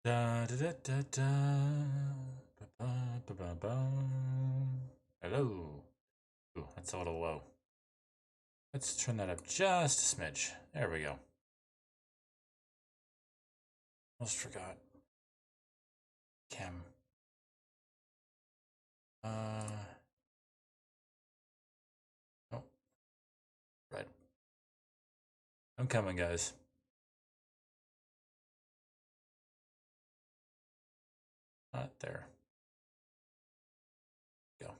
Da, da, da, da, da. Ba, ba, ba, ba, ba. Hello. Ooh, that's a little low. Let's turn that up just a smidge. There we go. Almost forgot. Cam. Oh, right. I'm coming, guys. Not there. Go.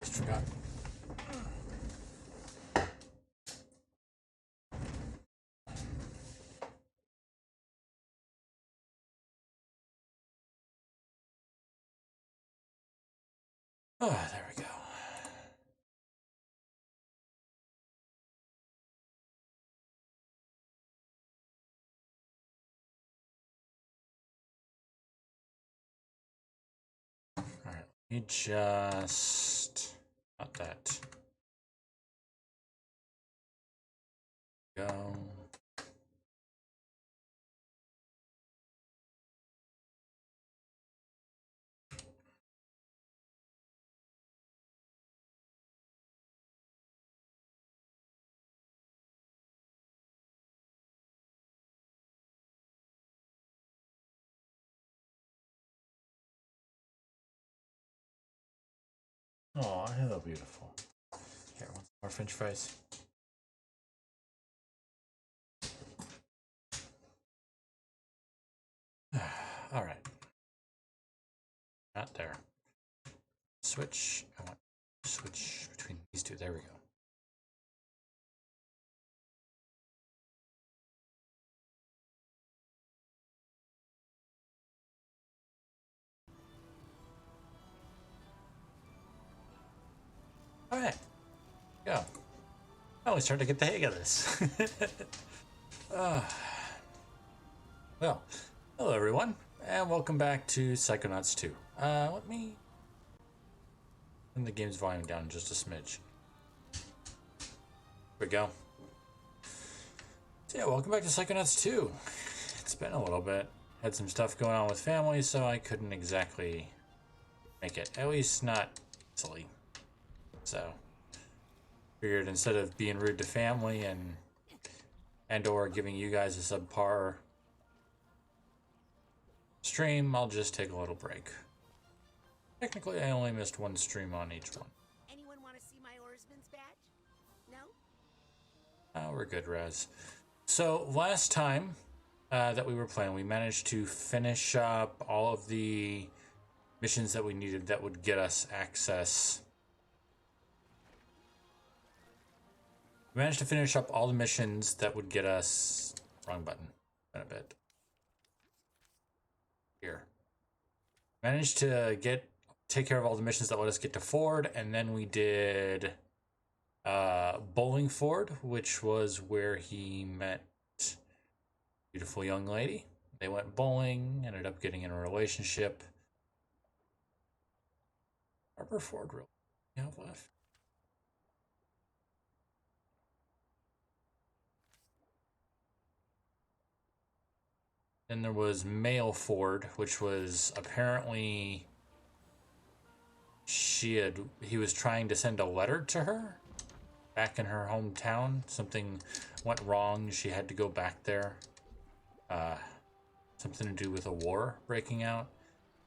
Just forgot. Oh, there we go. All right. Let me just. Not that. Go. Oh, hello, beautiful. Here, want some more French fries? All right. Not there. Switch. I want to switch between these two. There we go. All right. Go. Oh, we started to get the hang of this. uh, well, hello everyone, and welcome back to Psychonauts 2. Let me turn the game's volume down just a smidge. Here we go. So yeah, welcome back to Psychonauts 2. It's been a little bit. Had some stuff going on with family, so I couldn't exactly make it. At least not easily. So figured instead of being rude to family and or giving you guys a subpar stream, I'll just take a little break. Technically, I only missed one stream on each one. Anyone want to see my oarsman's badge? No? Oh, we're good, Raz. So last time that we were playing, we managed to finish up all of the missions that we needed that would get us access. We managed to finish up all the missions that would get us... Wrong button. In a bit. Here. Managed to take care of all the missions that let us get to Ford, and then we did Bowling Ford, which was where he met a beautiful young lady. They went bowling, ended up getting in a relationship. Harbor Ford, really? You have left? Then there was Mail Ford, which was apparently he was trying to send a letter to her back in her hometown. Something went wrong. She had to go back there. Something to do with a war breaking out.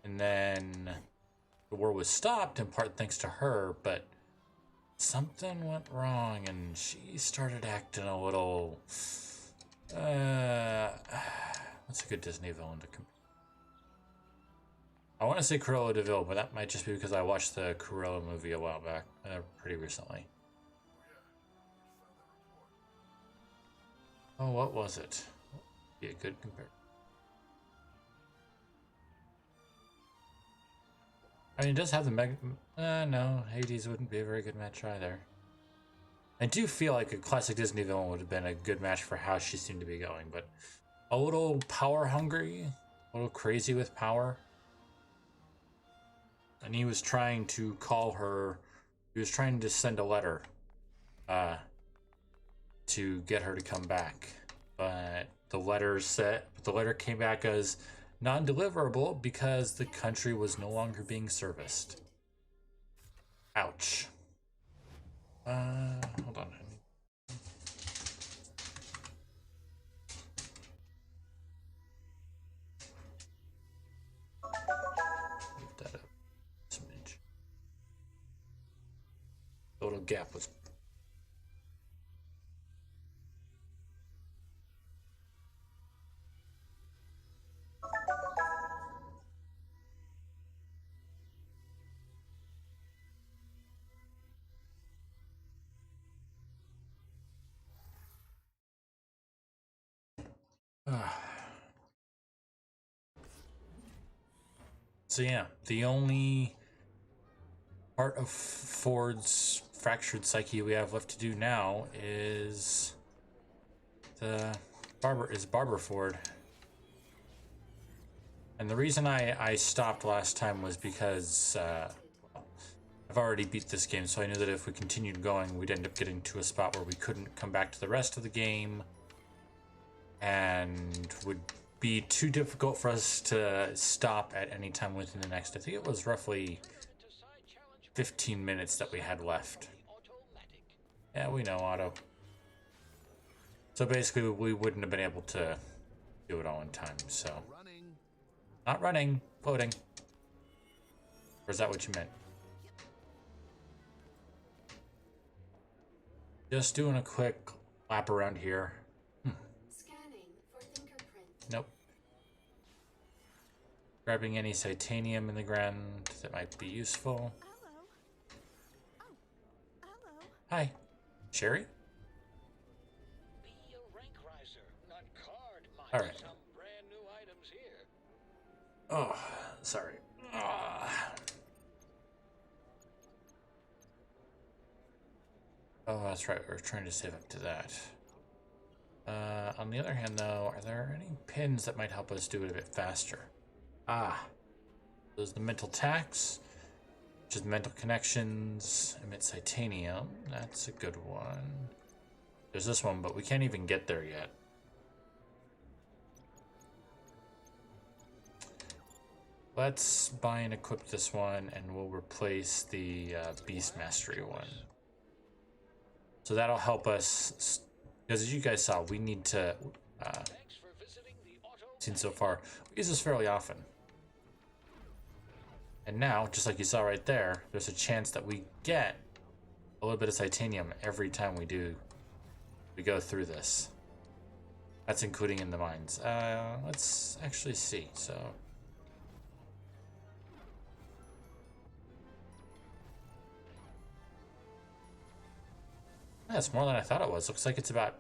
And then the war was stopped in part thanks to her, but something went wrong and she started acting a little what's a good Disney villain to compare? I want to say Cruella de Vil, but that might just be because I watched the Cruella movie a while back, pretty recently. Oh, what was it? Be a good comparison. I mean, it does have the no, Hades wouldn't be a very good match either. I do feel like a classic Disney villain would have been a good match for how she seemed to be going, but a little power hungry, a little crazy with power. And he was trying to call her, he was trying to send a letter to get her to come back. But the letter came back as non-deliverable because the country was no longer being serviced. Ouch. Hold on. Move that up. Smidge. The little gap was. So yeah, the only part of Ford's fractured psyche we have left to do now is Barber Ford. And the reason I stopped last time was because I've already beat this game, so I knew that if we continued going, we'd end up getting to a spot where we couldn't come back to the rest of the game, and would be too difficult for us to stop at any time within the next. I think it was roughly 15 minutes that we had left. Yeah, we know, Otto. So basically, we wouldn't have been able to do it all in time, so. Not running, floating. Or is that what you meant? Just doing a quick lap around here. Scanning for fingerprint. Nope. Grabbing any titanium in the ground that might be useful. Hello. Oh, hello. Hi. Sherry? Be a rank riser, not card miner. All right. Some brand new items here. Oh, sorry. Oh, that's right. We were trying to save up to that. On the other hand, though, are there any pins that might help us do it a bit faster? There's the mental tax, which is mental connections, emit titanium. That's a good one. There's this one, but we can't even get there yet. Let's buy and equip this one, and we'll replace the Beast Mastery one. So that'll help us, because as you guys saw, we need to, seen so far, we use this fairly often. And now, just like you saw right there, there's a chance that we get a little bit of titanium every time we go through this. That's including in the mines. Let's actually see, so. Yeah, it's more than I thought it was. Looks like it's about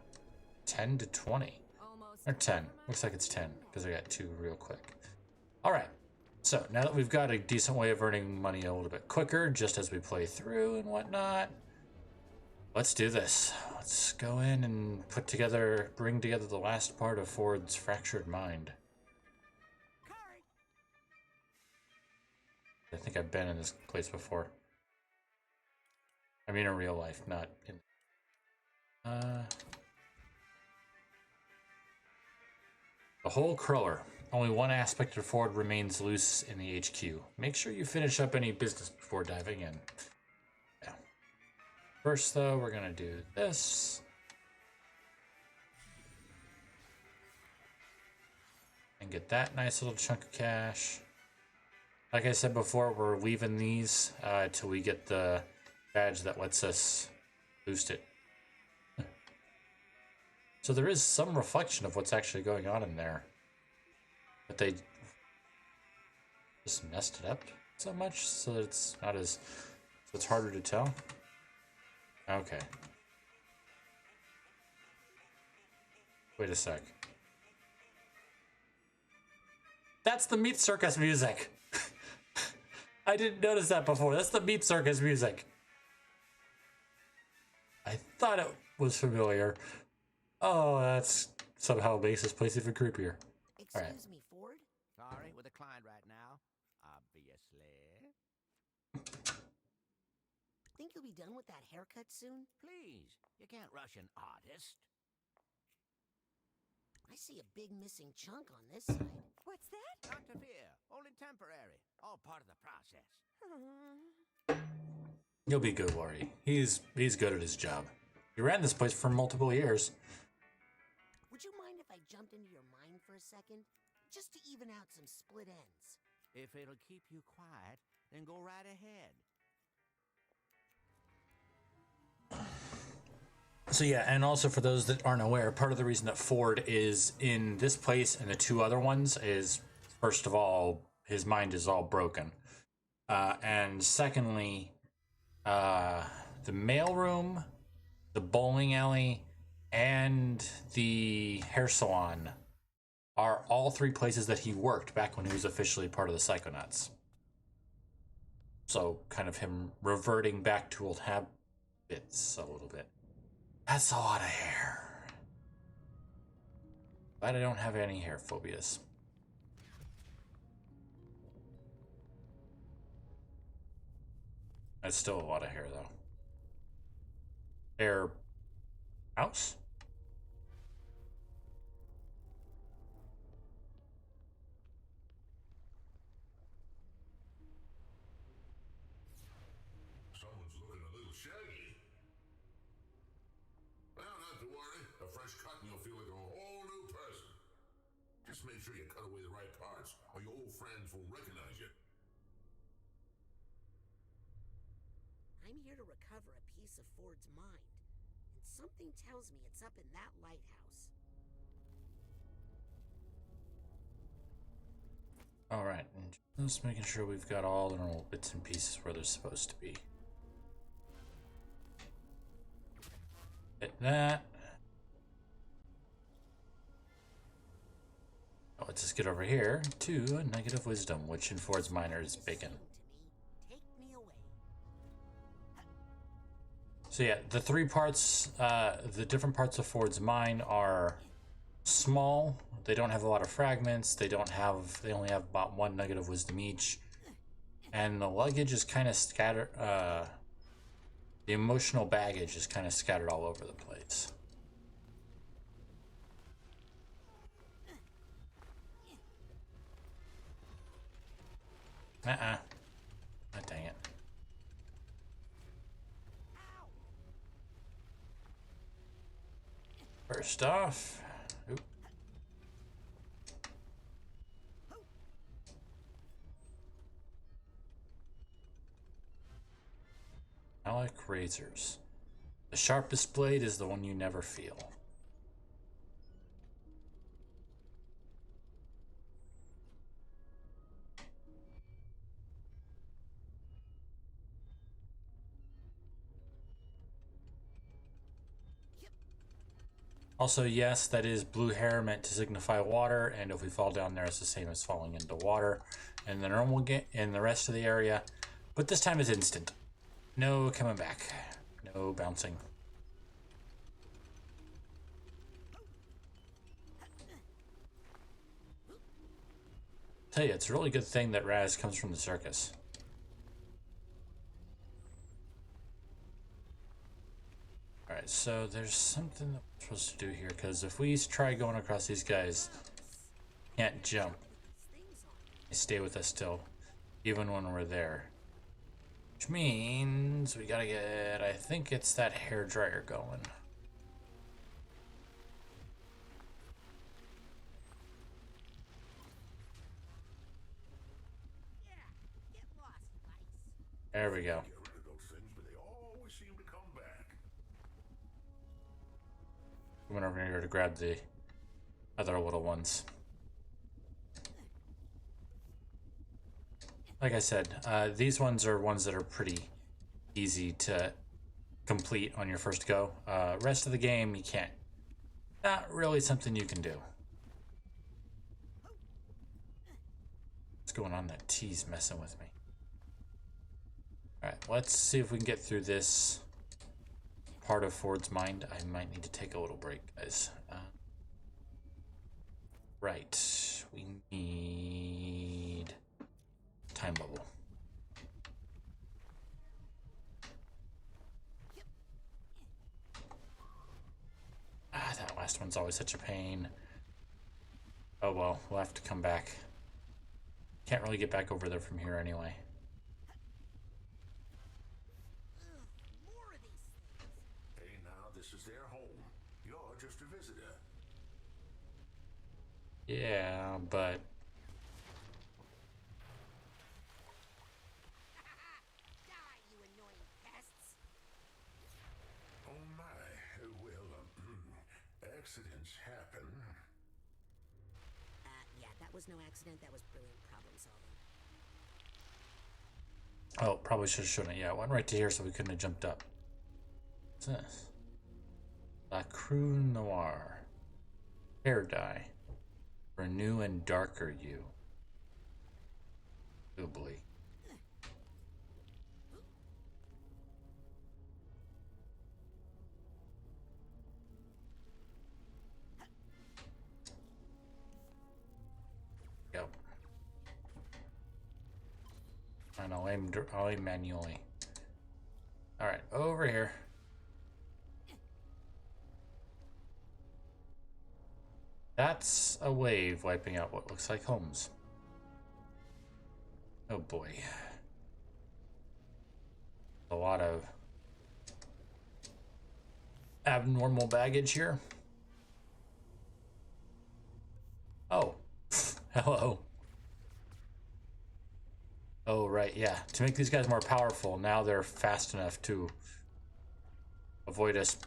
10 to 20. Almost. Or 10. Looks like it's 10, because I got 2 real quick. Alright, so now that we've got a decent way of earning money a little bit quicker, just as we play through and whatnot, let's do this. Let's go in and bring together the last part of Ford's fractured mind. Card. I think I've been in this place before. I mean in real life, not in... The whole cruller. Only one aspect of Ford remains loose in the HQ. Make sure you finish up any business before diving in. Yeah. First, though, we're gonna do this. And get that nice little chunk of cash. Like I said before, we're leaving these till we get the badge that lets us boost it. So there is some reflection of what's actually going on in there. But they just messed it up so much so that it's not as... so it's harder to tell? Okay. Wait a sec. That's the Meat Circus music! I didn't notice that before. That's the Meat Circus music. I thought it was familiar. Oh, that's somehow makes this place even creepier. All right. Excuse me, Ford? Sorry, with a client right now. Obviously. Think you'll be done with that haircut soon? Please, you can't rush an artist. I see a big missing chunk on this side. What's that? Not to fear, only temporary. All part of the process. You'll be good, Worry. He's good at his job. He ran this place for multiple years. Would you mind if I jumped into your mind for a second? Just to even out some split ends. If it'll keep you quiet, then go right ahead. So yeah, and also for those that aren't aware, part of the reason that Ford is in this place and the two other ones is, first of all, his mind is all broken. And secondly, the mailroom, the bowling alley, and the hair salon are all three places that he worked back when he was officially part of the Psychonauts. So kind of him reverting back to old habits a little bit. That's a lot of hair. But I don't have any hair phobias. That's still a lot of hair, though. Hair house? Someone's looking a little shaggy. Well, not to worry. A fresh cut and you'll feel like a whole new person. Just make sure you cut away the right parts, or your old friends won't recognize you. I'm here to recover a piece of Ford's mind. And something tells me it's up in that lighthouse. Alright, and just making sure we've got all the little bits and pieces where they're supposed to be. Hit that. Oh, let's just get over here to a negative wisdom, which in Ford's minor is bacon. Take me away. So yeah, the three parts, the different parts of Ford's mine are small. They don't have a lot of fragments. They only have about one negative wisdom each. And the luggage is kind of scattered, the emotional baggage is kind of scattered all over the place. Ah, dang it. First off, oop. Alec razors. The sharpest blade is the one you never feel. Also, yes, that is blue hair meant to signify water, and if we fall down there, it's the same as falling into water. And the normal in the rest of the area, but this time it's instant. No coming back. No bouncing. Tell you, it's a really good thing that Raz comes from the circus. Alright, so there's something that we're supposed to do here, because if we try going across these guys, can't jump. They stay with us still, even when we're there. Which means we gotta get, I think it's that hair dryer going. There we go. Get rid of those things, but they always seem to come back. We went over here to grab the other little ones. Like I said, these ones are ones that are pretty easy to complete on your first go. Rest of the game, you can't. Not really something you can do. What's going on? That T's messing with me. Alright, let's see if we can get through this part of Ford's mind, I might need to take a little break, guys. Right, we need time bubble. Ah, that last one's always such a pain. Oh well, we'll have to come back. Can't really get back over there from here anyway. More of these things. Hey, now, this is their home. You're just a visitor. Yeah, but Die, you annoying pests. Oh, my. Well, accidents happen. Yeah, that was no accident. That was brilliant problem solving. oh, probably shouldn't. Yeah, it went right to here, so we couldn't have jumped up. What's this? La Crue Noir. Hair dye. For a new and darker you. Oh boy. Go. And I'll aim manually. Alright, over here. That's a wave wiping out what looks like homes. Oh boy. A lot of abnormal baggage here. Oh, hello. Oh, right, yeah. To make these guys more powerful, now they're fast enough to avoid us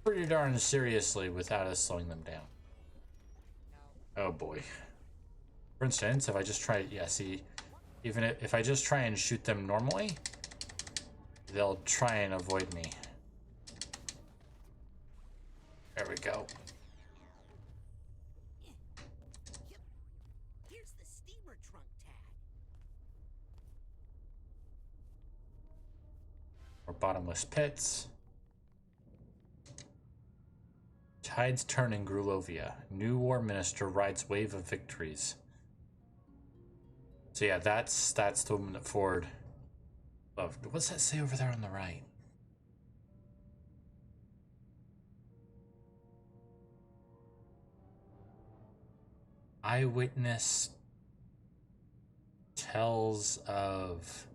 pretty darn seriously without us slowing them down. Oh boy. For instance, if I just try, yeah, see, even if I just try and shoot them normally, they'll try and avoid me. There we go. Here's the steamer trunk tag. Or bottomless pits. Tides turn in Grulovia. New war minister rides wave of victories. So yeah, that's the woman that Ford loved. What's that say over there on the right? Eyewitness tells of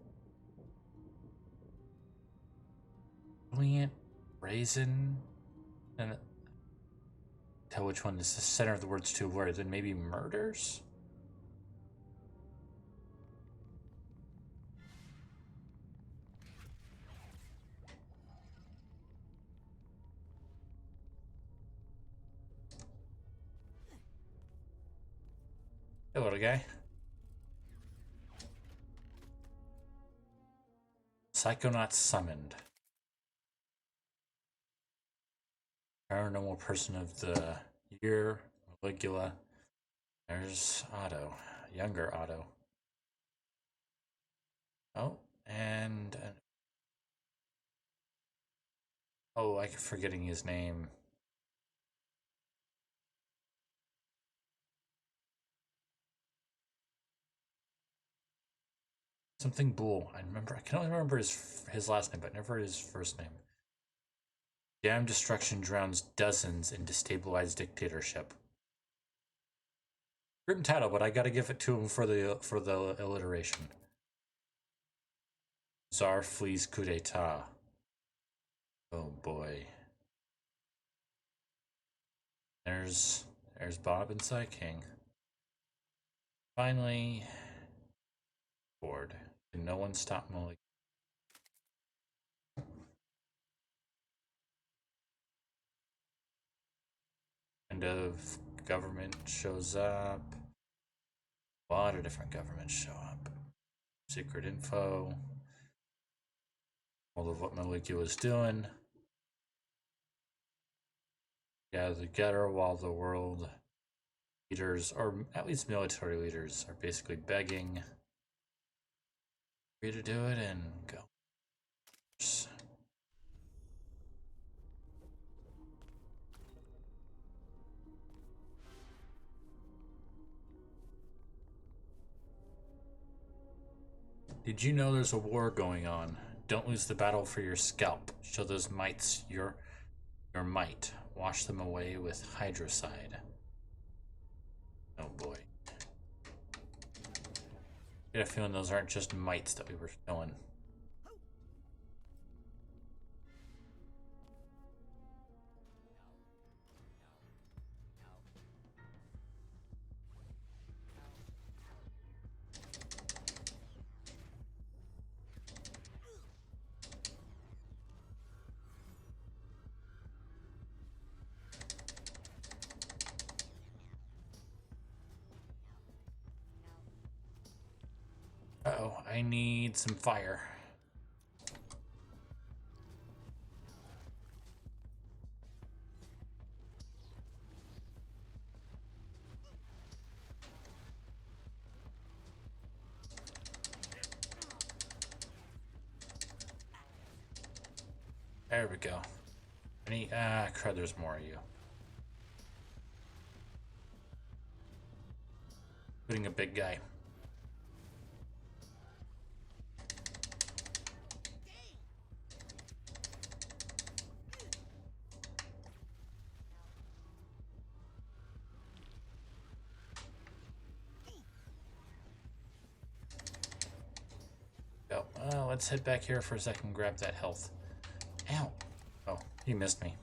brilliant raisin and tell which one is the center of the words two words, then maybe murders? Hey, little guy. Psychonauts summoned. Paranormal person of the year, Caligula. There's Otto, younger Otto. Oh, and oh, I'm forgetting his name. Something Bull. I remember. I can only remember his last name, but never his first name. Damn destruction drowns dozens in destabilized dictatorship. Grim title, but I gotta give it to him for the alliteration. Tsar flees coup d'etat. Oh boy. There's Bob and Psy King. Finally, Ford. Can no one stop Mulligan? End of government shows up. A lot of different governments show up. Secret info. All of what Maliki was doing. Gather together while the world leaders, or at least military leaders, are basically begging for you to do it and go. Did you know there's a war going on? Don't lose the battle for your scalp. Show those mites your might. Wash them away with hydrocide. Oh boy. I get a feeling those aren't just mites that we were killing. Uh-oh, I need some fire. There we go. Crud, there's more of you. Including a big guy. Go. Let's head back here for a second and grab that health. Ow. Oh, he missed me.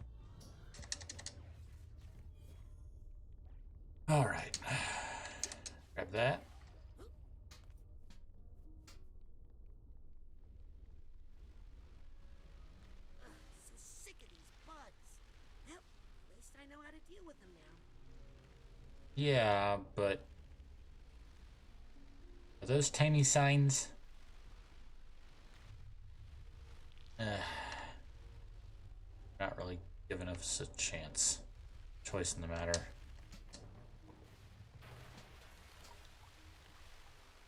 Alright. Grab that. So sick of these bugs. Well, at least I know how to deal with them now. Yeah, but... Are those tiny signs? Not really giving us a chance. Choice in the matter.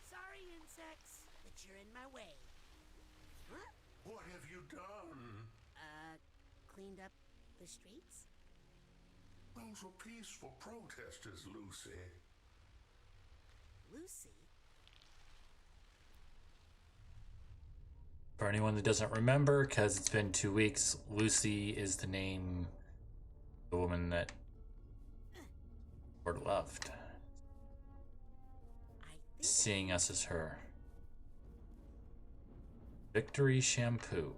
Sorry, insects, but you're in my way. Huh? What have you done? Cleaned up the streets? Those were peaceful protesters, Lucy. Lucy? For anyone that doesn't remember, because it's been 2 weeks, Lucy is the name of the woman that Lord loved. I think Seeing us as her. Victory shampoo.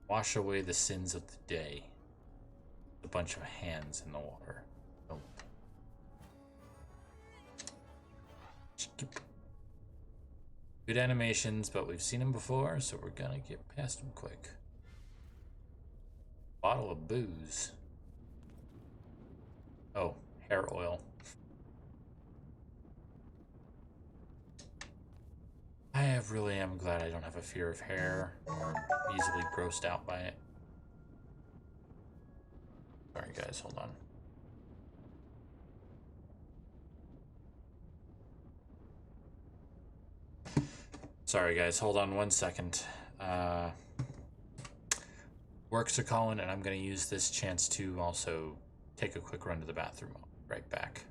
Wash away the sins of the day. A bunch of hands in the water. Oh. Good animations, but we've seen them before, so we're gonna get past them quick. Bottle of booze. Oh, hair oil. I really am glad I don't have a fear of hair or easily grossed out by it. Sorry guys, hold on. Sorry guys, hold on 1 second. Works are calling and I'm gonna use this chance to also take a quick run to the bathroom. I'll be right back.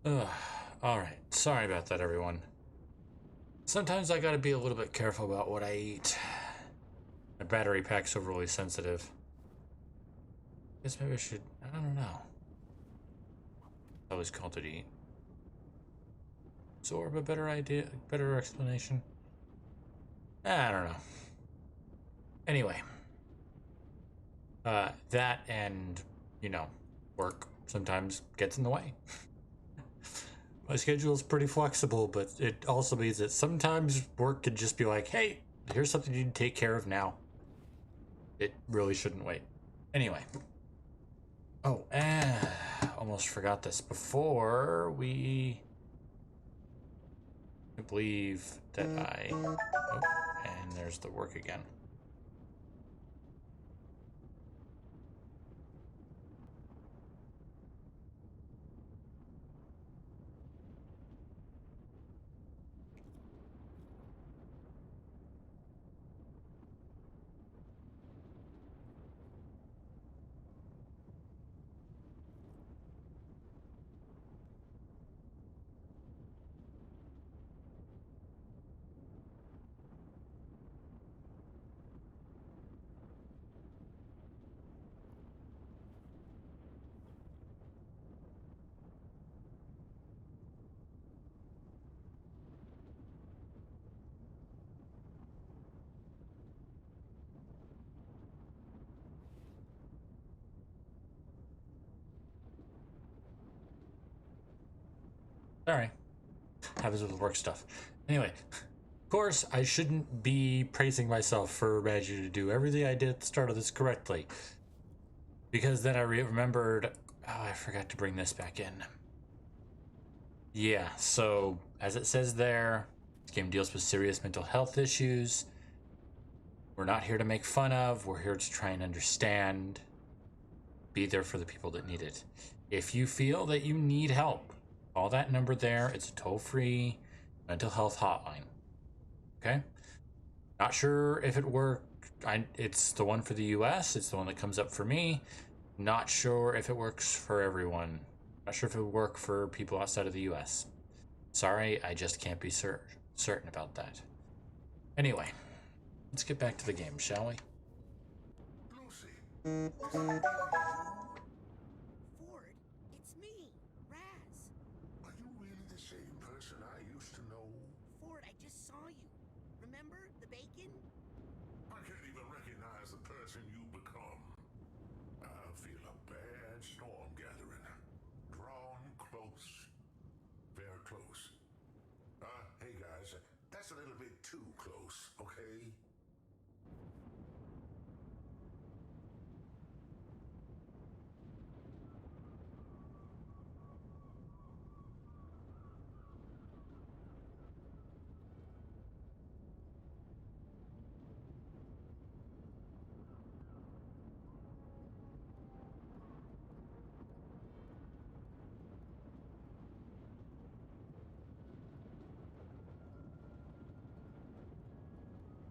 Ugh. Alright, sorry about that, everyone. Sometimes I gotta be a little bit careful about what I eat. My battery pack's overly sensitive. Guess maybe I should, I don't know. Always called it eat. Absorb a better idea, better explanation. I don't know. Anyway. That and, you know, work sometimes gets in the way. My schedule is pretty flexible, but it also means that sometimes work can just be like, hey, here's something you need to take care of now. It really shouldn't wait. Anyway. Oh, and almost forgot this. Before we... I believe that I... Oh, and there's the work again. Sorry. Happens with work stuff. Anyway, of course, I shouldn't be praising myself for managing to do everything I did at the start of this correctly. Because then I remembered, oh, I forgot to bring this back in. Yeah, so as it says there, this game deals with serious mental health issues. We're not here to make fun of, we're here to try and understand, be there for the people that need it. If you feel that you need help, call that number there. It's a toll-free mental health hotline. Okay? Not sure if it worked. It's the one for the US. It's the one that comes up for me. Not sure if it works for everyone. Not sure if it would work for people outside of the US. Sorry, I just can't be certain about that. Anyway, let's get back to the game, shall we? Lucy, Ford, it's me, Raz. are you really the same person I used to know? Ford, I just saw you. Remember the bacon? I can't even recognize the person you become. I feel a bad storm gathering. Drawn close. Very close. Hey guys, that's a little bit too close, okay?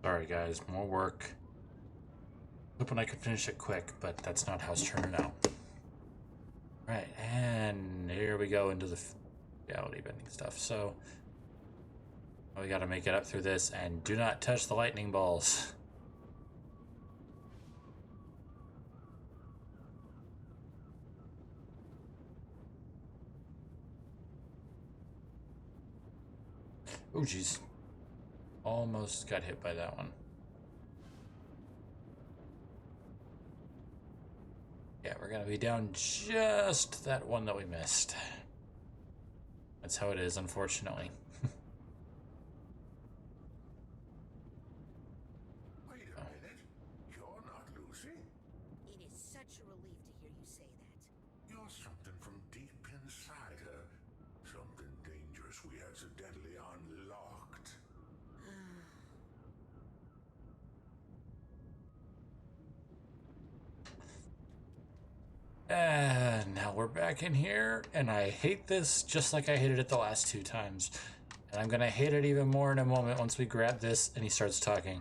Sorry guys, more work. Hoping I could finish it quick, but that's not how it's turning out. Right, and here we go into the reality bending stuff. So we gotta make it up through this, and do not touch the lightning balls. Oh jeez. Almost got hit by that one. Yeah, we're gonna be down just that one that we missed. That's how it is, unfortunately. Wait a minute. You're not Lucy. It is such a relief to hear you say that. You're something from deep inside her. Something dangerous we accidentally unlocked. And now we're back in here, and I hate this just like I hated it the last two times. And I'm gonna hate it even more in a moment once we grab this and he starts talking.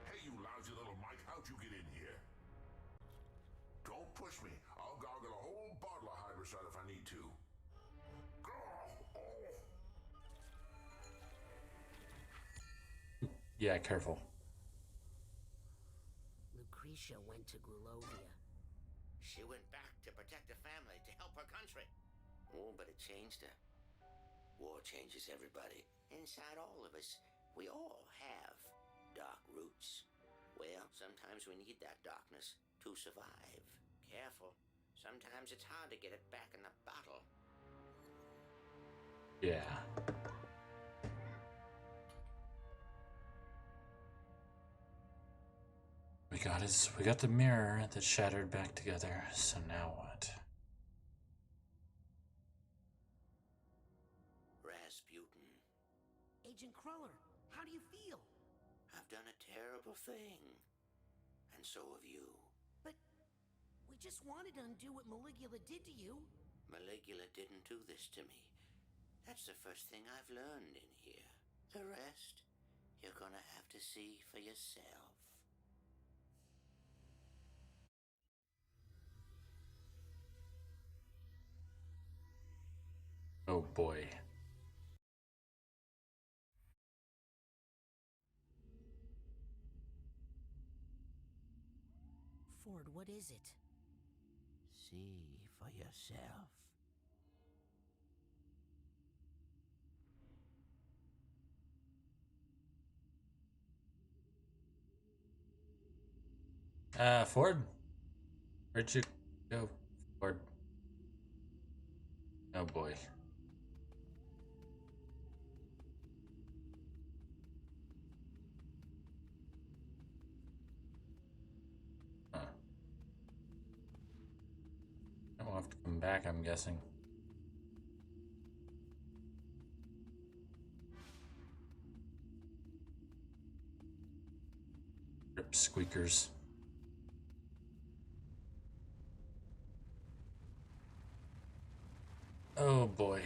Hey, you lousy little Mike, how'd you get in here? Don't push me. I'll gargle a whole bottle of hydrosol if I need to. Yeah, careful. Lucretia went to Grulovia. She went back to protect her family, to help her country. Oh, but it changed her. War changes everybody. Inside all of us, we all have dark roots. Well, sometimes we need that darkness to survive. Careful. Sometimes it's hard to get it back in the bottle. Yeah. We got the mirror that shattered back together, so now what? Rasputin, Agent Cruller, how do you feel? I've done a terrible thing. And so have you. But we just wanted to undo what Maligula did to you. Maligula didn't do this to me. That's the first thing I've learned in here. The rest, you're gonna have to see for yourself. Oh boy. Ford, what is it? See for yourself. Ford? Where'd you go, Ford? Oh boy. Huh. We'll have to come back, I'm guessing. Rip squeakers. Oh boy.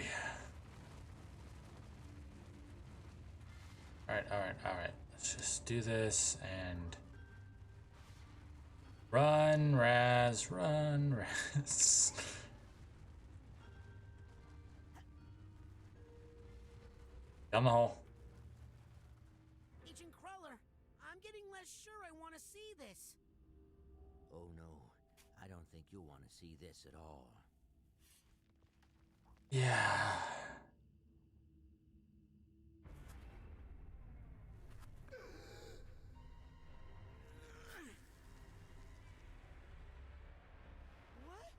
Alright. Let's just do this and run, Raz, run, Raz. Down the hole. Agent Cruller, I'm getting less sure I want to see this. Oh no, I don't think you want to see this at all. Yeah. What?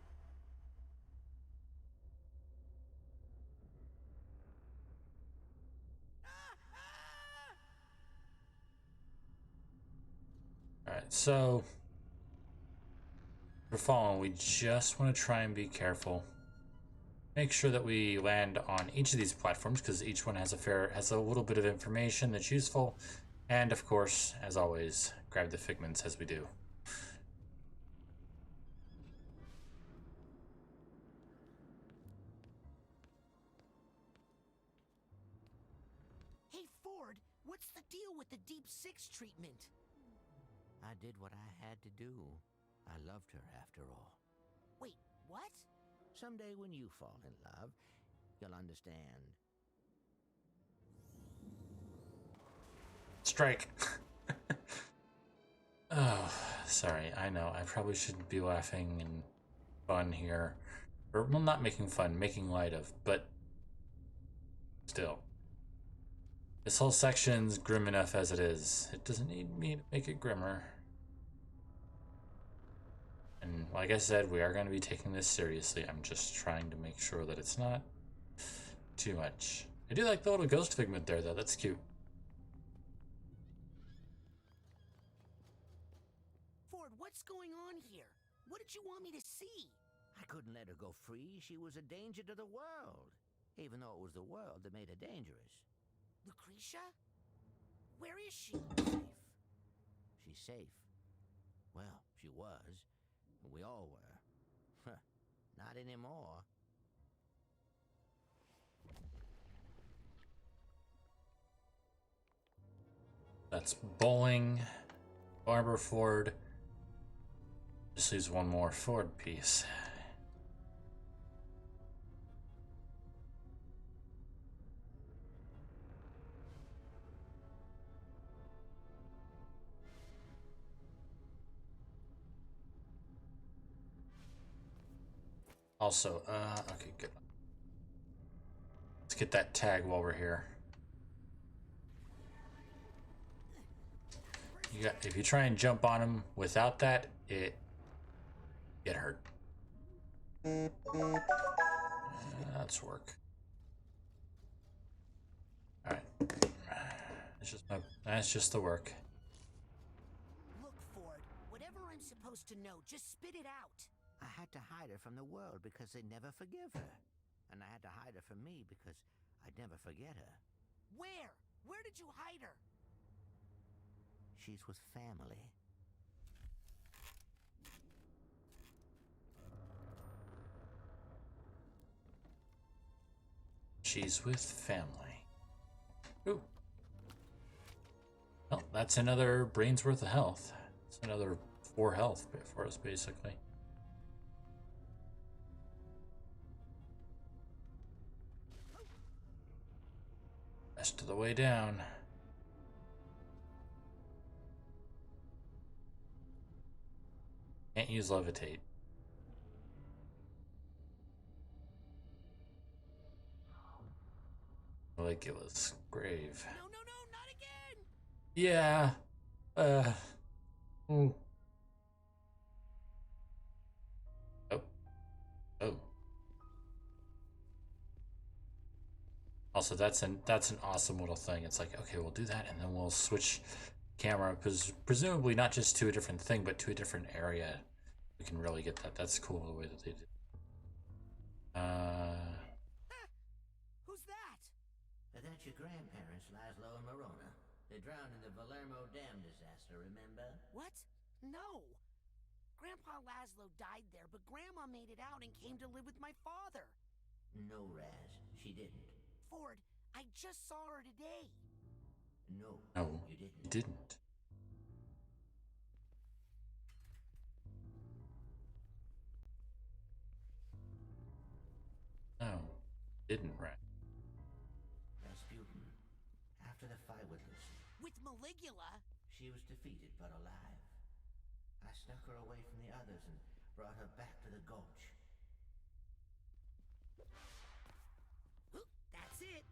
Alright, so for falling, we just want to try and be careful. Make sure that we land on each of these platforms because each one has a little bit of information that's useful. And of course, as always, grab the figments as we do. Hey, Ford, what's the deal with the Deep Six treatment? I did what I had to do. I loved her after all. Wait, what? Someday when you fall in love, you'll understand. Strike. Oh, sorry. I know. I probably shouldn't be laughing and fun here. Or, well, not making fun, making light of, but still. This whole section's grim enough as it is. It doesn't need me to make it grimmer. And like I said, we are going to be taking this seriously. I'm just trying to make sure that it's not too much. I do like the little ghost figment there, though. That's cute. Ford, what's going on here? What did you want me to see? I couldn't let her go free. She was a danger to the world. Even though it was the world that made her dangerous. Lucretia? Where is she? Safe. She's safe. Well, she was. We all were. Not anymore. That's bowling. Barber Ford. Just leaves one more Ford piece. Also, okay, good. Let's get that tag while we're here. You got, if you try and jump on him without that, it get hurt. That's work. All right. That's just the work. Look, Ford, whatever I'm supposed to know, just spit it out. I had to hide her from the world because they'd never forgive her. And I had to hide her from me because I'd never forget her. Where? Where did you hide her? She's with family. She's with family. Ooh. Well, that's another brain's worth of health. It's another 4 health for us, basically. Rest of the way down. Can't use levitate. Caligula's grave. No, no, no, not again! Yeah. Oh. Oh. Also, that's an awesome little thing. It's like, okay, we'll do that, and then we'll switch camera, presumably not just to a different thing, but to a different area. We can really get that. That's cool the way that they did. Who's that? That's your grandparents, Laszlo and Morona. They drowned in the Palermo Dam disaster, remember? What? No. Grandpa Laszlo died there, but Grandma made it out and came to live with my father. No, Raz, she didn't. Ford, I just saw her today. No, No, you didn't. you didn't. No, didn't, right? Rasputin, after the fight with Lucy, With Maligula? she was defeated but alive. I snuck her away from the others and brought her back to the gulch. That's it.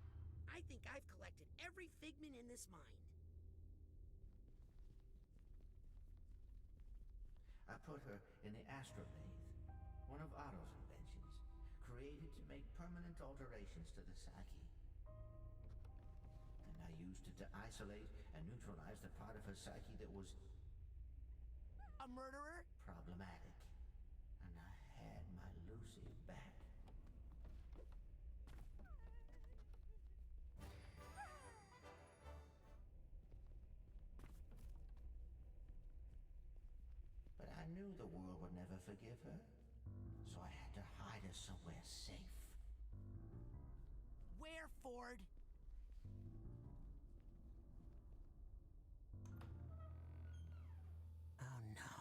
I think I've collected every figment in this mind. I put her in the Astrolathe, one of Otto's inventions, created to make permanent alterations to the psyche. And I used it to isolate and neutralize the part of her psyche that was A murderer? problematic. And I had my Lucy back. But I knew the world would never forgive her, so I had to hide her somewhere safe. Where, Ford? Oh no.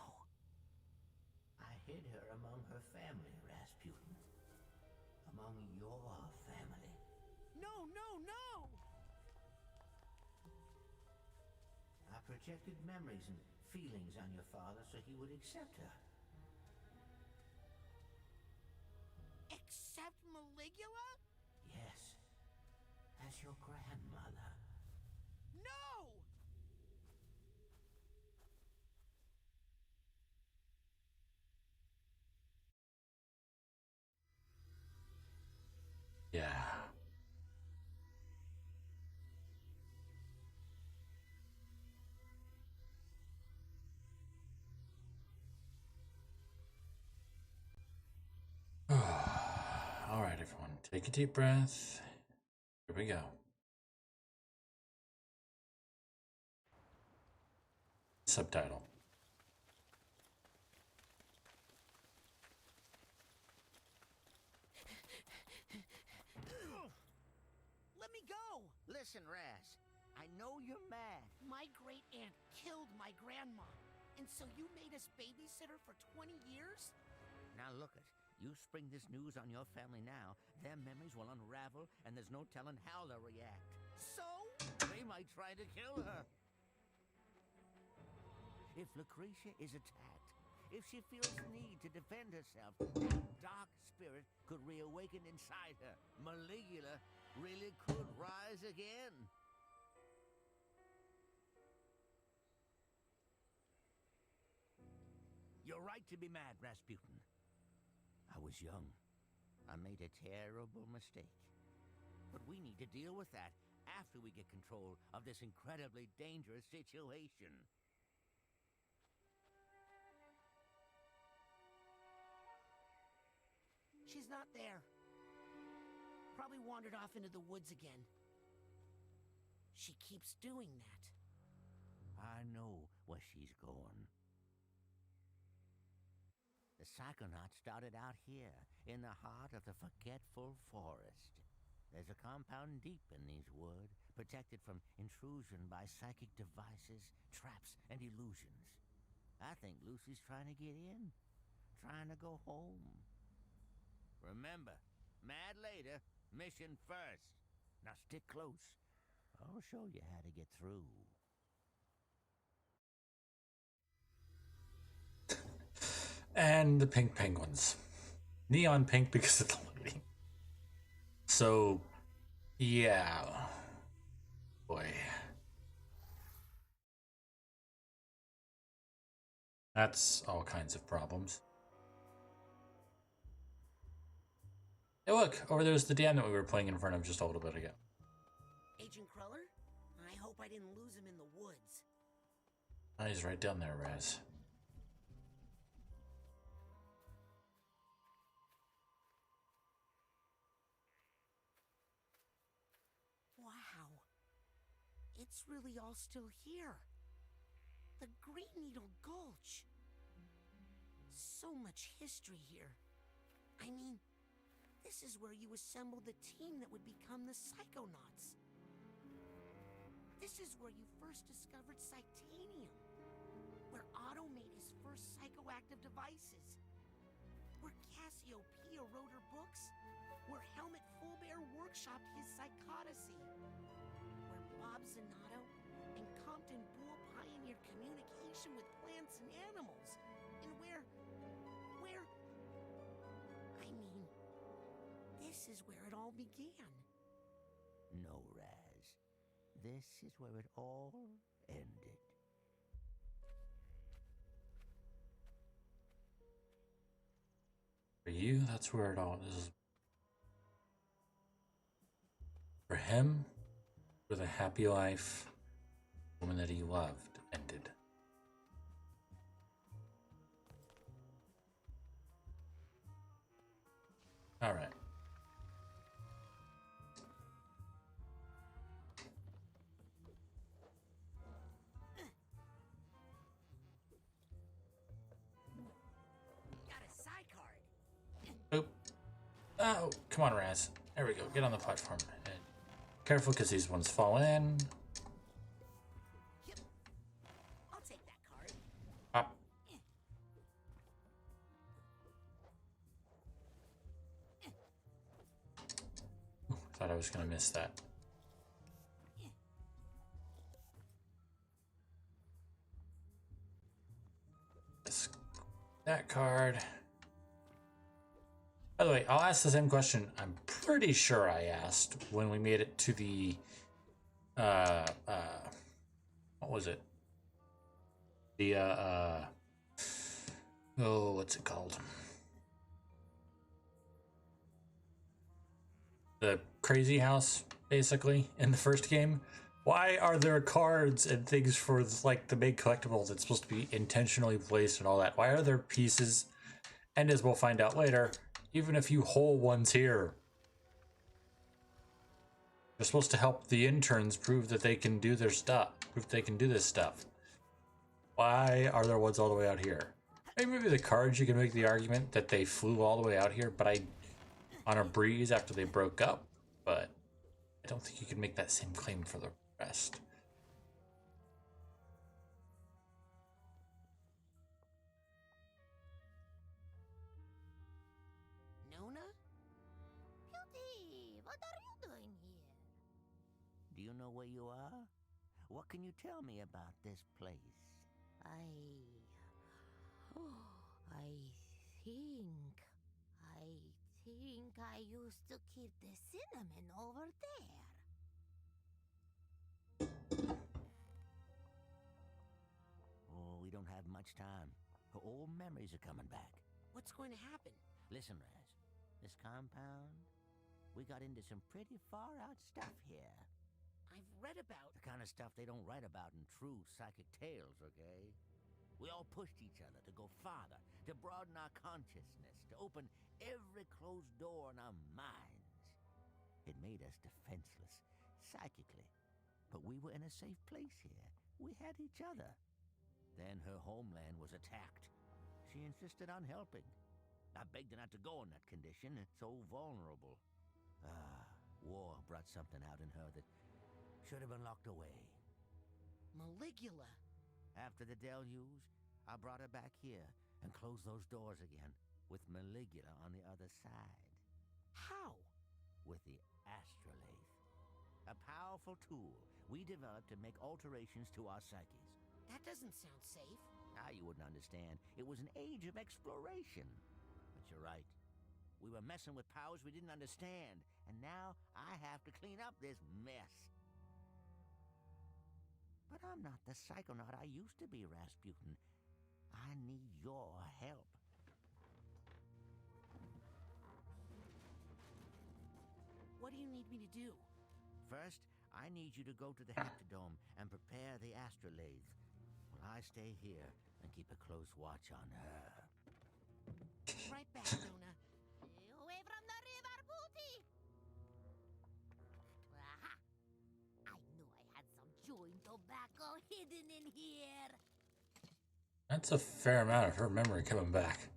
I hid her among her family, Rasputin. Among your family. No, no, no! I projected memories and feelings on your father so he would accept her. Except Maligula? Yes, as your grandmother. No! Yeah. All right, everyone, take a deep breath. Here we go. Subtitle. Let me go! Listen, Raz, I know you're mad. My great aunt killed my grandma. And so you made us babysitter for 20 years? Now look it, you spring this news on your family now, their memories will unravel and there's no telling how they'll react. So? They might try to kill her. If Lucretia is attacked, if she feels need to defend herself, that dark spirit could reawaken inside her. Maligula really could rise again. You're right to be mad, Rasputin. I was young. I made a terrible mistake. But we need to deal with that after we get control of this incredibly dangerous situation. She's not there. Probably wandered off into the woods again. She keeps doing that. I know where she's going. The Psychonauts started out here, in the heart of the Forgetful Forest. There's a compound deep in these woods, protected from intrusion by psychic devices, traps, and illusions. I think Lucy's trying to get in, trying to go home. Remember, mad later, mission first. Now stick close. I'll show you how to get through. And the pink penguins. Neon pink because of the lighting. So, yeah. Boy. That's all kinds of problems. Hey look, over there's the dam that we were playing in front of just a little bit ago. Agent Cruller? I hope I didn't lose him in the woods. Oh, he's right down there, Raz. Wow. It's really all still here. The Green Needle Gulch. So much history here. I mean, this is where you assembled the team that would become the Psychonauts. This is where you first discovered Psytanium. Where Otto made his first psychoactive devices. Where Cassiopeia wrote her books. Where Helmut Fullbear workshopped his psychodicy. Where Bob Zanato and Compton Boole pioneered communication with plants and animals. And where... I mean, this is where it all began. No, Raz. This is where it all ended. For you, that's where it all is. For him, for the happy life, the woman that he loved ended. All right. Got a psi card. Oop. Oh, come on, Raz. There we go. Get on the platform. And careful, because these ones fall in. Yep. I'll take that card. Pop. Thought I was going to miss that. That card. By the way, I'll ask the same question I'm pretty sure I asked when we made it to the what was it? The oh, what's it called? The crazy house, basically, in the first game. Why are there cards and things for like the big collectibles that's supposed to be intentionally placed and all that? Why are there pieces? And as we'll find out later, even a few whole ones here. They're supposed to help the interns prove that they can do their stuff. Prove they can do this stuff. Why are there ones all the way out here? Maybe the cards you can make the argument that they flew all the way out here, but on a breeze after they broke up. But I don't think you can make that same claim for the rest. Nona? Beauty, what are you doing here? Do you know where you are? What can you tell me about this place? think. I used to keep the cinnamon over there. Oh, we don't have much time. Her old memories are coming back. What's going to happen? Listen, Raz. This compound, we got into some pretty far-out stuff here. I've read about... The kind of stuff they don't write about in true psychic tales, okay? We all pushed each other to go farther, to broaden our consciousness, to open every closed door in our minds. It made us defenseless, psychically. But we were in a safe place here. We had each other. Then her homeland was attacked. She insisted on helping. I begged her not to go in that condition, so vulnerable. War brought something out in her that should have been locked away. Maligula. After the deluge, I brought her back here and closed those doors again, with Maligula on the other side. How? With the astrolabe. A powerful tool we developed to make alterations to our psyches. That doesn't sound safe. Now you wouldn't understand. It was an age of exploration. But you're right. We were messing with powers we didn't understand, and now I have to clean up this mess. But I'm not the psychonaut I used to be, Rasputin. I need your help. What do you need me to do? First, I need you to go to the Heptadome and prepare the astrolabe. While I stay here and keep a close watch on her. Right back, Luna. Away from the river, booty! Aha! I knew I had some chewing tobacco hidden in here. That's a fair amount of her memory coming back.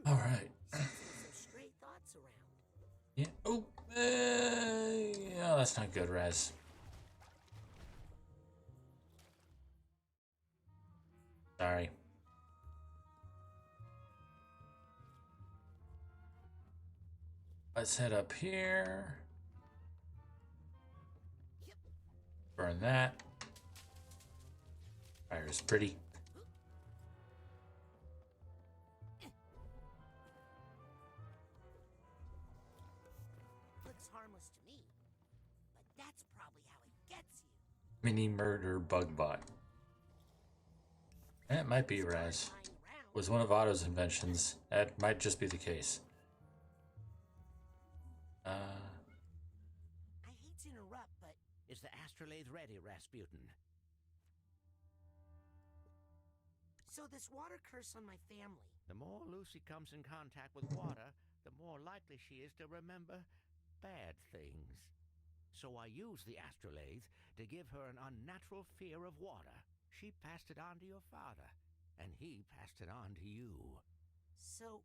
All right. Some stray thoughts around. Yeah. Oh, yeah, that's not good, Raz. Sorry. Let's head up here. Burn that. Fire's pretty. Looks harmless to me, but that's probably how it gets you. Mini murder bug bot. That might be Raz. Was one of Otto's inventions. That might just be the case. I hate to interrupt, but Is the astrolabe ready, Rasputin? so this water curse on my family. The more Lucy comes in contact with water, the more likely she is to remember bad things. So I used the astrolabe to give her an unnatural fear of water. She passed it on to your father, and he passed it on to you. So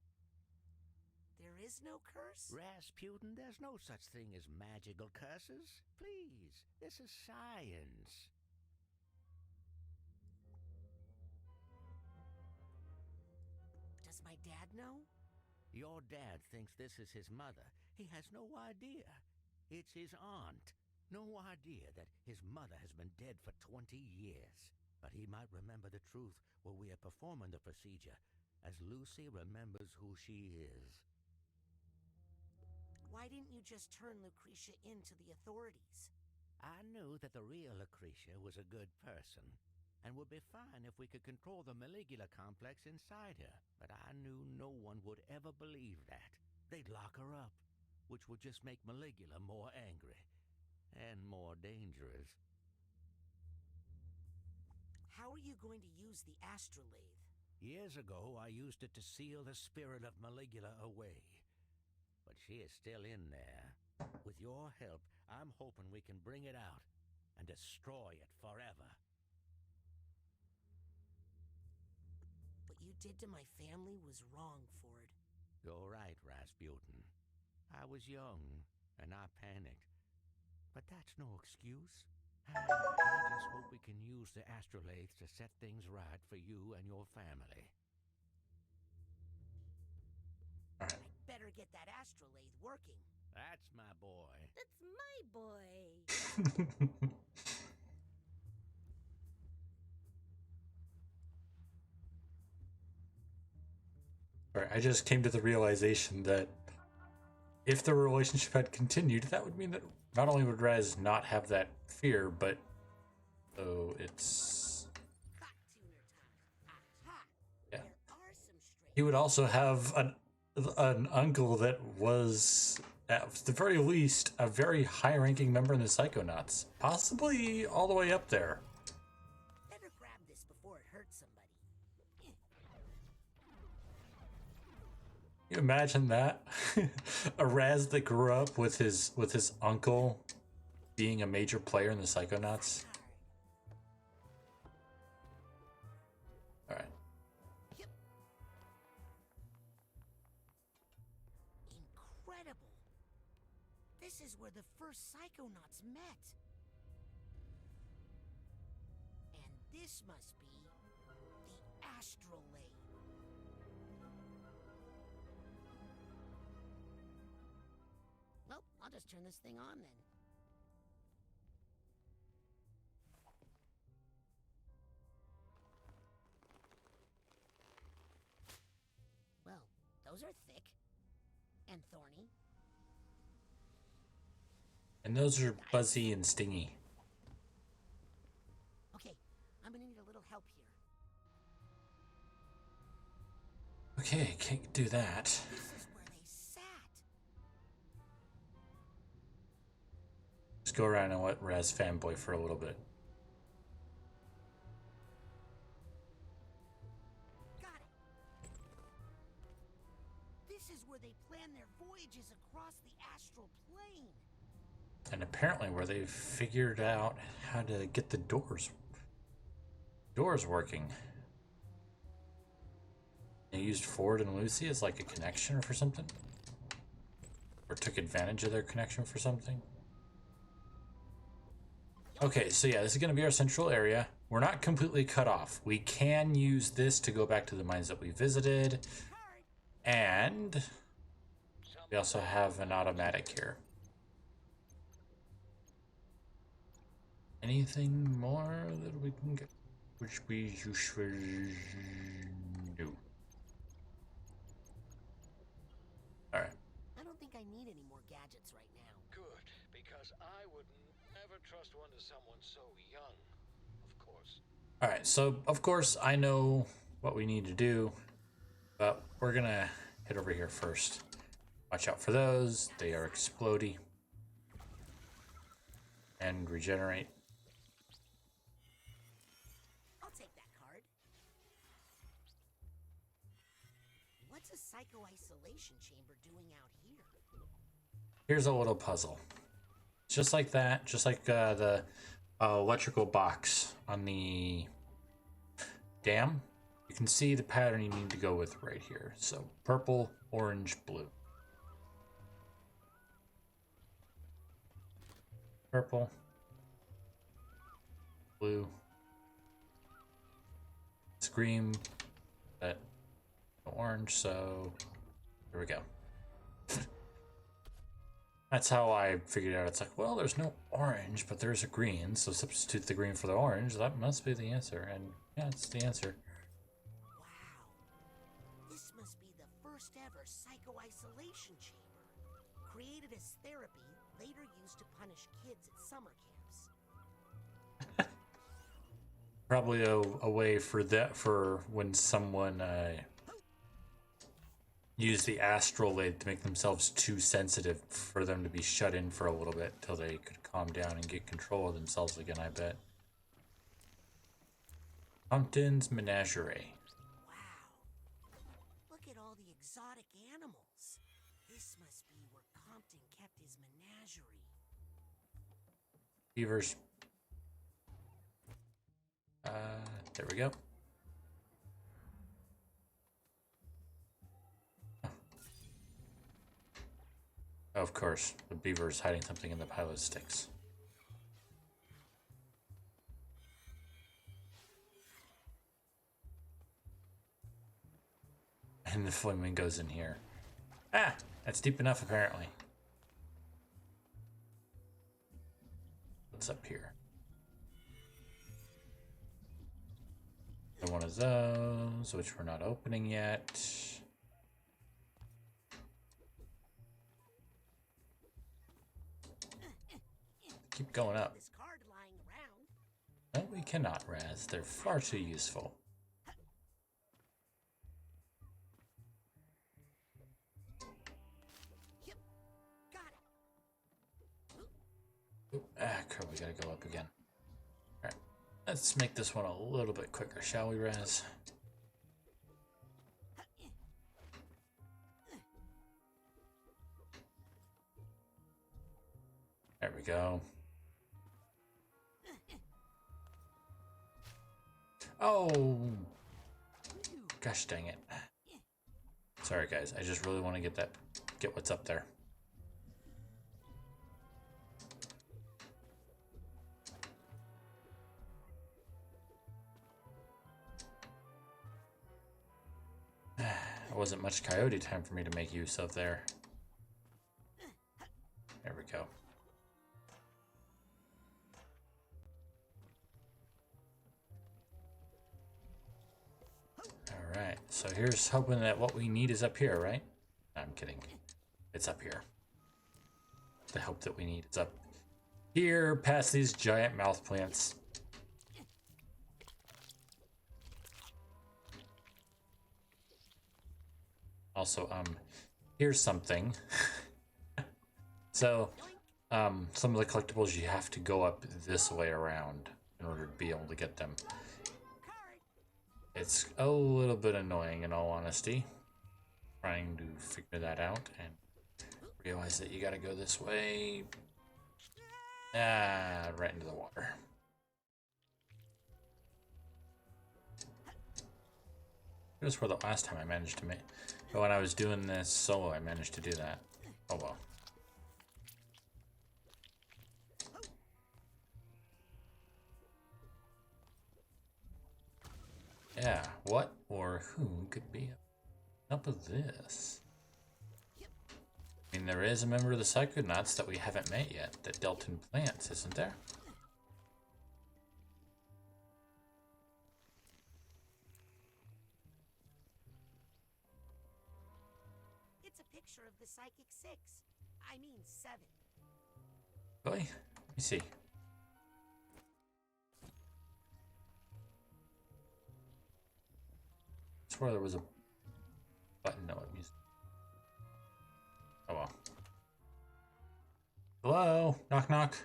there is no curse? Rasputin, there's no such thing as magical curses. Please, this is science. Does my dad know? Your dad thinks this is his mother. He has no idea. It's his aunt. No idea that his mother has been dead for 20 years. But he might remember the truth while we are performing the procedure, as Lucy remembers who she is. Why didn't you just turn Lucretia in to the authorities? I knew that the real Lucretia was a good person, and would be fine if we could control the Maligula complex inside her. But I knew no one would ever believe that. They'd lock her up, which would just make Maligula more angry and more dangerous. How are you going to use the astrolabe? Years ago, I used it to seal the spirit of Maligula away. But she is still in there. With your help, I'm hoping we can bring it out and destroy it forever. What you did to my family was wrong, Ford. You're right, Rasputin. I was young, and I panicked. But that's no excuse. I just hope we can use the astrolabe to set things right for you and your family. I better get that astrolabe working. That's my boy. That's my boy. Sorry, I just came to the realization that if the relationship had continued, that would mean that not only would Raz not have that fear, but it's yeah. He would also have an uncle that was at the very least a very high-ranking member in the Psychonauts, possibly all the way up there. Better grab this before it hurts somebody. Can you imagine that? A Raz that grew up with his uncle being a major player in the Psychonauts. All right. Incredible. This is where the first Psychonauts met. And this must be the Astral Lane. Well, I'll just turn this thing on then. Well, those are thick and thorny. And those are buzzy and stingy. Okay, I'm gonna need a little help here. Okay, can't do that. This is where they sat. Let's go around and let Raz fanboy for a little bit. Got it. This is where they plan their voyages across the astral plane. And apparently where they figured out how to get the doors working. They used Ford and Lucy as like a connection for something? Or took advantage of their connection for something? Okay, so yeah, this is going to be our central area. We're not completely cut off. We can use this to go back to the mines that we visited. And we also have an automatic here. Anything more that we can get? Which we usually do. Alright. I don't think I need any more gadgets right now. Good, because I would never trust one to someone so young, of course. Alright, so of course I know what we need to do, but we're gonna head over here first. Watch out for those, they are explodey. And regenerate. I'll take that card. What's a psycho-isolation chamber doing out here? Here's a little puzzle. Just like that, just like the electrical box on the dam. You can see the pattern you need to go with right here. So purple, orange, blue. Purple, blue, scream, that orange, so there we go. That's how I figured out. It's like, well, there's no orange, but there's a green, so substitute the green for the orange. That must be the answer, and yeah, it's the answer. Wow. This must be the first ever psycho-isolation chamber. Created as therapy, later used to punish kids at summer camps. Probably a way for that, for when someone use the astral aid to make themselves too sensitive for them to be shut in for a little bit till they could calm down and get control of themselves again, I bet. Compton's Menagerie. Wow. Look at all the exotic animals. This must be where Compton kept his menagerie. Beavers. There we go. Of course, the beaver is hiding something in the pilot sticks. And the flamingo's in here. Ah! That's deep enough, apparently. What's up here? One of those, which we're not opening yet. keep going up. This card lying around. No, we cannot, Raz. They're far too useful. Yep, got it. Ooh, crap, we gotta go up again. Alright, let's make this one a little bit quicker, shall we, Raz? There we go. Oh! Gosh dang it. Sorry guys, I just really want to get what's up there. It wasn't much coyote time for me to make use of there. There we go. Alright, so here's hoping that what we need is up here, right? I'm kidding. It's up here. The help that we need is up here, past these giant mouth plants. Also, here's something. So, some of the collectibles you have to go up this way around in order to be able to get them. It's a little bit annoying in all honesty, trying to figure that out and realize that you gotta go this way. Right into the water. This was the last time I managed to make, but when I was doing this solo, I managed to do that. Oh well. Yeah, what or who could be up of this? I mean, there is a member of the Psychonauts that we haven't met yet that dealt in plants, isn't there? It's a picture of the Psychic Six. I mean, 7. Really? Let me see. I swore there was a button. No, it music. Oh well. Hello? Knock knock.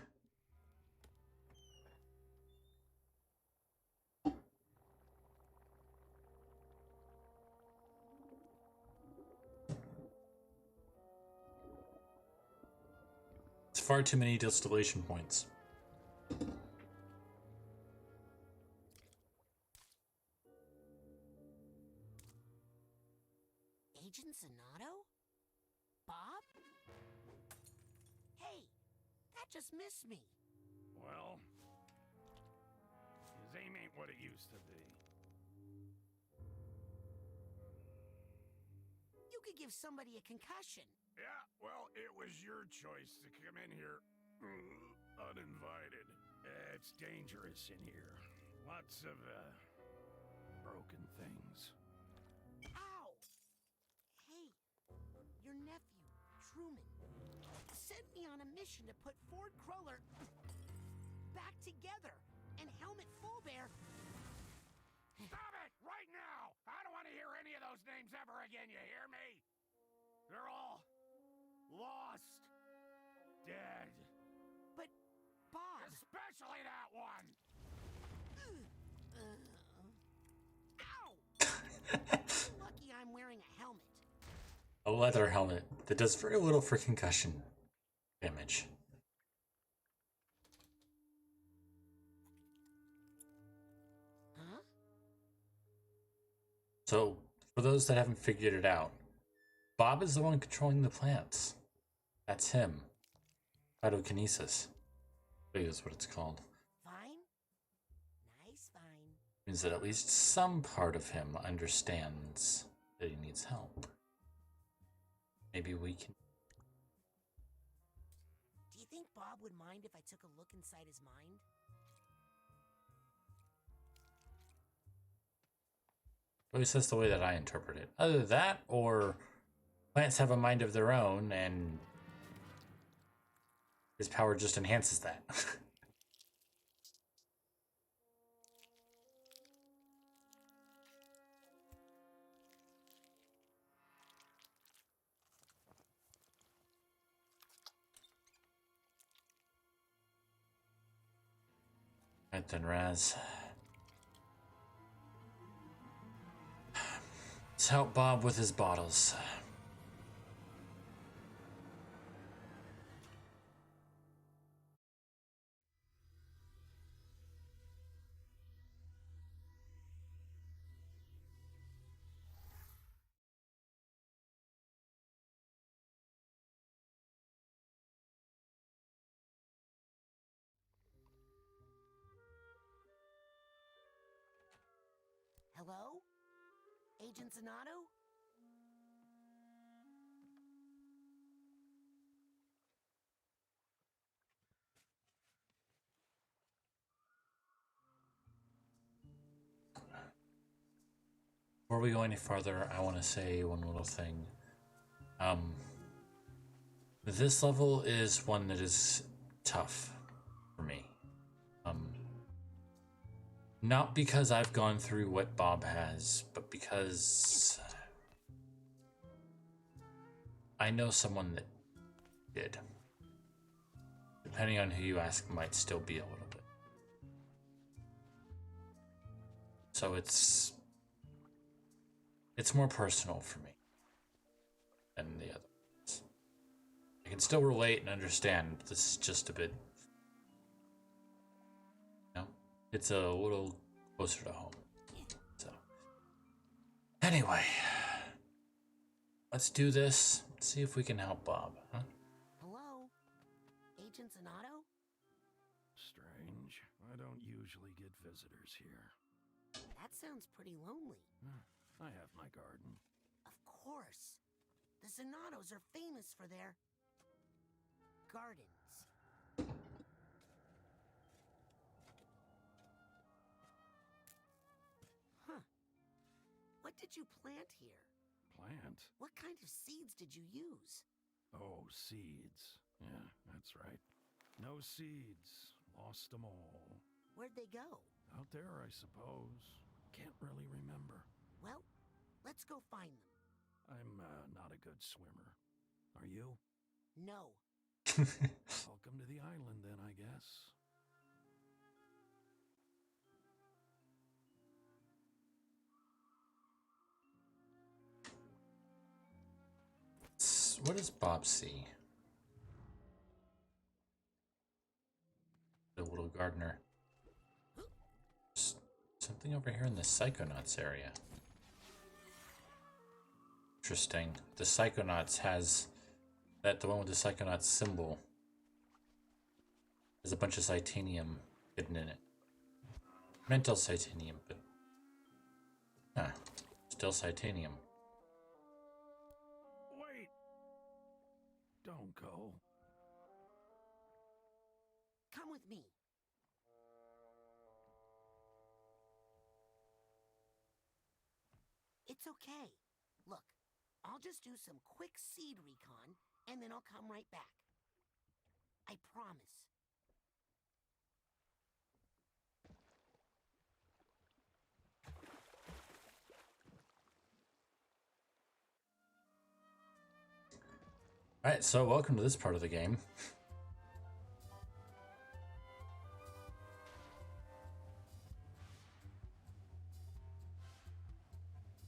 It's far too many distillation points. Agent Zanotto? Bob? Hey, that just missed me. Well, his aim ain't what it used to be. You could give somebody a concussion. Yeah, well, it was your choice to come in here uninvited. It's dangerous in here. Lots of, broken things. Ow! Hey, your nephew, Truman, sent me on a mission to put Ford Cruller back together, and Helmet Fullbear. Stop it! Right now! I don't want to hear any of those names ever again, you hear me? They're all lost. Dead. But, Bob... Especially that one! Ow! Lucky I'm wearing a helmet. A leather helmet that does very little for concussion damage. Huh? So, for those that haven't figured it out, Bob is the one controlling the plants. That's him. Phytokinesis. I think that's what it's called. Fine. Nice fine. Means that at least some part of him understands that he needs help. Maybe we can... Do you think Bob would mind if I took a look inside his mind? At least that's the way that I interpret it. Either that, or plants have a mind of their own, and his power just enhances that. Right then, Raz. Let's help Bob with his bottles. Hello? Agent Zanato? Before we go any farther, I want to say one little thing. This level is one that is tough for me. Not because I've gone through what Bob has, but because I know someone that did. Depending on who you ask, might still be a little bit. So it's more personal for me than the other ones. I can still relate and understand. This is just a bit, you know, it's a little closer to home. So anyway, let's do this. See if we can help Bob, huh? Hello? Agent Zanato? Strange. I don't usually get visitors here. That sounds pretty lonely. I have my garden. Of course. The Zanatos are famous for their gardens. Huh. What did you plant here? Plant? What kind of seeds did you use? Oh, seeds. Yeah, that's right. No seeds. Lost them all. Where'd they go? Out there, I suppose. Can't really remember. Well, let's go find them. I'm not a good swimmer. Are you? No. Welcome to the island then, I guess. What does Bob see? The little gardener. Something over here in the Psychonauts area. Interesting. The Psychonauts has that, the one with the Psychonauts symbol. There's a bunch of Titanium hidden in it. Mental Titanium, but still Titanium. Wait! Don't go. Come with me. It's okay. Look, I'll just do some quick seed recon, and then I'll come right back. I promise. Alright, so welcome to this part of the game.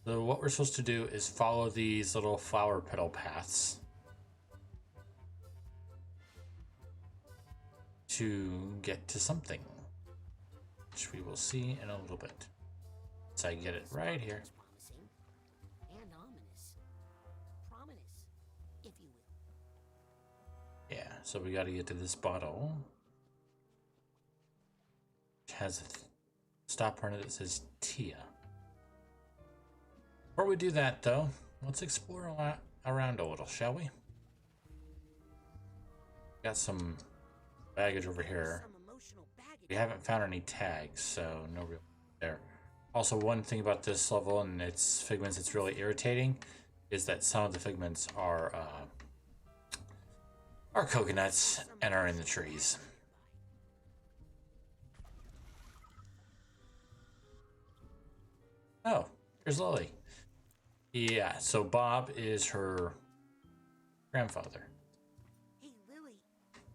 So what we're supposed to do is follow these little flower petal paths to get to something, which we will see in a little bit. So I get it right here. It's promising and ominous. Prominous, if you will. Yeah, so we got to get to this bottle, which has a stopper on it that says Tia. Before we do that, though, let's explore around a little, shall we? Got some baggage over here. Some emotional baggage. We haven't found any tags, so no real there. Also, one thing about this level and its figments that's really irritating is that some of the figments are our coconuts and are in the trees. Oh, here's Lily. Yeah, so Bob is her grandfather. Hey, Lily,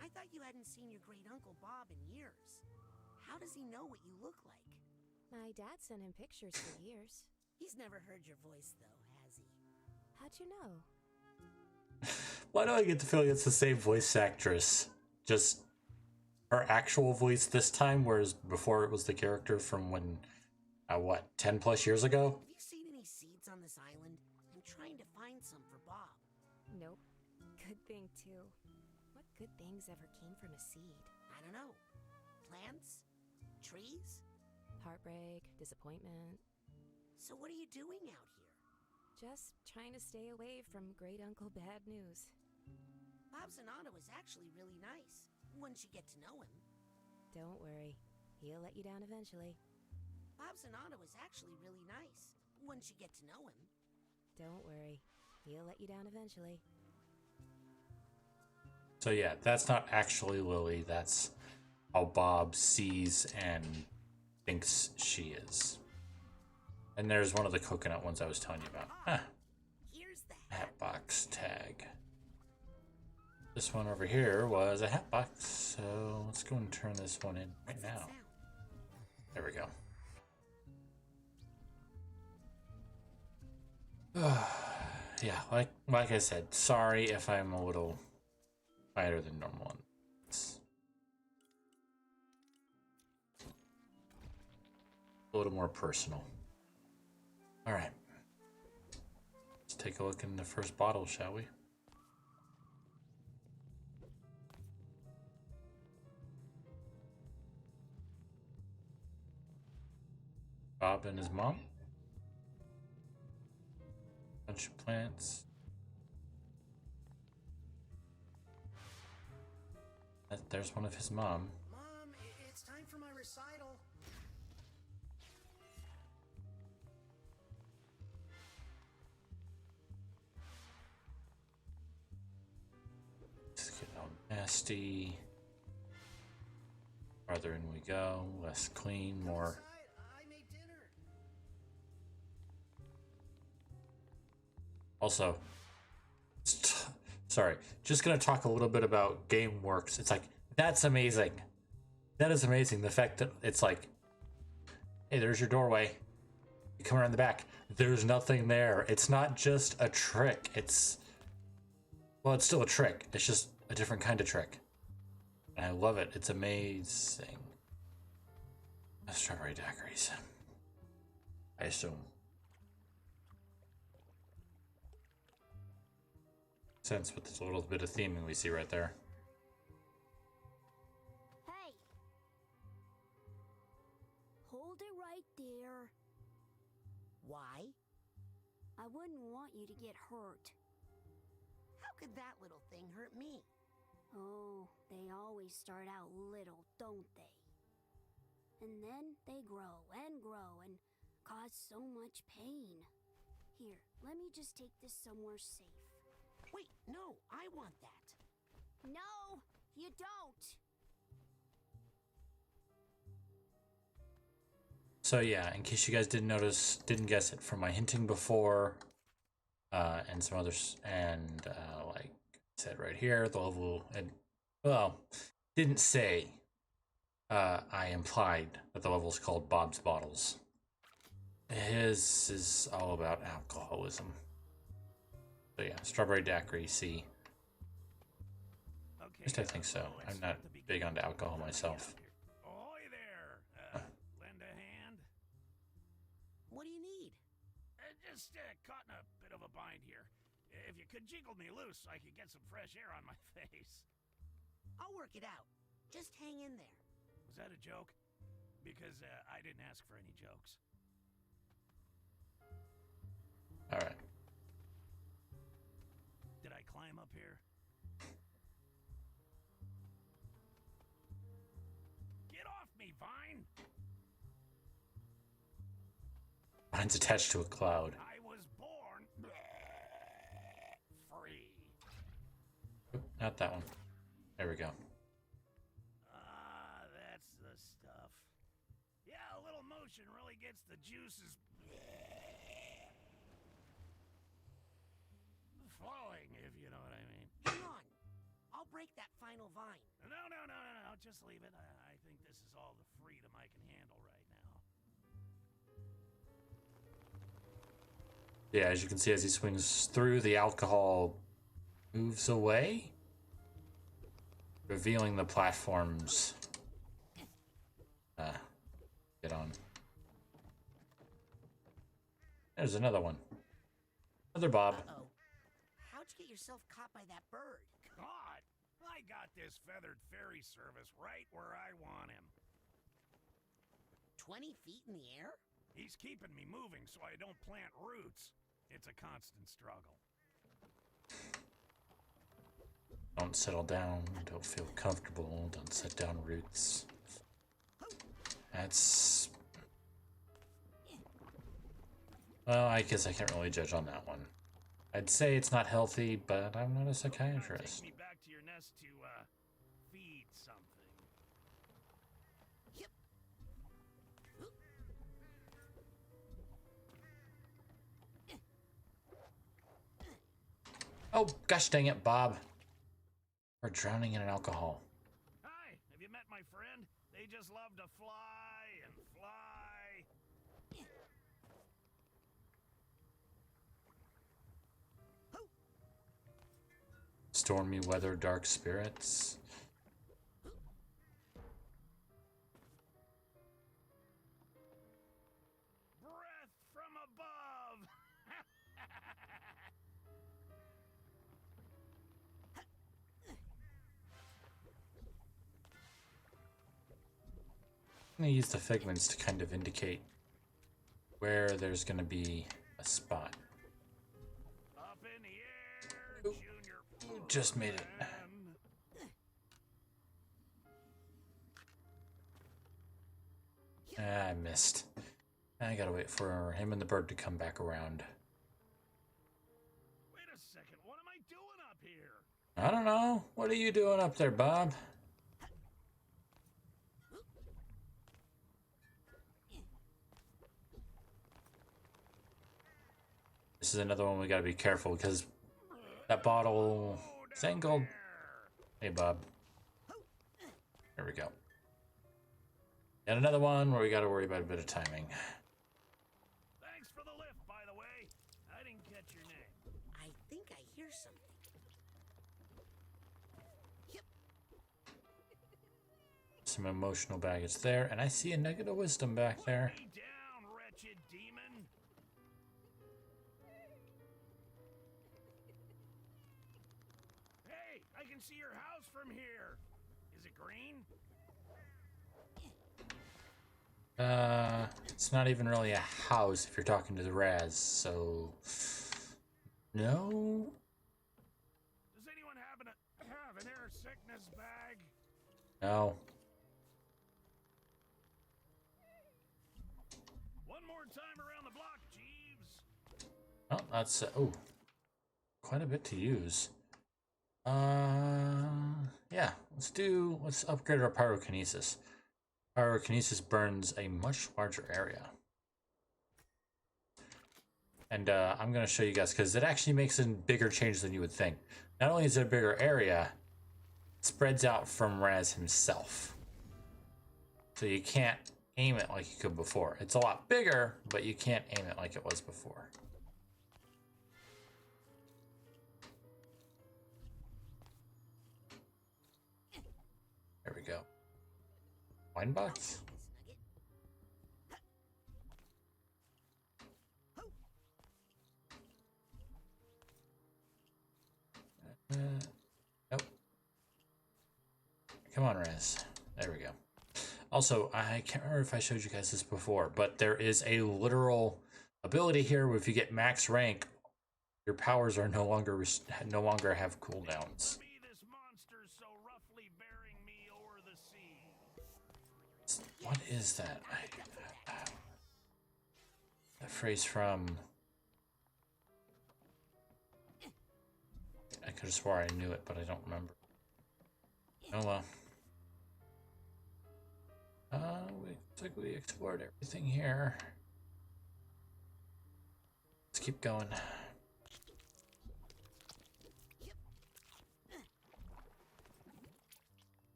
I thought you hadn't seen your great uncle Bob in years. How does he know what you look like? My dad sent him pictures for years. He's never heard your voice, though, has he? How'd you know? Why do I get the feeling it's the same voice actress? Just her actual voice this time, whereas before it was the character from when, what, 10 plus years ago? Have you seen any seeds on this island? I'm trying to find some for Bob. Nope. Good thing, too. What good things ever came from a seed? I don't know. Plants? Trees? Heartbreak, disappointment. So what are you doing out here? Just trying to stay away from Great Uncle Bad News. Bob Zanata was actually really nice, once you get to know him. Don't worry. He'll let you down eventually. Bob Zanata was actually really nice, once you get to know him. Don't worry. He'll let you down eventually. So yeah, that's not actually Lily. That's how Bob sees and thinks she is. And there's one of the coconut ones I was telling you about. Huh. Here's the Hatbox tag. This one over here was a hatbox, so let's go and turn this one in right What's that now. sound? There we go. Yeah, like I said, sorry if I'm a little quieter than normal. It's a little more personal. All right. Let's take a look in the first bottle, shall we? Bob and his mom. Bunch of plants. There's one of his mom. Mom, it's time for my recital. It's getting all nasty. Farther in we go, less clean, more. Inside, I made dinner. Also, sorry, just gonna talk a little bit about GameWorks. It's like, that's amazing. That is amazing. The fact that it's like, hey, there's your doorway. You come around the back. There's nothing there. It's not just a trick. Well, it's still a trick. It's just a different kind of trick. And I love it. It's amazing. Strawberry daiquiris, I assume. Sense with this little bit of theming we see right there. Hey! Hold it right there. Why? I wouldn't want you to get hurt. How could that little thing hurt me? Oh, they always start out little, don't they? And then they grow and cause so much pain. Here, let me just take this somewhere safe. Wait, no, I want that. No, you don't! So yeah, in case you guys didn't guess it from my hinting before, and some others, and like I said right here, the level, and well, didn't say. I implied that the level is called Bob's Bottles. His is all about alcoholism. So yeah, strawberry daiquiri. See, Okay, at least I think so. I'm not big onto alcohol myself. Ahoy there! Lend a hand? What do you need? Just caught in a bit of a bind here. If you could jiggle me loose, I could get some fresh air on my face. I'll work it out. Just hang in there. Was that a joke? Because I didn't ask for any jokes. All right. Did I climb up here? Get off me, Vine! Mine's attached to a cloud. I was born free. Oop, not that one. There we go. Ah, that's the stuff. Yeah, a little motion really gets the juices flowing, if you know what I mean. Hang on. I'll break that final vine. No. Just leave it. I think this is all the freedom I can handle right now. Yeah, as you can see, as he swings through, the alcohol moves away, revealing the platforms. Get on. There's another one. Another Bob. Uh-oh. How'd you get yourself caught by that bird? God, I got this feathered ferry service right where I want him. 20 feet in the air? He's keeping me moving so I don't plant roots. It's a constant struggle. Don't settle down. Don't feel comfortable. Don't set down roots. That's... Well, I guess I can't really judge on that one. I'd say it's not healthy, but I'm not a psychiatrist. Take me back to your nest to, feed something. Yep. Oh, gosh dang it, Bob. We're drowning in an alcohol. Hi, have you met my friend? They just love to fly and fly. Stormy weather, dark spirits. Breath from above. I'm gonna use the figments to kind of indicate where there's gonna be a spot. Up in the air, Oop. Junior. Just made it. I missed. I gotta wait for him and the bird to come back around. Wait a second, what am I doing up here? I don't know. What are you doing up there, Bob? This is another one we gotta be careful because that bottle is angled. Hey, Bob. There we go. And another one where we gotta worry about a bit of timing. Thanks for the lift, by the way. I didn't catch your name. I think I hear something. Yep. Some emotional baggage there, and I see a nugget of wisdom back there. Put me down, wretched demon. Hey, I can see your house from here. Is it green? It's not even really a house if you're talking to the Raz, so... No? Does anyone happen to have an air sickness bag? No. One more time around the block, Jeeves. Oh, that's... oh. Quite a bit to use. Yeah. Let's upgrade our pyrokinesis. Pyrokinesis burns a much larger area. And I'm going to show you guys, because it actually makes a bigger change than you would think. Not only is it a bigger area, it spreads out from Raz himself. So you can't aim it like you could before. It's a lot bigger, but you can't aim it like it was before. There we go. Wine box? Nope. Come on, Raz. There we go. Also, I can't remember if I showed you guys this before, but there is a literal ability here where if you get max rank, your powers are no longer have cooldowns. What is that? That phrase from... I could have swore I knew it, but I don't remember. Oh well. Looks like we explored everything here. Let's keep going.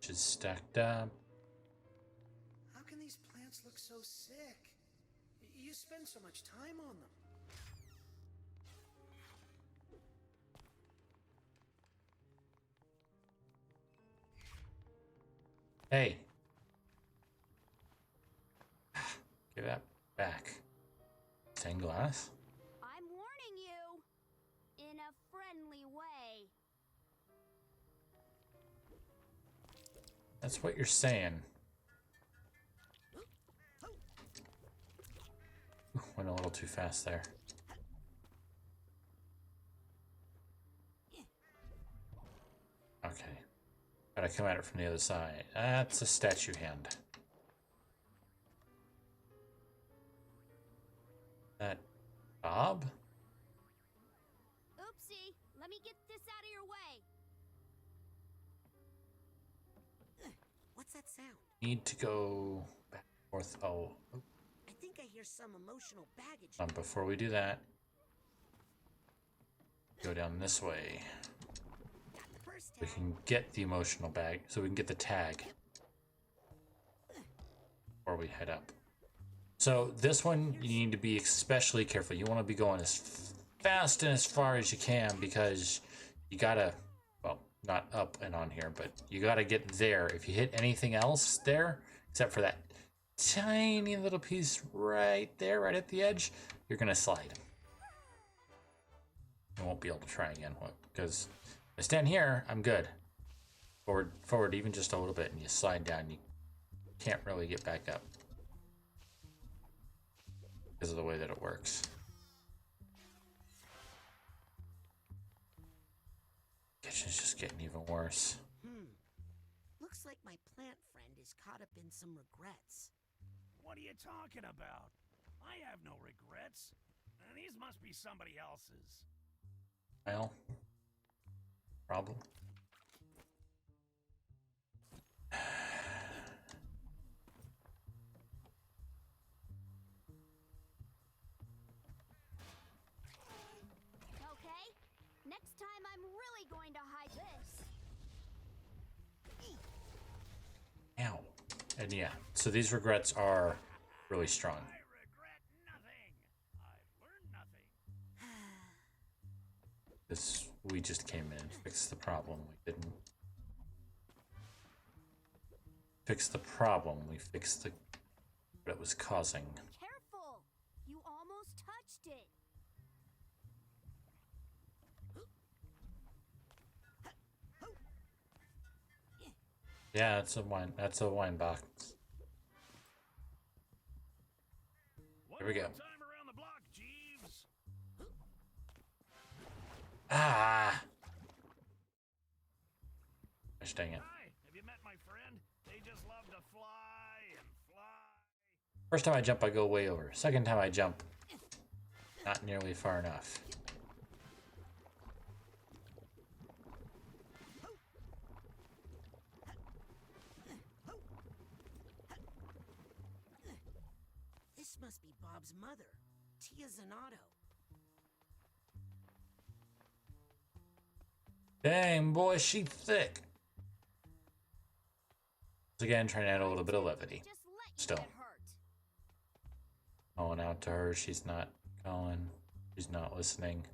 Just stacked up. How can these plants look so sick? You spend so much time on them. Hey. Give that back. Stained glass? I'm warning you in a friendly way. That's what you're saying. Ooh, went a little too fast there. Okay. Gotta come at it from the other side. That's a statue hand. That Bob? Oopsie, let me get this out of your way. What's that sound? Need to go back and forth. Oh, I think I hear some emotional baggage. before we do that, go down this way. We can get the emotional bag, so we can get the tag before we head up. So this one, you need to be especially careful. You want to be going as fast and as far as you can because you gotta, well, not up and on here, but you gotta get there. If you hit anything else there, except for that tiny little piece right there, right at the edge, you're gonna slide. You won't be able to try again, because if I stand here, I'm good. Forward, even just a little bit, and you slide down, you can't really get back up because of the way that it works. Kitchen's just getting even worse. Looks like my plant friend is caught up in some regrets. What are you talking about? I have no regrets. These must be somebody else's. Well, problem. Okay, next time I'm really going to hide this. Ow. And yeah, so these regrets are really strong. I regret nothing. I've learned nothing. This, we just came in and fixed the problem. We didn't fix the problem. We fixed the what it was causing. Careful! You almost touched it. Yeah, it's a wine. That's a wine box. Here we go. Time around the block, Jeeves. Ah! Gosh dang it. Hi, have you met my friend? They just love to fly and fly. First time I jump, I go way over. Second time I jump, not nearly far enough. This must be Bob's mother, Tia Zanato. Dang, boy, she thick. Once again, trying to add a little bit of levity. Just let you Still. get hurt. Calling out to her, she's not calling. She's not listening.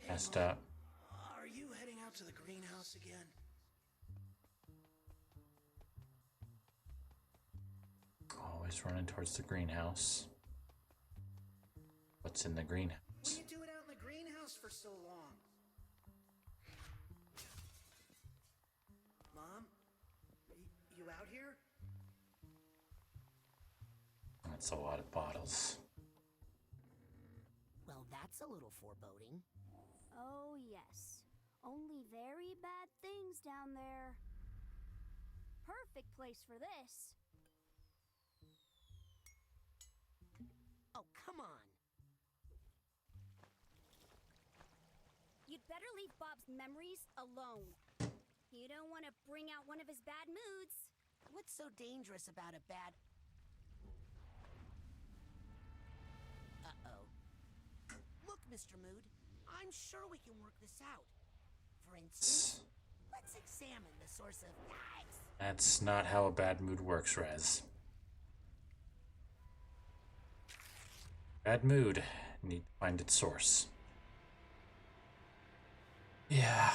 Messed up. Are you heading out to the greenhouse again? Always running towards the greenhouse. What's in the greenhouse? What are you doing out in the greenhouse for so long? Mom? You out here? That's a lot of bottles. Well, that's a little foreboding. Oh, yes. Only very bad things down there. Perfect place for this. Oh, come on. You'd better better leave Bob's memories alone. You don't want to bring out one of his bad moods. What's so dangerous about a bad... Uh-oh. Look, Mr. Mood, I'm sure we can work this out. For instance, let's examine the source of... That's not how a bad mood works, Raz. Bad mood. Need to find its source. Yeah.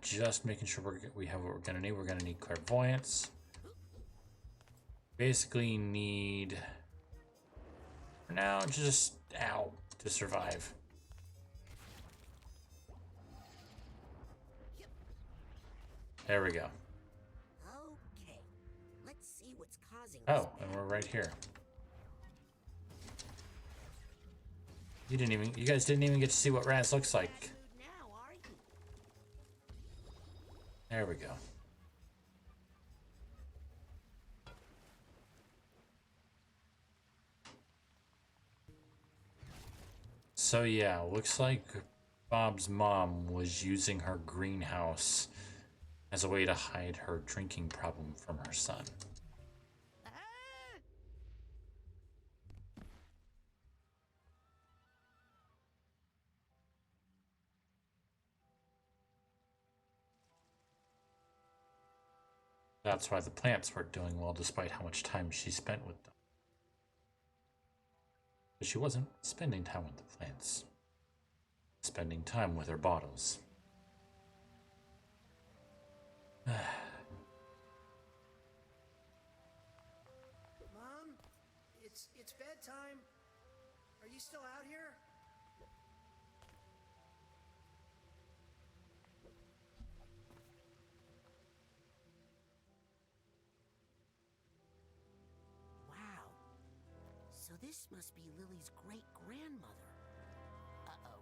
Just making sure we have what we're gonna need. We're gonna need clairvoyance. Basically need, for now, just ow to survive. There we go. Okay, let's see what's causing Oh, and we're right here. You guys didn't even get to see what Raz looks like. There we go. So yeah, looks like Bob's mom was using her greenhouse as a way to hide her drinking problem from her son. That's why the plants weren't doing well despite how much time she spent with them. But she wasn't spending time with the plants. Spending time with her bottles. Mom? It's bedtime. Are you still out here? Wow. So this must be Lily's great-grandmother. Uh-oh.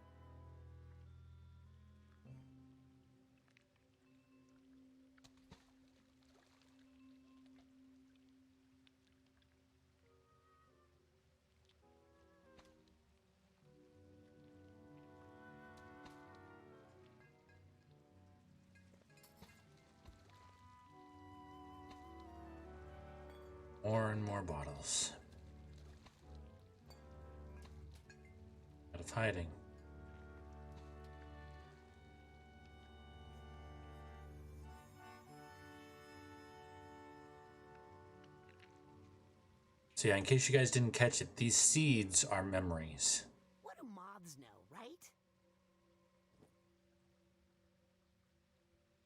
More and more bottles. Out of hiding. So yeah, in case you guys didn't catch it, these seeds are memories. What do moths know, right?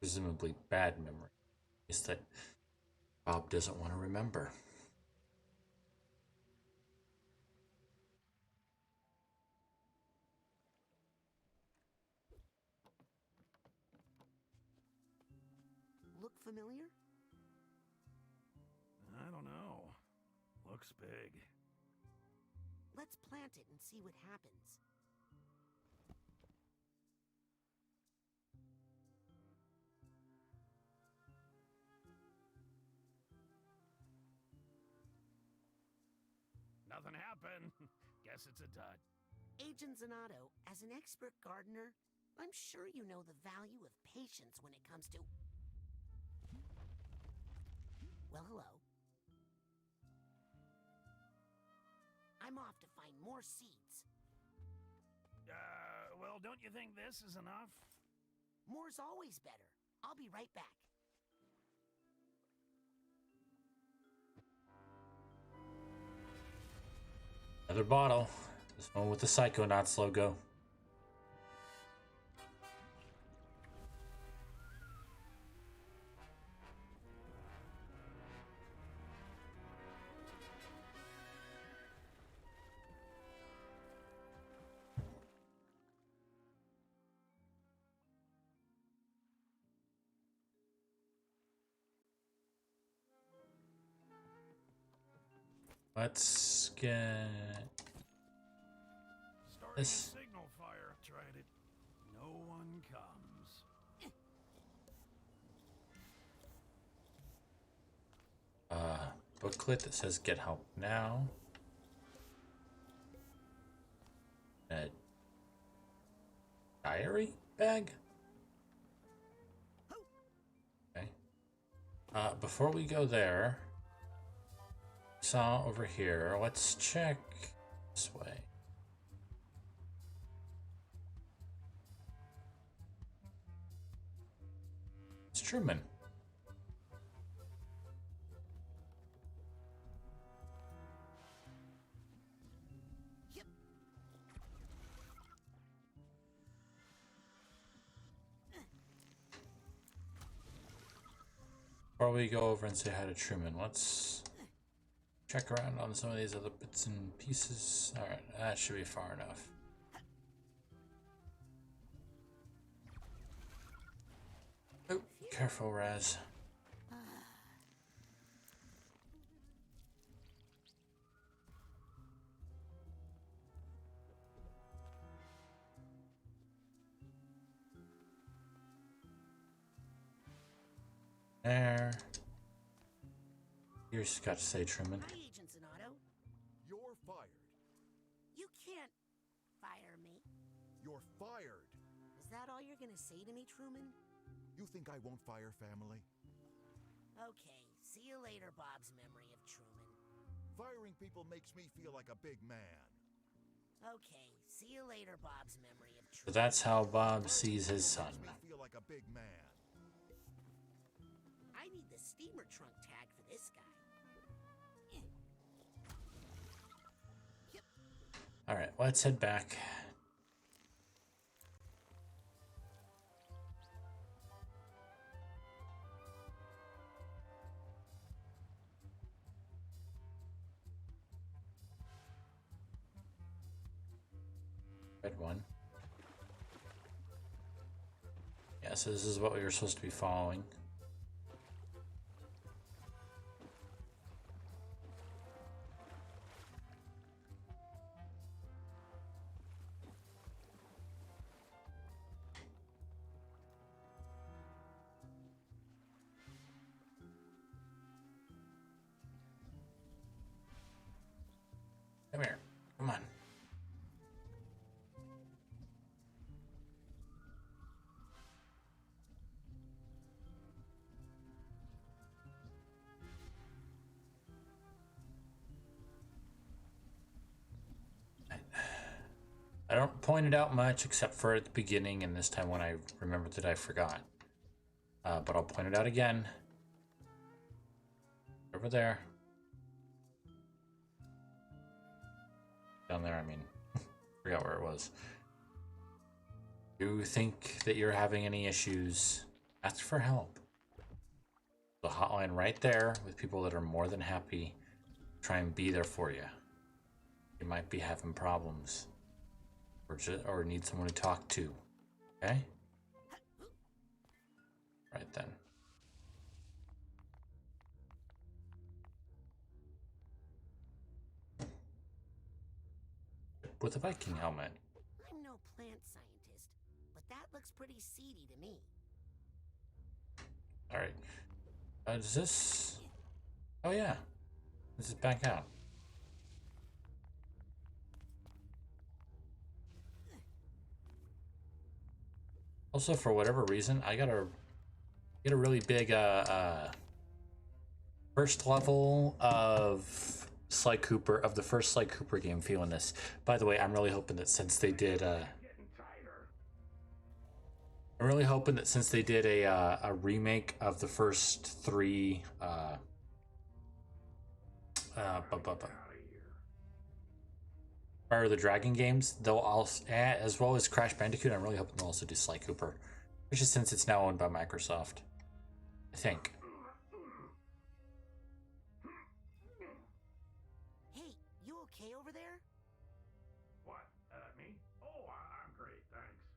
Presumably bad memories that Bob doesn't want to remember. Look familiar? I don't know. Looks big. Let's plant it and see what happens. Nothing happened. Guess it's a dud. Agent Zanotto, as an expert gardener, I'm sure you know the value of patience when it comes to... Well, hello. I'm off to find more seeds. Well, don't you think this is enough? More's always better. I'll be right back. Another bottle. This one with the Psychonauts logo. Let's get this. Signal fire. Tried it. No one comes. booklet that says get help now. A diary bag? Okay. Before we go there, saw over here, let's check this way. It's Truman. Before we go over and say hi to Truman, let's check around on some of these other bits and pieces. Alright, that should be far enough. Oh, careful, Raz. There. You just got to say, Truman. Hi, Agent Zanotto. You're fired. You can't fire me. You're fired. Is that all you're gonna say to me, Truman? You think I won't fire family? Okay, see you later, Bob's memory of Truman. Firing people makes me feel like a big man. Okay, see you later, Bob's memory of So Truman. that's how Bob sees his son. Makes me feel like a big man. I need the steamer trunk tag for this guy. Alright, let's head back. Red one. Yeah, so this is what we were supposed to be following. Come here. Come on. I don't point it out much except for at the beginning and this time when I remembered that I forgot. But I'll point it out again. Over there. Down there, I mean. Forgot where it was. You think that you're having any issues, ask for help. The hotline right there with people that are more than happy to try and be there for you. You might be having problems. Or need someone to talk to. Okay? Right then. With a Viking helmet. I'm no plant scientist, but that looks pretty seedy to me. Alright. Is this... Oh yeah. This is back out. Also, for whatever reason, I got a really big first level of Sly Cooper, of the first Sly Cooper game, feeling this. By the way, I'm really hoping that since they did a remake of the first three Fire of the Dragon games, they'll also, as well as Crash Bandicoot, I'm really hoping they'll also do Sly Cooper, especially since it's now owned by Microsoft, I think. Hey, you okay over there? What? Me? Oh, I'm great, thanks.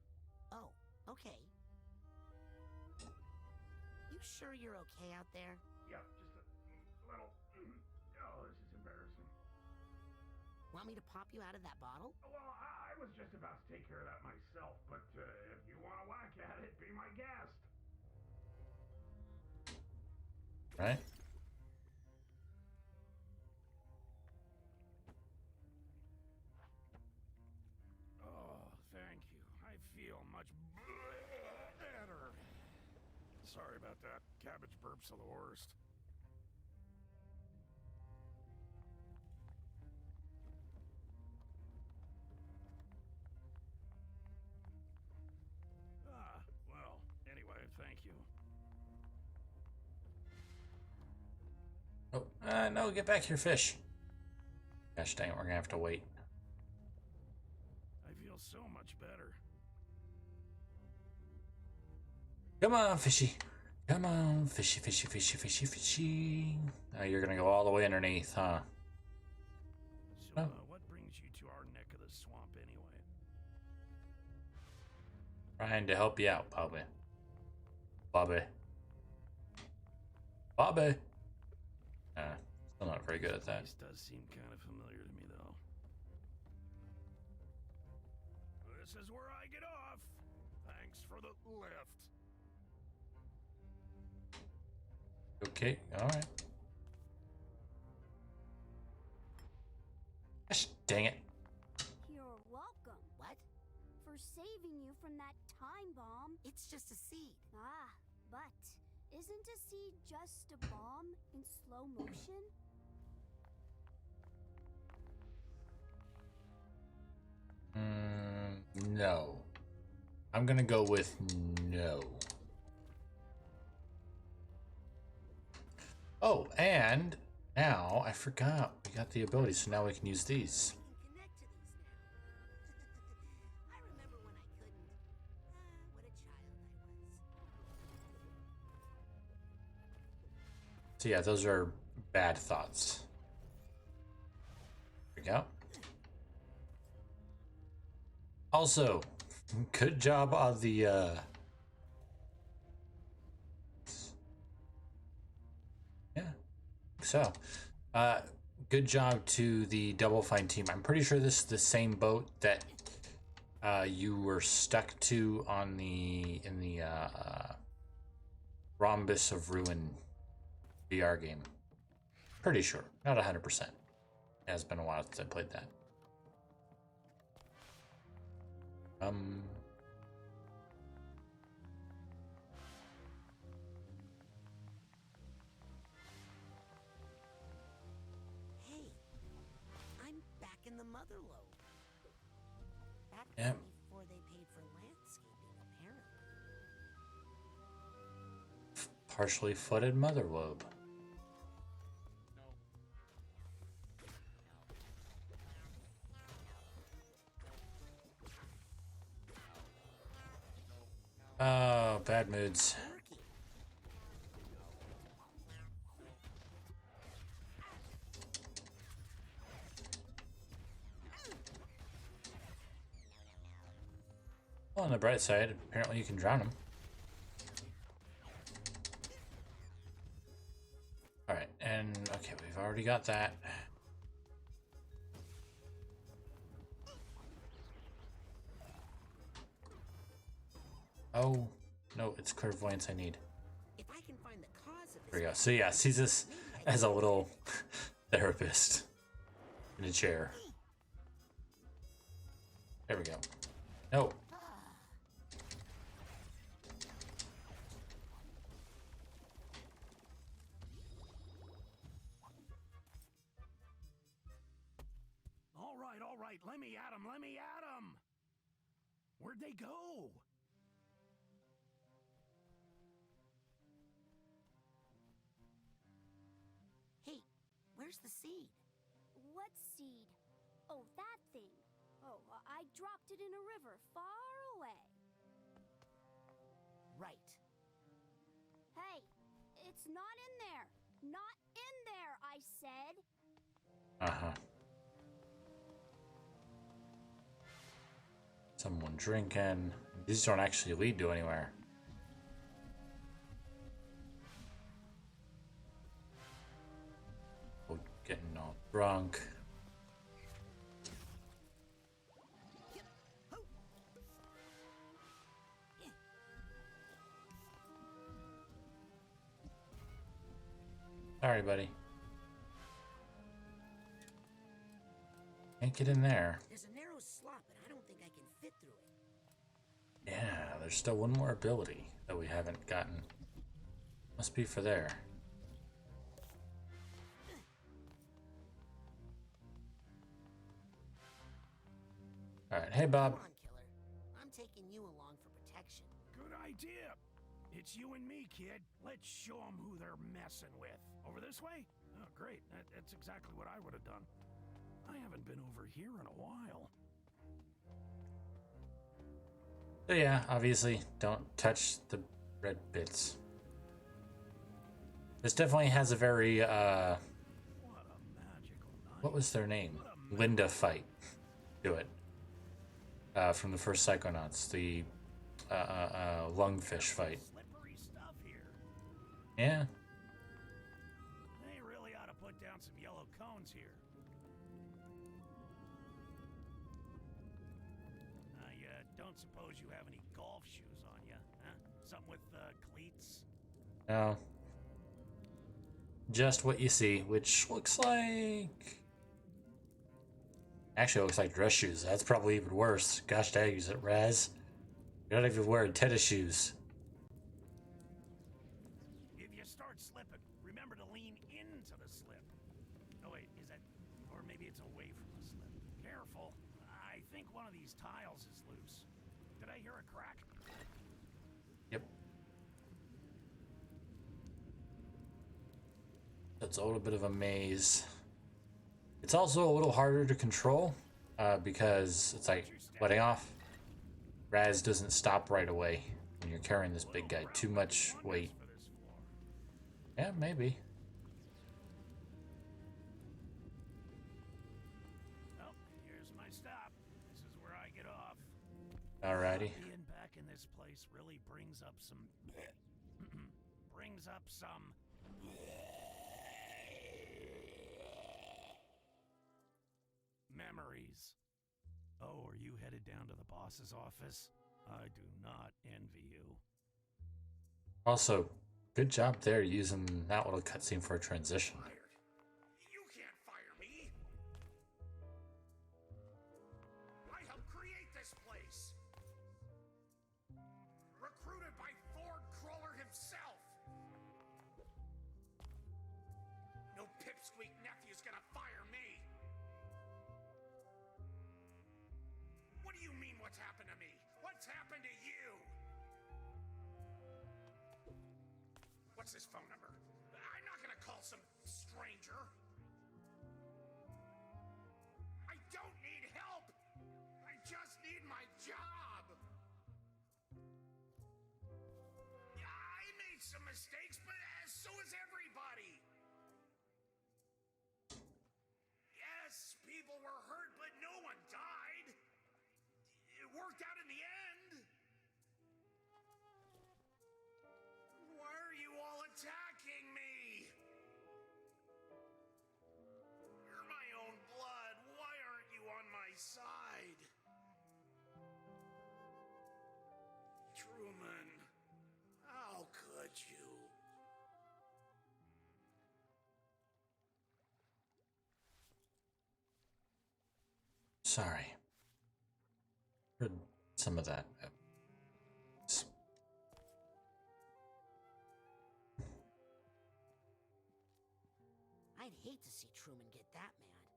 Oh, okay. You sure you're okay out there? Yep, just a little... Oh, this is embarrassing. Want me to pop you out of that bottle? Well, I was just about to take care of that myself, but if you want to whack at it, be my guest. Right? sorry about that. Cabbage burps are the worst. Well, anyway, thank you. Oh, no, get back here, fish. Gosh dang it, we're gonna have to wait. I feel so much better. Come on, fishy. Come on, fishy, fishy, fishy, fishy, fishy. Oh, you're gonna go all the way underneath, huh? So, what brings you to our neck of the swamp anyway? Trying to help you out, Bobby. Bobby. Bobby. Still not very good at that. This does seem kind of familiar to me, though. This is where I get off. Thanks for the lift. Okay, alright. Gosh dang it. You're welcome. What? For saving you from that time bomb. It's just a seed. Ah, but isn't a seed just a bomb in slow motion? No. I'm gonna go with no. Oh, and now I forgot we got the ability, so now we can use these. I can connect to these now. I remember when I couldn't. What a child I was. So yeah, those are bad thoughts. There we go. Also, good job on the yeah, so good job to the Double Fine team. I'm pretty sure this is the same boat that you were stuck to on the Rhombus of Ruin VR game. Pretty sure, not 100%. It has been a while since I played that. Hey, I'm back in the mother lobe. Back Yep. before they paid for landscaping, apparently. Partially footed mother lobe. Oh, bad moods. Well, on the bright side, apparently you can drown him. Alright, and okay, we've already got that. Oh, no, it's clairvoyance I need. If I can find the cause of There we go. So yeah, sees this as a little therapist in a chair. There we go. No. All right, let me at him, let me at him! Where'd they go? Hey, where's the seed? What seed? Oh, that thing. Oh, I dropped it in a river far away. Right. Hey, it's not in there. Not in there, I said. Uh-huh. Someone drinking. These don't actually lead to anywhere. Oh, getting all drunk. Sorry, buddy. Can't get in there. There's a narrow slot, but I don't think I can fit through it. Yeah, there's still one more ability that we haven't gotten. Must be for there. Alright, hey Bob. Come on, killer. I'm taking you along for protection. Good idea. It's you and me, kid. Let's show them who they're messing with. Over this way? Oh, great. That's exactly what I would have done. I haven't been over here in a while. So yeah, obviously, don't touch the red bits. This definitely has a very, what was their name? Linda fight to it. From the first Psychonauts, the lungfish fight. Slippery stuff here. Yeah. They really ought to put down some yellow cones here. I don't suppose you have any golf shoes on you, huh? Something with cleats? No. Just what you see, which looks like... Actually, it looks like dress shoes. That's probably even worse. Gosh dang, is it Raz? You're not even wearing tennis shoes. If you start slipping, remember to lean into the slip. Oh wait, is that... or maybe it's away from the slip. Careful. I think one of these tiles is loose. Did I hear a crack? Yep. That's a little bit of a maze. It's also a little harder to control because it's like letting off. Raz doesn't stop right away when you're carrying this big guy. Too much weight. Yeah, maybe. Well, here's my stop. This is where I get off. Alrighty. Being back in this place really brings up some... brings up some... memories. Oh, are you headed down to the boss's office? I do not envy you. Also, good job there using that little cutscene for a transition. You can't fire me! I helped create this place! Recruited by Ford Crawler himself! No pipsqueak nephew's gonna fire me! What do you mean what's happened to me? What's happened to you? What's his phone number? I'm not gonna call some stranger. I don't need help. I just need my job. I made some mistakes, but so has everybody. Yes, people were hurt, but no one died. It worked out in the end. Why are you all attacking me? You're my own blood. Why aren't you on my side? Truman, how could you? Sorry. Heard some of that. I'd hate to see Truman get that mad.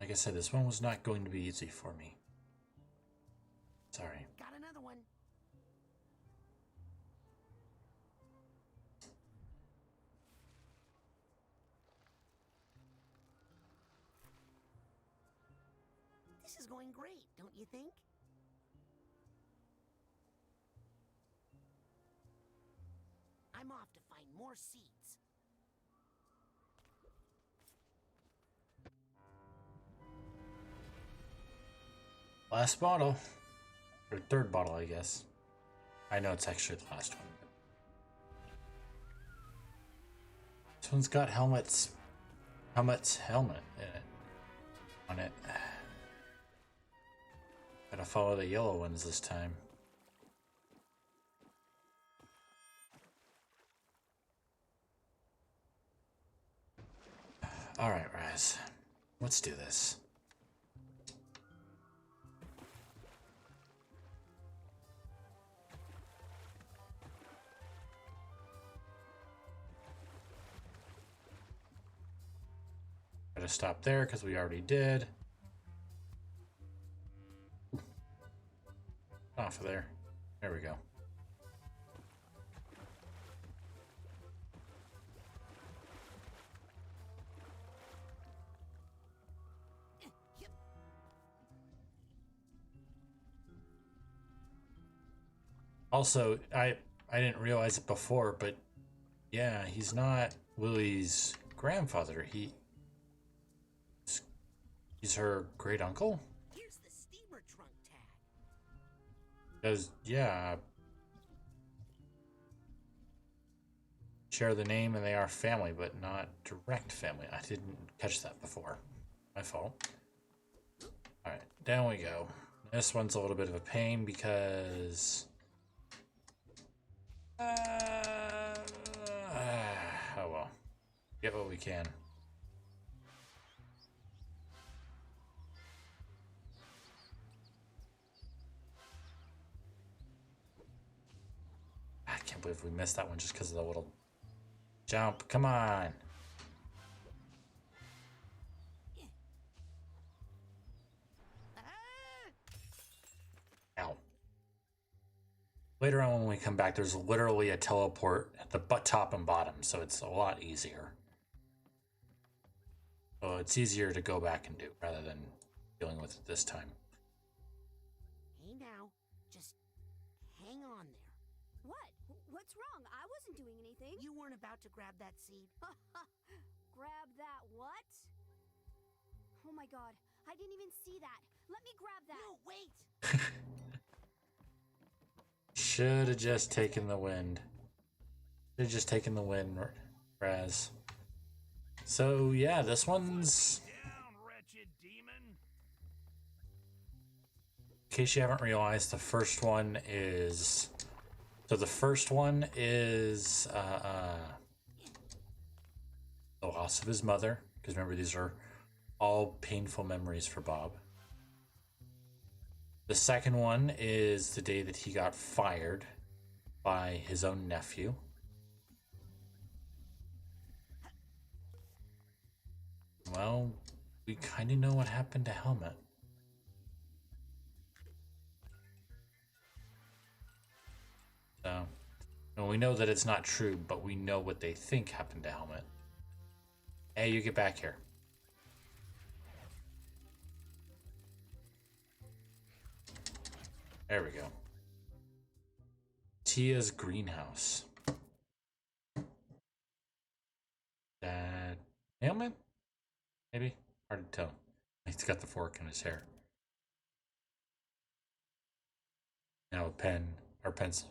Like I said, this one was not going to be easy for me. Sorry. Got another one. This is going great, don't you think? I'm off to find more seeds. Last bottle. Or third bottle, I guess. I know it's actually the last one. This one's got helmet in it. On it. Gotta follow the yellow ones this time. Alright, Raz. Let's do this. Gotta stop there because we already did. Off of there. There we go. Also, I didn't realize it before, but yeah, he's not Willie's grandfather. He's her great uncle. Here's the steamer trunk tag. Because yeah, share the name and they are family, but not direct family. I didn't catch that before. My fault. All right, down we go. This one's a little bit of a pain because. Oh well. Get what we can. I can't believe we missed that one just because of the little jump. Come on. Ow. Later on when we come back, there's literally a teleport at the top and bottom, so it's a lot easier. So it's easier to go back and do rather than dealing with it this time. Hey now, just hang on there. What? What's wrong? I wasn't doing anything. You weren't about to grab that seed. Grab that what? Oh my god, I didn't even see that. Let me grab that. No, wait! Should have just taken the wind. Should have just taken the wind, Raz. So yeah, this one's. Down, wretched demon. In case you haven't realized, the first one is. So the first one is the loss of his mother. Because remember, these are all painful memories for Bob. The second one is the day that he got fired by his own nephew. Well, we kind of know what happened to Helmet. So, and we know that it's not true, but we know what they think happened to Helmet. Hey, you get back here. There we go. Tia's greenhouse. That Helmet? Maybe? Hard to tell. He's got the fork in his hair. Now a pen or pencil.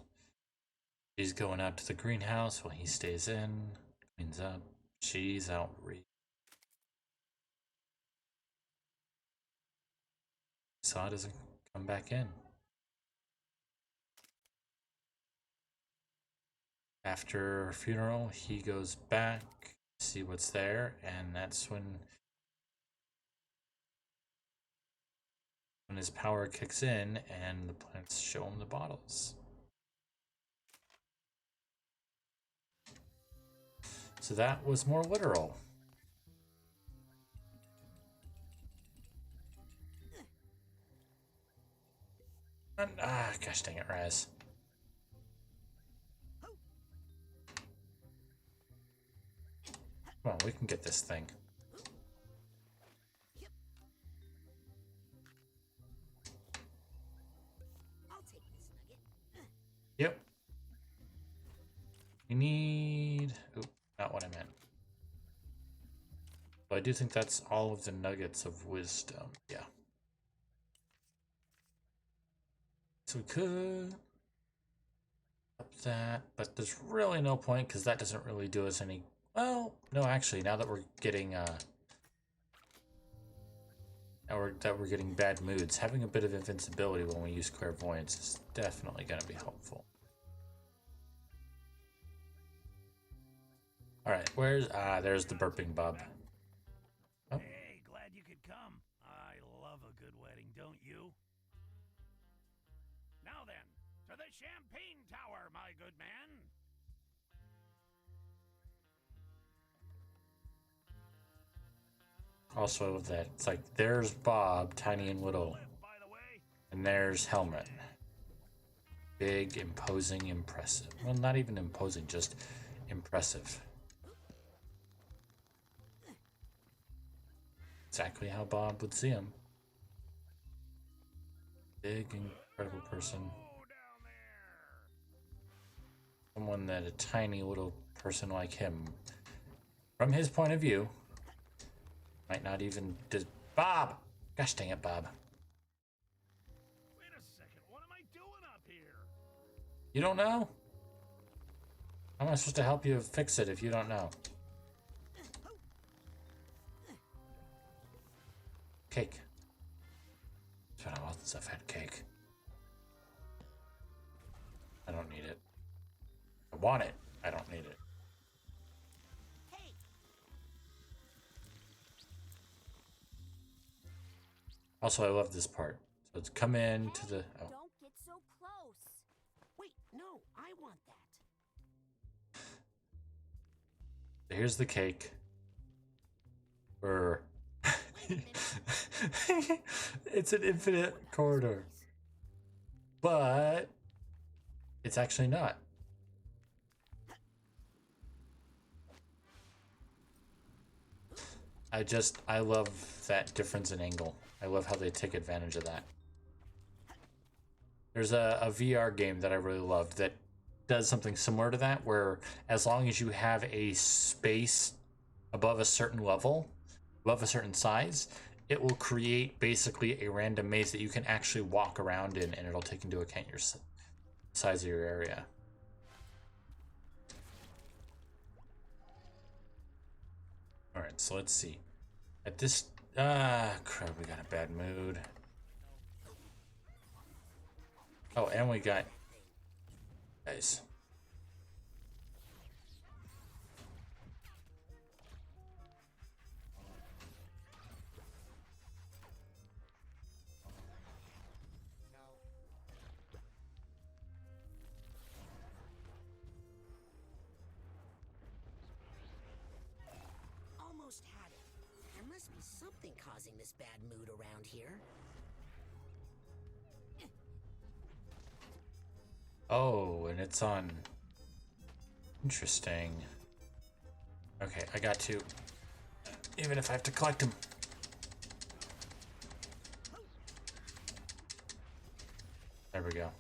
She's going out to the greenhouse while he stays in, cleans up. She's outraged. Saw doesn't come back in. After her funeral, he goes back to see what's there, and that's when his power kicks in and the plants show him the bottles. So that was more literal. And, gosh dang it, Raz. Come on, we can get this thing. I'll take this nugget. Yep. We need... Oop, not what I meant. But I do think that's all of the nuggets of wisdom. Yeah. So we could... up that, but there's really no point because that doesn't really do us any... Well, no, actually, now that we're getting, now that we're getting bad moods, having a bit of invincibility when we use clairvoyance is definitely going to be helpful. Alright, where's... there's the burping Bob. champagne tower, my good man. Also, I love that. It's like, there's Bob, tiny and little. And there's Helmet. Big, imposing, impressive. Well, not even imposing, just impressive. Exactly how Bob would see him. Big, incredible person. Someone that a tiny little person like him, from his point of view, might not even... Bob! Gosh dang it, Bob. Wait a second, what am I doing up here? You don't know? How am I supposed to help you fix it if you don't know? Cake. That's what I want since I've had cake. I don't need it. I want it. I don't need it. Also, I love this part. So it's come in to the... Oh. Don't get so close. Wait, no, I want that. Here's the cake. Or... It's an infinite corridor. But... it's actually not. I love that difference in angle. I love how they take advantage of that. There's a VR game that I really loved that does something similar to that, where as long as you have a space above a certain level, above a certain size, it will create basically a random maze that you can actually walk around in, and it'll take into account your size of your area. Alright, so let's see. At this... crap, we got a bad mood. Oh, and we got... Guys. Almost had it. There must be something causing this bad mood around here. Oh, and it's on... Interesting. Okay, I got to... Even if I have to collect them. There we go.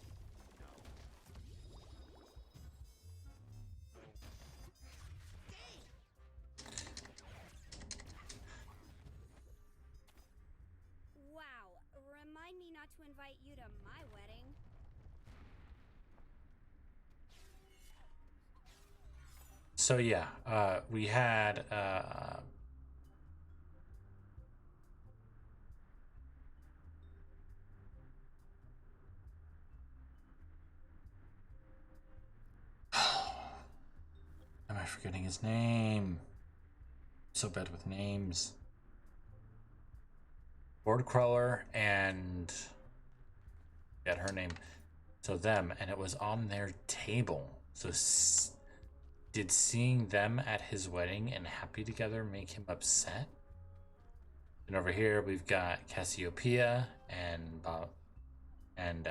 Wow, remind me not to invite you to my wedding. So yeah, we had am I forgetting his name? So bad with names. Board Crawler and got her name. So them, and it was on their table. So did seeing them at his wedding and happy together make him upset? And over here we've got Cassiopeia and Bob and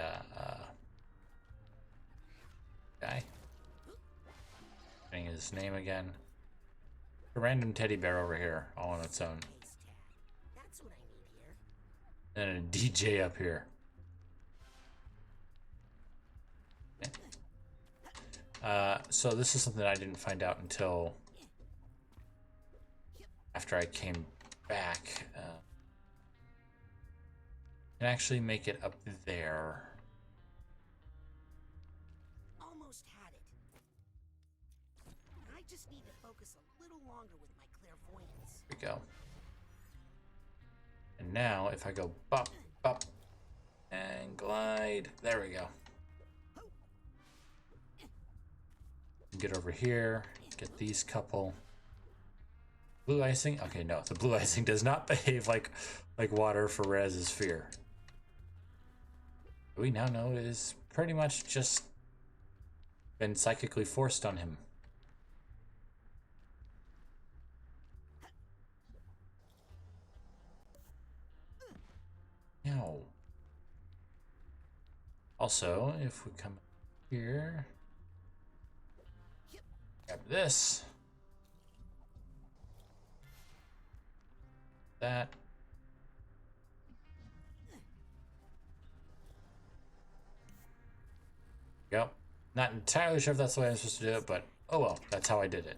guy. Getting his name again. A random teddy bear over here, all on its own. That's what I need here. And a DJ up here. So this is something I didn't find out until after I came back. And actually make it up there. Almost had it. I just need to focus a little longer with my clairvoyance. There we go. And now if I go bop, bop, and glide, there we go. Get over here, get these couple. Blue icing? Okay, no, the blue icing does not behave like water for Raz's fear. We now know it is pretty much just been psychically forced on him. Ow. Also, if we come here, grab this, that. Yep. Not entirely sure if that's the way I'm supposed to do it, but oh well, that's how I did it.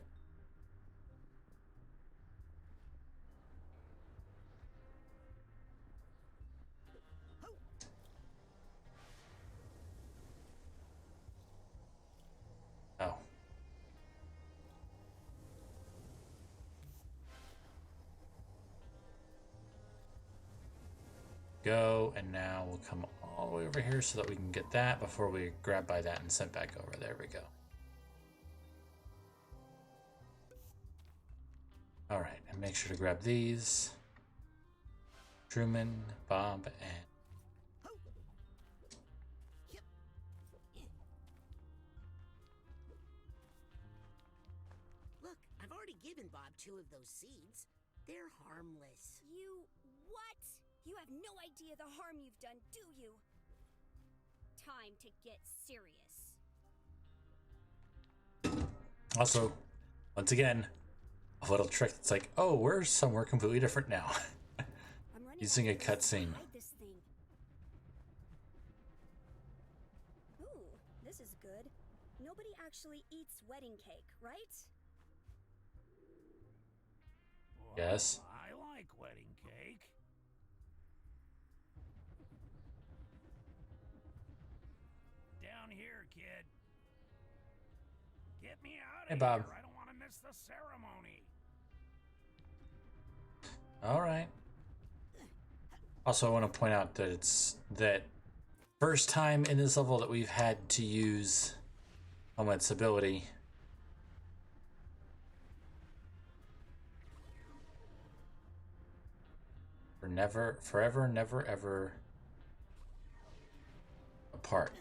Oh. Go, and now we'll come all the way over here so that we can get that before we grab by that and sent back over. There we go. Alright, and make sure to grab these. Truman, Bob, and... Look, I've already given Bob 2 of those seeds. They're harmless. You what? You have no idea the harm you've done, do you? Time to get serious. Also, once again, a little trick. It's like, oh, we're somewhere completely different now. Using a cutscene. Ooh, this is good. Nobody actually eats wedding cake, right? Yes. I like wedding cake. Down here, kid. Get me out of Hey, Bob. here. I don't want to miss the ceremony. All right. Also, I want to point out that it's that first time in this level that we've had to use Helmet's ability. For never, forever, never, ever apart.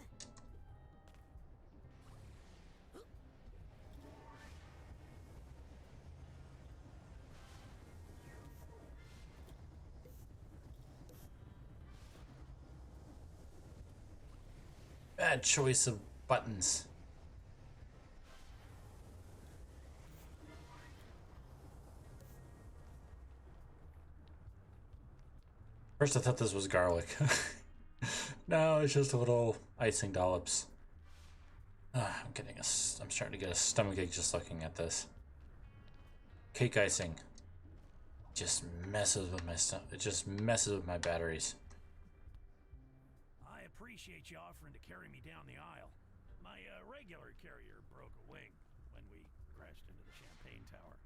Bad choice of buttons. First I thought this was garlic. No, it's just a little icing dollops. I'm starting to get a stomachache just looking at this. Cake icing. Just messes with my stuff. It just messes with my batteries. I appreciate you offering to carry me down the aisle. My regular carrier broke a wing when we crashed into the champagne tower.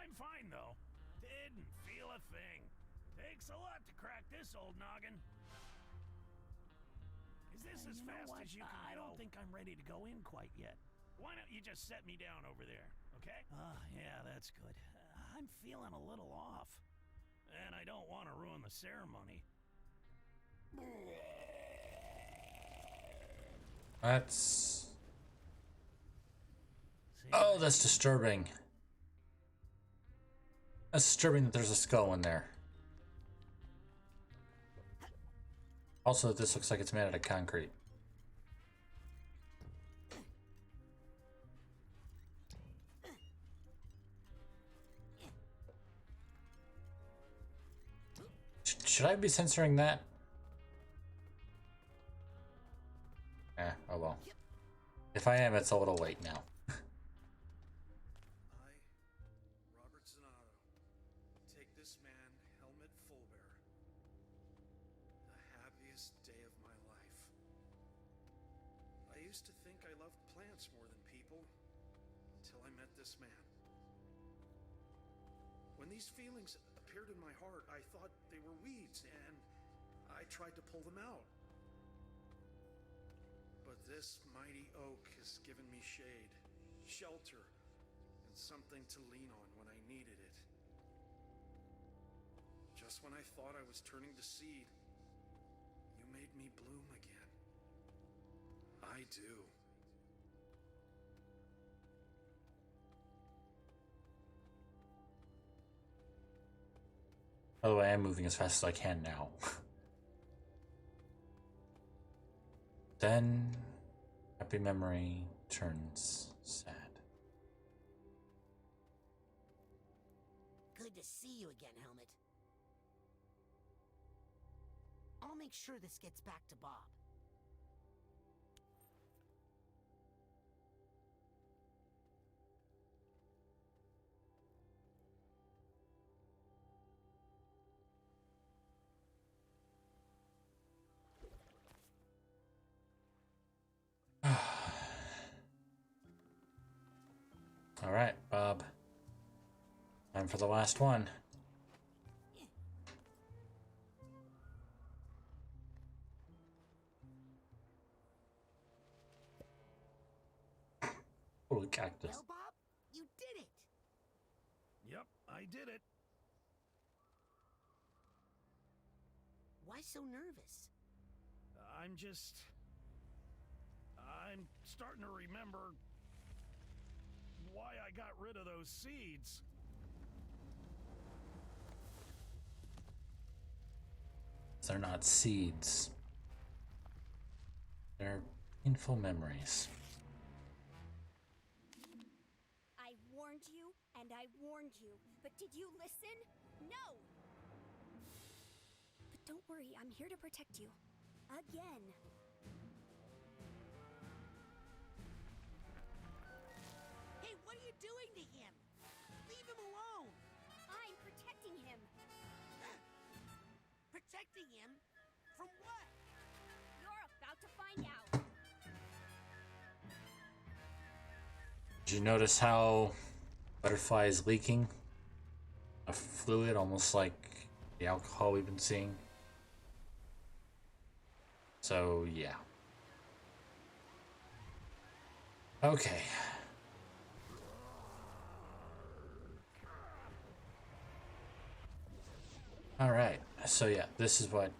I'm fine, though. Didn't feel a thing. Takes a lot to crack this old noggin. Is this as fast as you can go? I don't think I'm ready to go in quite yet. Why don't you just set me down over there, okay? Yeah, that's good. I'm feeling a little off. And I don't want to ruin the ceremony. That's... Oh, that's disturbing. That's disturbing that there's a skull in there. Also, this looks like it's made out of concrete. Should I be censoring that? Oh well. If I am, it's a little late now. Take this man, Helmet Fullbear. The happiest day of my life. I used to think I loved plants more than people, until I met this man. When these feelings appeared in my heart, I thought they were weeds, and I tried to pull them out. But this mighty oak has given me shade, shelter, and something to lean on when I needed it. Just when I thought I was turning to seed, you made me bloom again. I do. By the way, I'm moving as fast as I can now. Then, happy memory turns sad. Good to see you again, Helmet. I'll make sure this gets back to Bob. All right, Bob. Time for the last one. Holy cactus. Well, Bob, you did it. Yep, I did it. Why so nervous? I'm starting to remember why I got rid of those seeds. They're not seeds. They're painful memories. I warned you, and I warned you, but did you listen? No! But don't worry, I'm here to protect you. Again. Hey, what are you doing to him? Leave him alone. I'm protecting him. Protecting him? From what? You're about to find out. Did you notice how butterfly is leaking a fluid, almost like the alcohol we've been seeing? So, yeah. Okay. All right. So, yeah, this is what...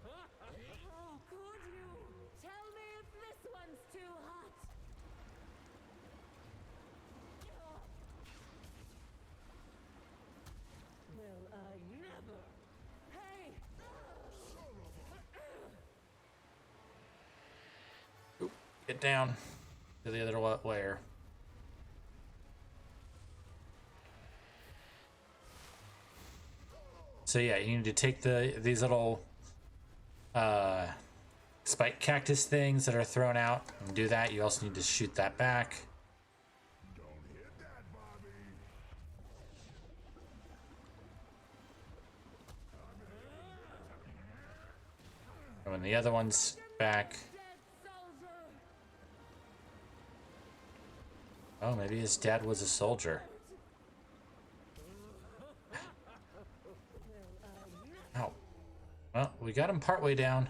Oh, could you? Tell me if this one's too hot. Will I never? Hey! Oop, get down to the other layer. So yeah, you need to take these little spike cactus things that are thrown out and do that. You also need to shoot that back. Don't hit that, Bobby. And when the other one's back... Oh, maybe his dad was a soldier. Ow. Well, we got him partway down.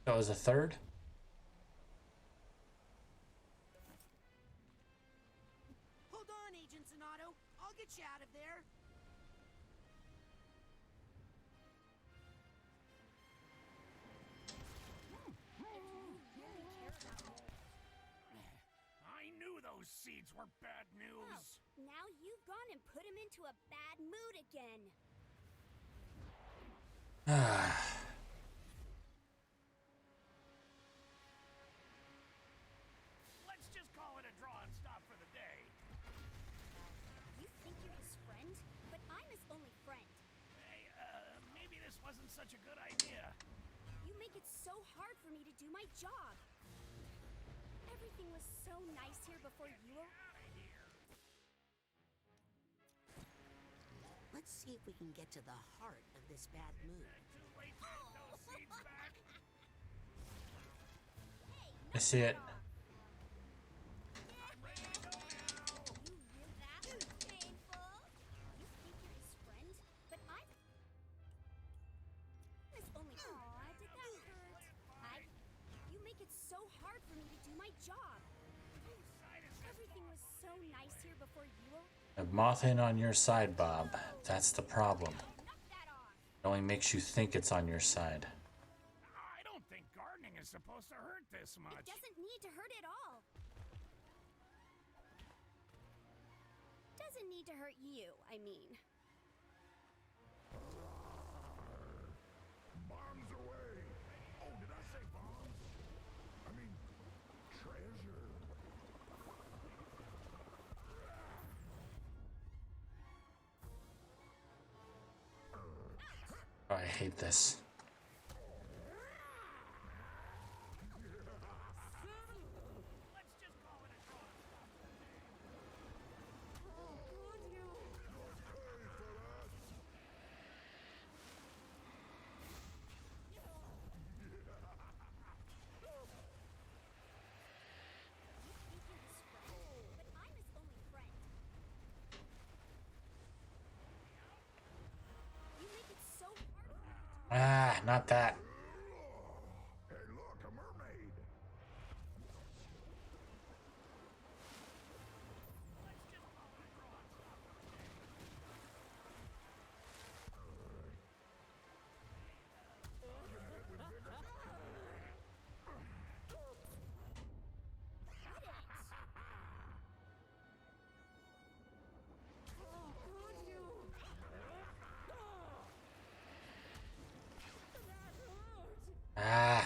That was a third. Hold on, Agent Sonato. I'll get you out of there. I knew those seeds were bad news. Oh, now you've gone and put him into a bad mood again. Let's just call it a draw and stop for the day. You think you're his friend, but I'm his only friend. Hey, maybe this wasn't such a good idea. You make it so hard for me to do my job. Everything was so nice here before you were... Let's see if we can get to the heart of this bad mood. Too late to get those seeds back. I see it. That was painful. You think you're his friend, but I'm his only friend. Aw, did that hurt? You make it so hard for me to do my job. Everything was so nice here before you were... A moth in on your side, Bob. That's the problem. It only makes you think it's on your side. I don't think gardening is supposed to hurt this much. It doesn't need to hurt at all. doesn't need to hurt you, I mean. Bombs away! Oh, did I say bombs? I mean, treasure. Oh, I hate this. Ah, not that. Hey, look, a mermaid. Ah.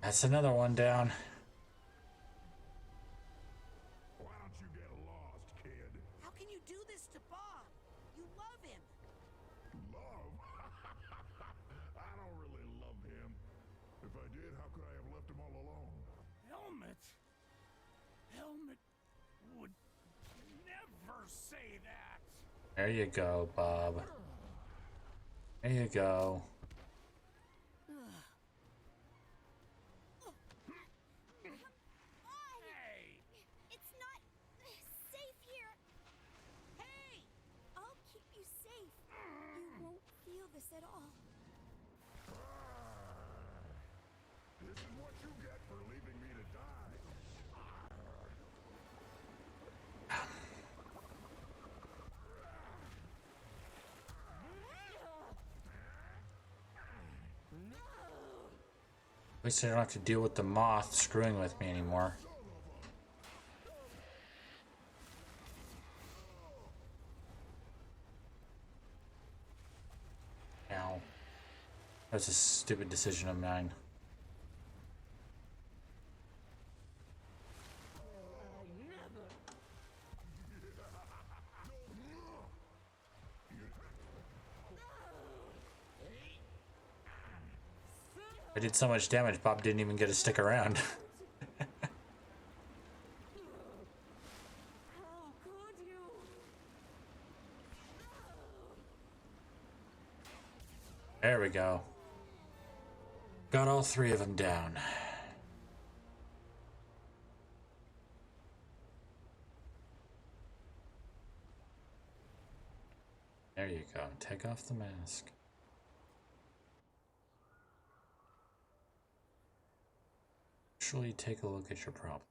That's another one down. Why don't you get lost, kid? How can you do this to Bob? You love him. Love? I don't really love him. If I did, how could I have left him all alone? Helmet? Helmet would never say that. There you go, Bob. There you go. Hey! It's not safe here. Hey! I'll keep you safe. You won't feel this at all. This is what you get for leaving me to die. At least I don't have to deal with the moth screwing with me anymore. Ow. That's a stupid decision of mine. I did so much damage, Bob didn't even get to stick around. How could you? There we go. Got all three of them down. There you go. Take off the mask. Actually, take a look at your problem.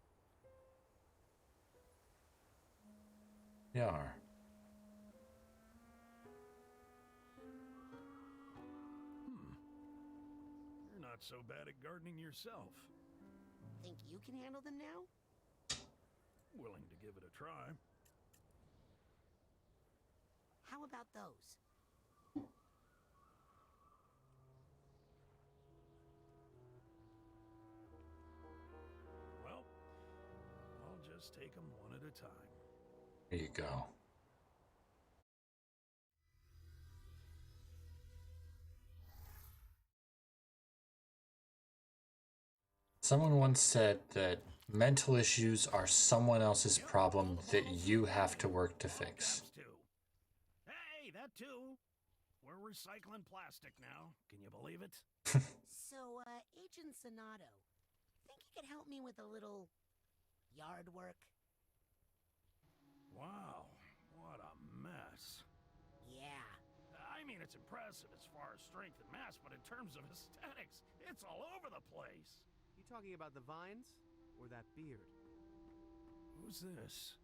You are. You're not so bad at gardening yourself. Think you can handle them now? Willing to give it a try. How about those? Well, I'll just take them one at a time. There you go. Someone once said that mental issues are someone else's problem that you have to work to fix. Hey, that too. We're recycling plastic now. Can you believe it? So, Agent Sonato, think you could help me with a little yard work? Wow, what a mess. Yeah. I mean, it's impressive as far as strength and mass, but in terms of aesthetics, it's all over the place. You talking about the vines or that beard? Who's this?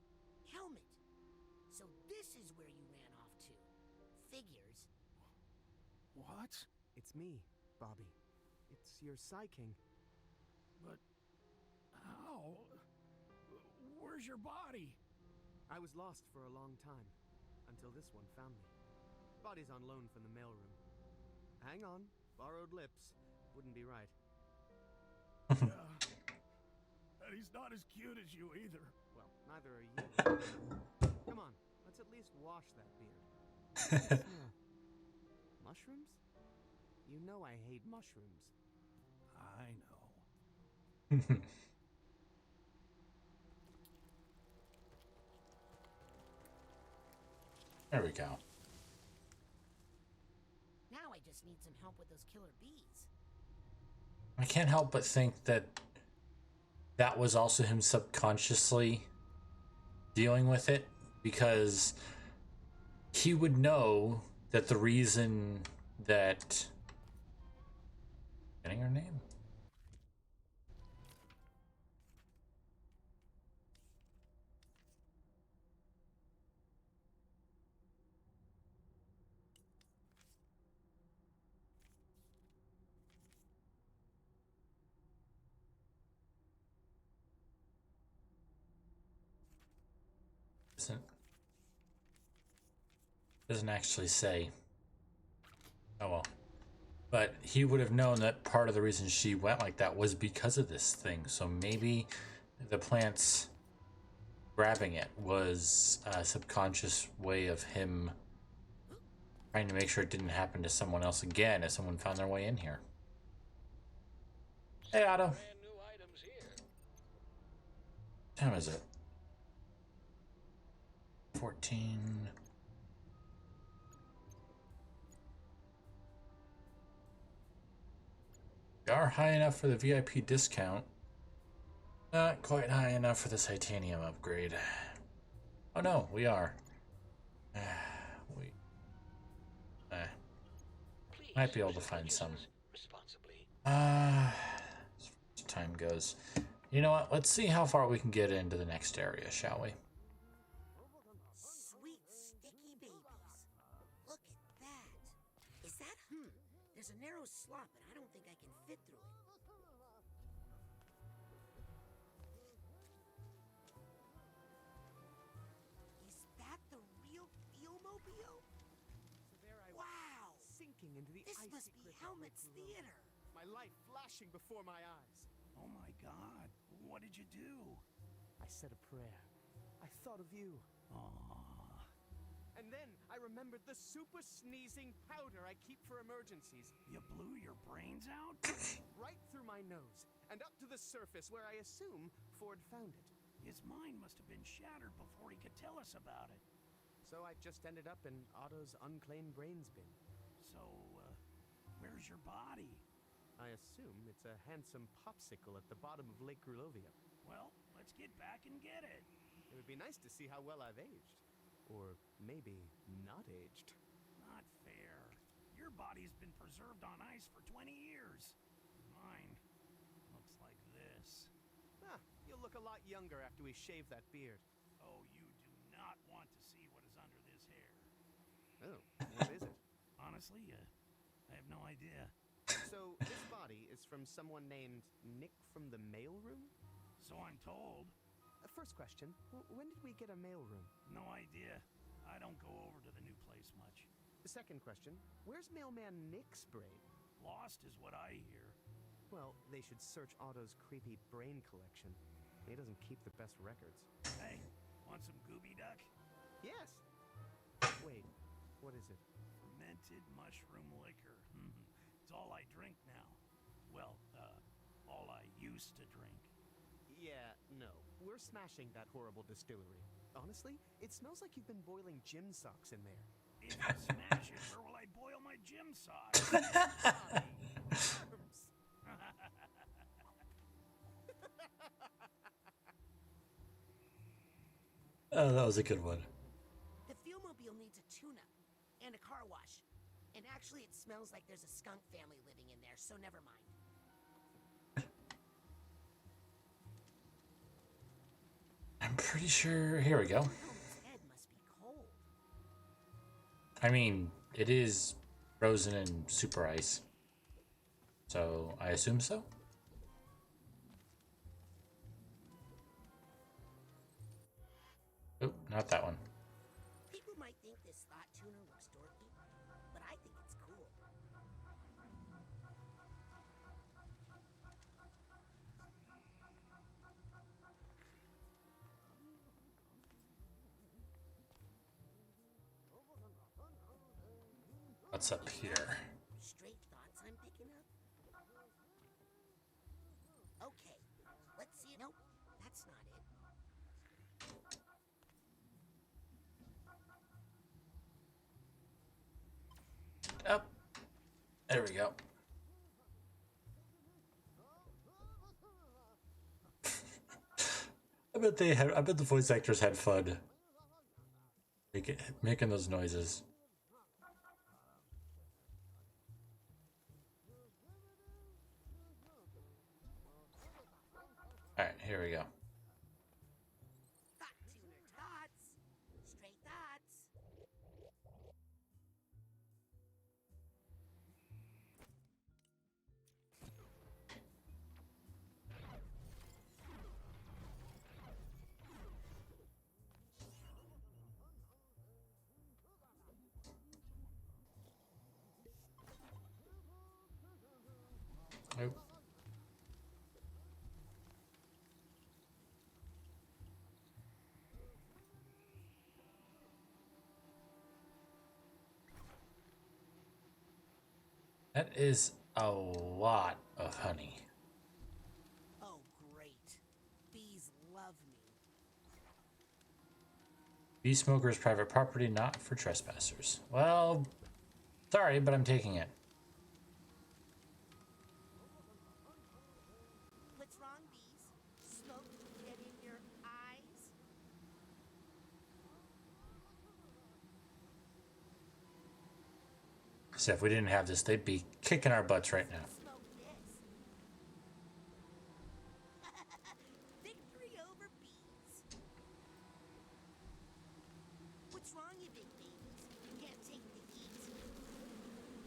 Helmet. So this is where you ran off to. Figures. What? It's me, Bobby. It It's your Psy-King. But how? Where's your body? I was lost for a long time, until this one found me. Body's on loan from the mailroom. Hang on, borrowed lips. Wouldn't be right. Yeah. And he's not as cute as you either. Well, neither are you. Come on, let's at least wash that beard. Mushrooms? You know I hate mushrooms. I know. There we go. Now I just need some help with those killer bees. I can't help but think that that was also him subconsciously dealing with it, because he would know that the reason that... Getting her name? Doesn't actually say. Oh well. But he would have known that part of the reason she went like that was because of this thing. So maybe the plants grabbing it was a subconscious way of him trying to make sure it didn't happen to someone else again if someone found their way in here. Hey, Otto. Brand new items here. What time is it? 14. We are high enough for the VIP discount. Not quite high enough for the titanium upgrade. Oh no, we are. Might be able to find some. As time goes. You know what? Let's see how far we can get into the next area, shall we? Sweet, sticky babies. Look at that. Is that... There's a narrow slot, but I don't think I can fit through it. Is that the real Feel-mobile? So there I Wow! sinking into the This icy must be cliff of Helmet's Lake Rulo. theater. My life flashing before my eyes. Oh my God. What did you do? I said a prayer. I thought of you. Aww. And then I remembered the super sneezing powder I keep for emergencies. You blew your brains out? Right through my nose and up to the surface where I assume Ford found it. His mind must have been shattered before he could tell us about it. So I just ended up in Otto's unclaimed brains bin. So, where's your body? I assume it's a handsome popsicle at the bottom of Lake Grulovia. Well, let's get back and get it. It would be nice to see how well I've aged. Or maybe not aged. Not fair. Your body's been preserved on ice for 20 years. Mine looks like this. Ah, you'll look a lot younger after we shave that beard. Oh, you do not want to see what is under this hair. Oh, what is it? Honestly, I have no idea. So, this body is from someone named Nick from the mailroom? So I'm told. First question, when did we get a mailroom? No idea. I don't go over to the new place much. The second question, where's mailman Nick's brain? Lost is what I hear. Well, they should search Otto's creepy brain collection. He doesn't keep the best records. Hey, want some Gooby Duck? Yes. Wait, what is it? Fermented mushroom liquor. It's all I drink now. Well, all I used to drink. Yeah, no. We're smashing that horrible distillery. Honestly, it smells like you've been boiling gym socks in there. If you smash it, where will I boil my gym socks? Oh, that was a good one. The Feel-mobile needs a tune-up and a car wash. And actually, it smells like there's a skunk family living in there, so never mind. I'm pretty sure... Here we go. Helmet's head must be cold. I mean, it is frozen in super ice. So I assume so. Oh, not that one. People might think this slot tuner looks dorky, but I think it's cool. What's up here? Straight thoughts I'm picking up? Okay, let's see. Nope, that's not it. Up. There we go. I bet the voice actors had fun making those noises. All right, here we go. Thought tuner tots. Straight thoughts. Oh. That is a lot of honey. Oh, great. Bees love me. Bee smoker is private property, not for trespassers. Well, sorry, but I'm taking it. What's wrong, bees? Smoke get in your eyes? So if we didn't have this, they'd be kicking our butts right now. Smoke this. Victory over bees. What's wrong, you big babies? You can't take the heat.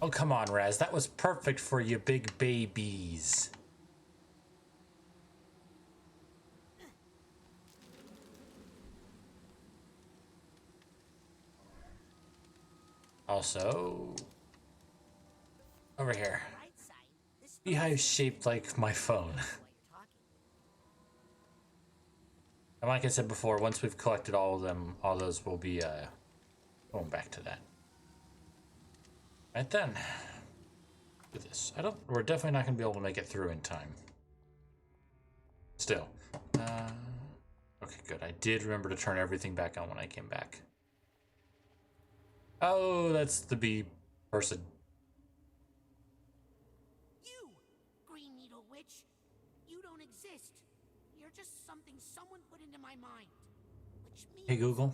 Oh, come on, Raz. That was perfect for you big babies. Also, over here. Right side, this Beehive shaped like my phone. while you're talking. And like I said before, once we've collected all of them, all those will be going back to that. Right then. Do this. We're definitely not gonna be able to make it through in time. Still. Okay, good. I did remember to turn everything back on when I came back. Oh, that's the bee person. You, Green Needle Witch, you don't exist. You're just something someone put into my mind. Which means Hey Google,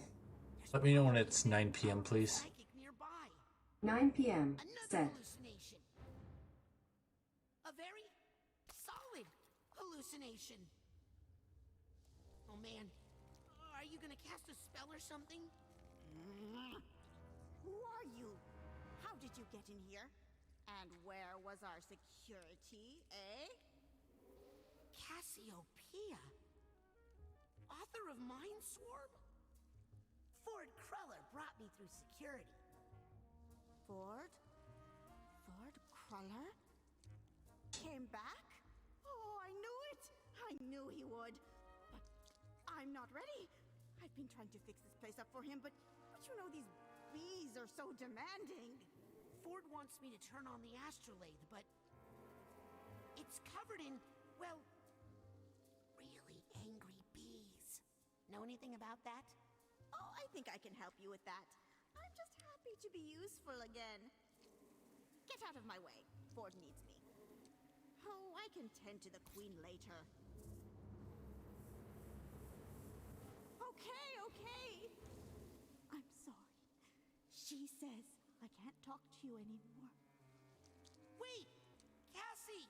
let me know when it's 9 p.m. please. psychic nearby. 9 p.m. Another Set. hallucination. A very solid hallucination. Oh man, are you gonna cast a spell or something? Who are you? How did you get in here? And where was our security, eh? Cassiopeia? Author of Mindswarm? Ford Cruller brought me through security. Ford? Ford Cruller? Came back? Oh, I knew it! I knew he would. But I'm not ready. I've been trying to fix this place up for him, but you know these bees are so demanding. Ford wants me to turn on the astrolabe, but it's covered in, well, really angry bees. Know anything about that? Oh, I think I can help you with that. I'm just happy to be useful again. Get out of my way. Ford needs me. Oh, I can tend to the Queen later. Okay. I'm sorry. She says I can't talk to you anymore. Wait! Cassie!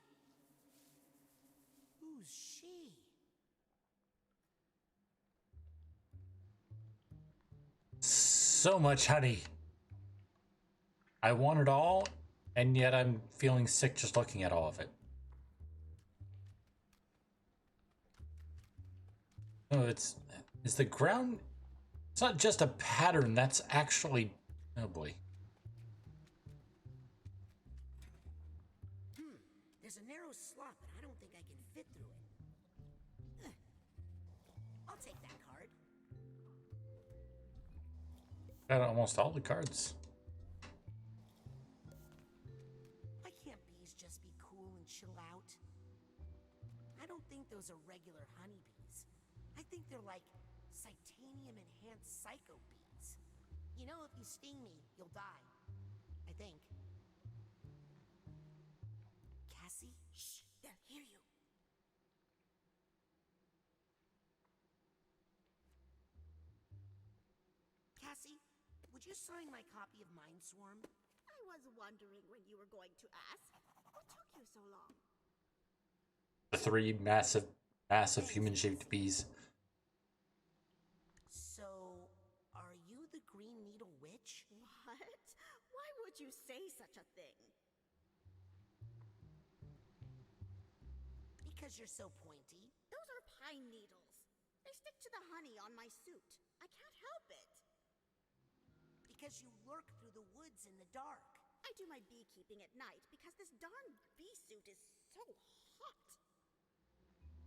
Who's she? So much honey. I want it all, And yet I'm feeling sick just looking at all of it. No, it's the ground. It's not just a pattern, that's actually... Oh boy. There's a narrow slot, but I don't think I can fit through it. I'll take that card. Got almost all the cards. Why can't bees just be cool and chill out? I don't think those are regular honeybees. I think they're like Psychonauts psycho bees. You know, if you sting me, you'll die. I think. Cassie? Shh, they'll hear you. Cassie, would you sign my copy of Mindswarm? I was wondering when you were going to ask. What took you so long? The three massive human-shaped bees. So, are you the Green Needle Witch? What? Why would you say such a thing? Because you're so pointy. Those are pine needles. They stick to the honey on my suit. I can't help it. Because you lurk through the woods in the dark. I do my beekeeping at night because this darn bee suit is so hot.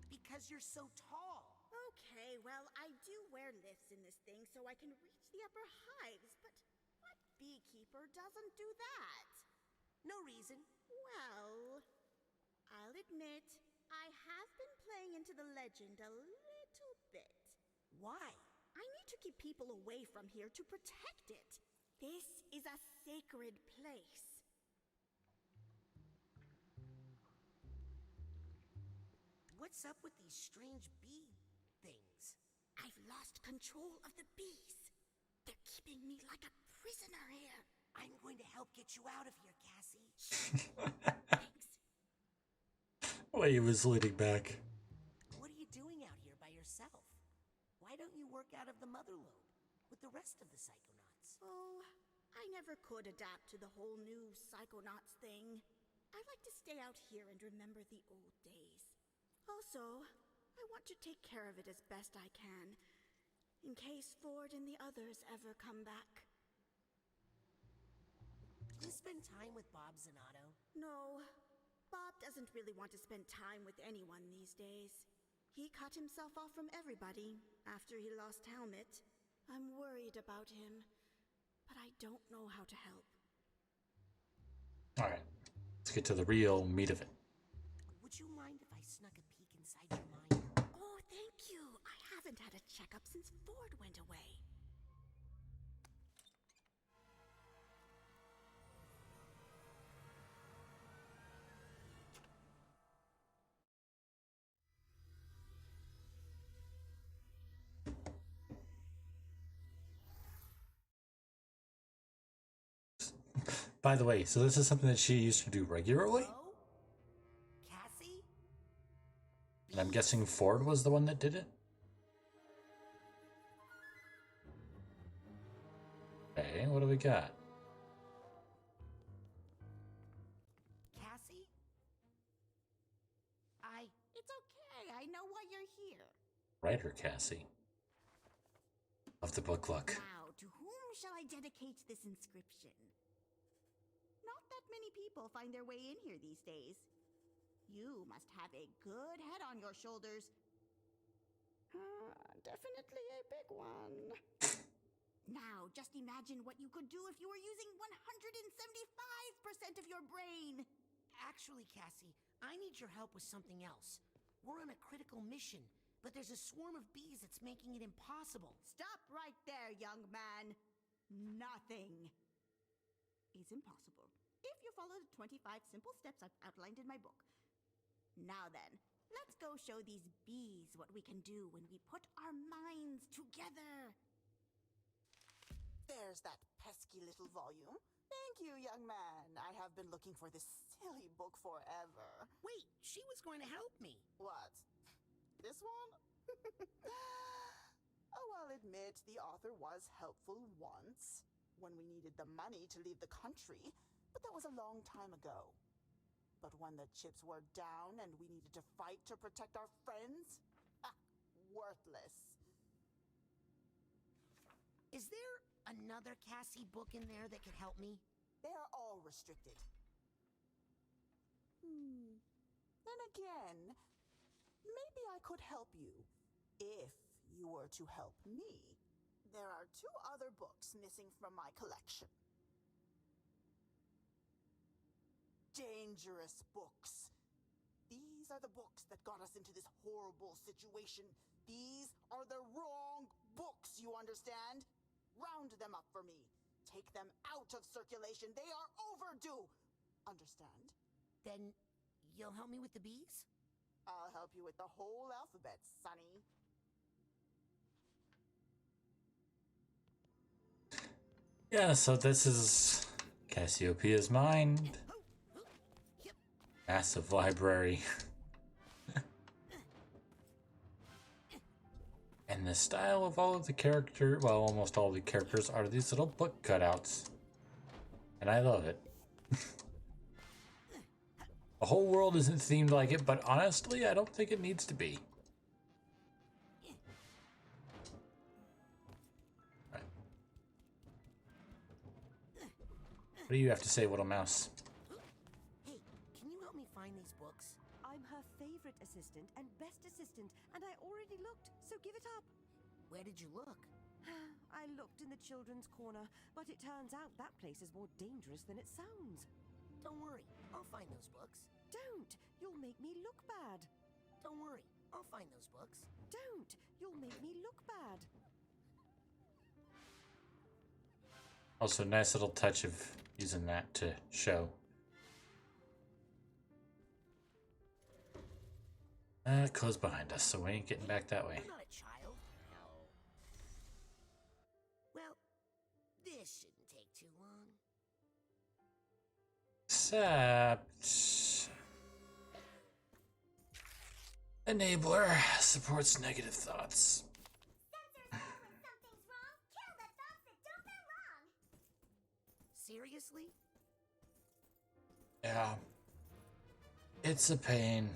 Because you're so tall. Okay, well, I do wear lifts in this thing so I can reach the upper hives, but what beekeeper doesn't do that? No reason. Well, I'll admit, I have been playing into the legend a little bit. Why? I need to keep people away from here to protect it. This is a sacred place. What's up with these strange bee things? I've lost control of the bees. They're keeping me like a prisoner here. I'm going to help get you out of here, Cassie. Thanks. Well, he was leading back. What are you doing out here by yourself? Why don't you work out of the mother lode with the rest of the Psychonauts? Oh, I never could adapt to the whole new Psychonauts thing. I like to stay out here and remember the old days. Also, I want to take care of it as best I can, in case Ford and the others ever come back. Do you spend time with Bob Zanotto? No, Bob doesn't really want to spend time with anyone these days. He cut himself off from everybody after he lost Helmet. I'm worried about him, but I don't know how to help. Alright, let's get to the real meat of it. Would you mind if I snuck a peek inside your mind? Oh, thank you. I haven't had a checkup since Ford went away. By the way, so this is something that she used to do regularly? Hello? Cassie? And I'm guessing Ford was the one that did it? Okay, what do we got? Cassie? It's okay. I know why you're here. Writer Cassie. Of the book luck. Now, to whom shall I dedicate this inscription? Not that many people find their way in here these days. You must have a good head on your shoulders. Definitely a big one. Now, just imagine what you could do if you were using 175% of your brain. Actually, Cassie, I need your help with something else. We're on a critical mission, but there's a swarm of bees that's making it impossible. Stop right there, young man. Nothing is impossible if you follow the 25 simple steps I've outlined in my book. Now then, let's go show these bees what we can do when we put our minds together. There's that pesky little volume. Thank you, young man. I have been looking for this silly book forever. Wait, she was going to help me. What? This one? Oh, I'll admit the author was helpful once, when we needed the money to leave the country, but that was a long time ago. But when the chips were down and we needed to fight to protect our friends, worthless. Is there another Cassie book in there that could help me? They are all restricted. Then again, maybe I could help you if you were to help me. There are 2 other books missing from my collection. Dangerous books. These are the books that got us into this horrible situation. These are the wrong books, you understand? Round them up for me. Take them out of circulation. They are overdue. Understand? Then you'll help me with the bees? I'll help you with the whole alphabet, Sonny. Yeah, so this is Cassiopeia's mind. Massive library. And the style of all of the characters, well, almost all the characters, are these little book cutouts. And I love it. The whole world isn't themed like it, but honestly, I don't think it needs to be. Right. What do you have to say, little mouse? Hey, can you help me find these books? I'm her favorite assistant and best assistant, and I already looked, so give it up. Where did you look? I looked in the children's corner, but it turns out that place is more dangerous than it sounds. Don't worry, I'll find those books. Don't! You'll make me look bad. Don't worry, I'll find those books. Don't! You'll make me look bad. Also, nice little touch of using that to show. Close behind us, so we ain't getting back that way. I'm not a child. Well, this shouldn't take too long. Except... Enabler supports negative thoughts. Seriously? Yeah. It's a pain.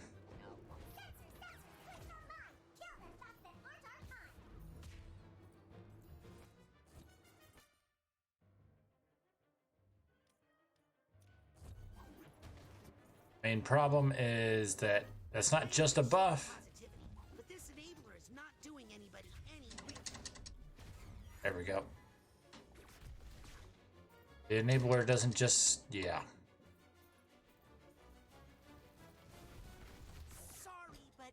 Main problem is that that's not just a buff. But this enabler is not doing anybody any good. There we go. The enabler doesn't just, yeah. Sorry, but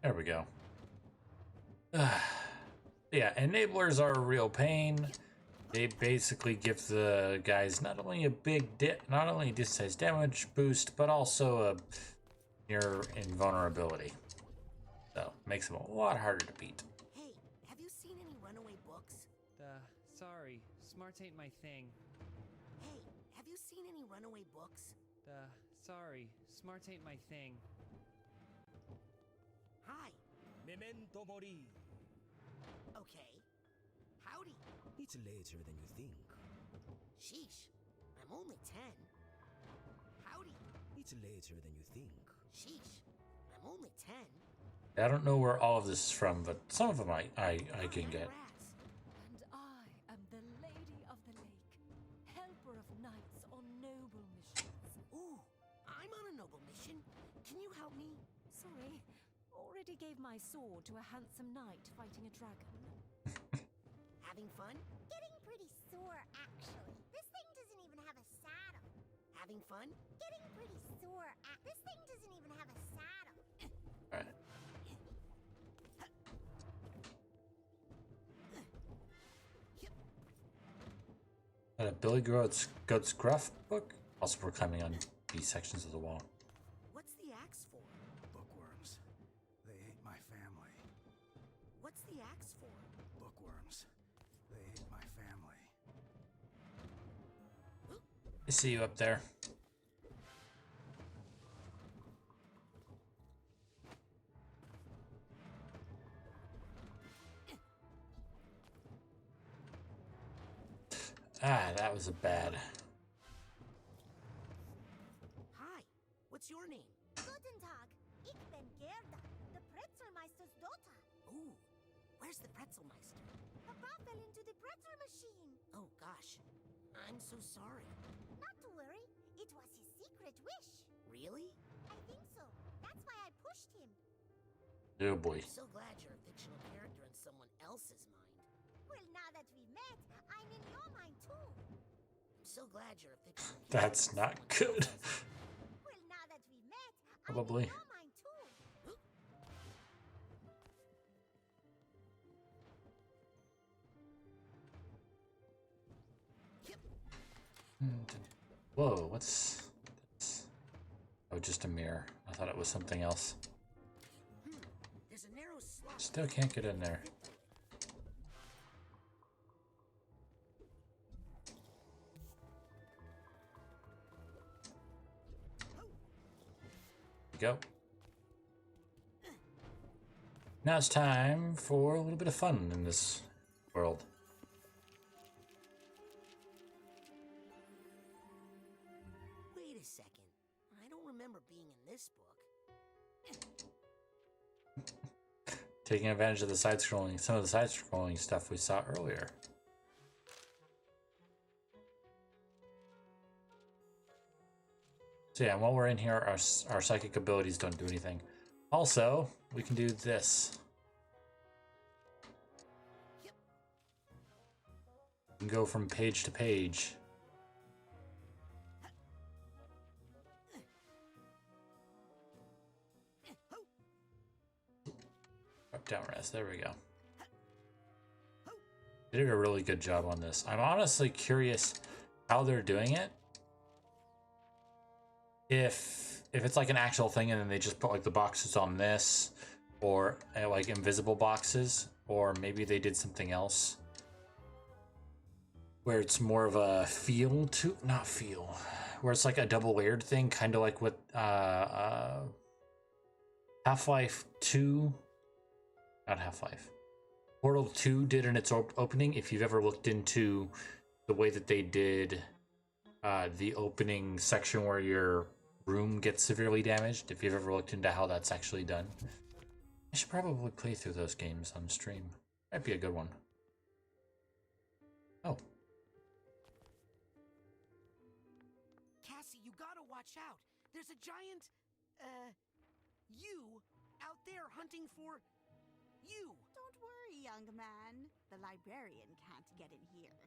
There we go. Yeah, enablers are a real pain. They basically give the guys not only a not only a decent damage boost, but also a near invulnerability. So makes them a lot harder to beat. Hey, have you seen any runaway books? Sorry, smarts ain't my thing. Hey, have you seen any runaway books? Sorry, smarts ain't my thing. Hi. Memento mori. Okay. Howdy. It's later than you think. Sheesh. I'm only 10. Howdy. It's later than you think. Sheesh. I'm only 10. I don't know where all of this is from, but some of them I can get. And I am the Lady of the Lake, helper of knights on noble missions. Ooh, I'm on a noble mission. Can you help me? Sorry, already gave my sword to a handsome knight fighting a dragon. Having fun? Getting pretty sore, actually. This thing doesn't even have a saddle. Having fun? Getting pretty sore. This thing doesn't even have a saddle. All right. A Billy Goat's Gruff book? Also, we're climbing on these sections of the wall. What's the axe for? Bookworms. They ate my family. What's the axe for? Bookworms. They ate my family. I see you up there. Ah, that was a bad. Hi, what's your name? Guten Tag. Ich bin Gerda, the Pretzelmeister's daughter. Ooh, where's the Pretzelmeister? Papa fell into the pretzel machine. Oh gosh, I'm so sorry. Not to worry, it was his secret wish. Really? I think so. That's why I pushed him. Oh boy. I'm so glad you're a fictional character in someone else's mind. Well, now that we met, I'm in your mind too. I'm so glad you're a fictional character. That's not good. Well, now that we met, Probably. I'm in your mind too. Whoa, what's this? Oh, just a mirror. I thought it was something else. There's a narrow slot. Still can't get in there. Go. Now it's time for a little bit of fun in this world. Wait a second. I don't remember being in this book. Taking advantage of the side-scrolling, some of the side-scrolling stuff we saw earlier. So yeah, while we're in here, our psychic abilities don't do anything. Also, we can do this. We can go from page to page. Up, down, rest. There we go. They did a really good job on this. I'm honestly curious how they're doing it. If it's like an actual thing and then they just put like the boxes on this, or like invisible boxes, or maybe they did something else where it's more of a feel to, not feel, where it's like a double layered thing, kind of like what Half-Life 2, not Half-Life, Portal 2 did in its opening. If you've ever looked into the way that they did the opening section where your room gets severely damaged, if you've ever looked into how that's actually done, I should probably play through those games on stream. Might be a good one. Oh. Cassie, you gotta watch out. There's a giant, you out there hunting for you. Don't worry, young man. The librarian can't get in here.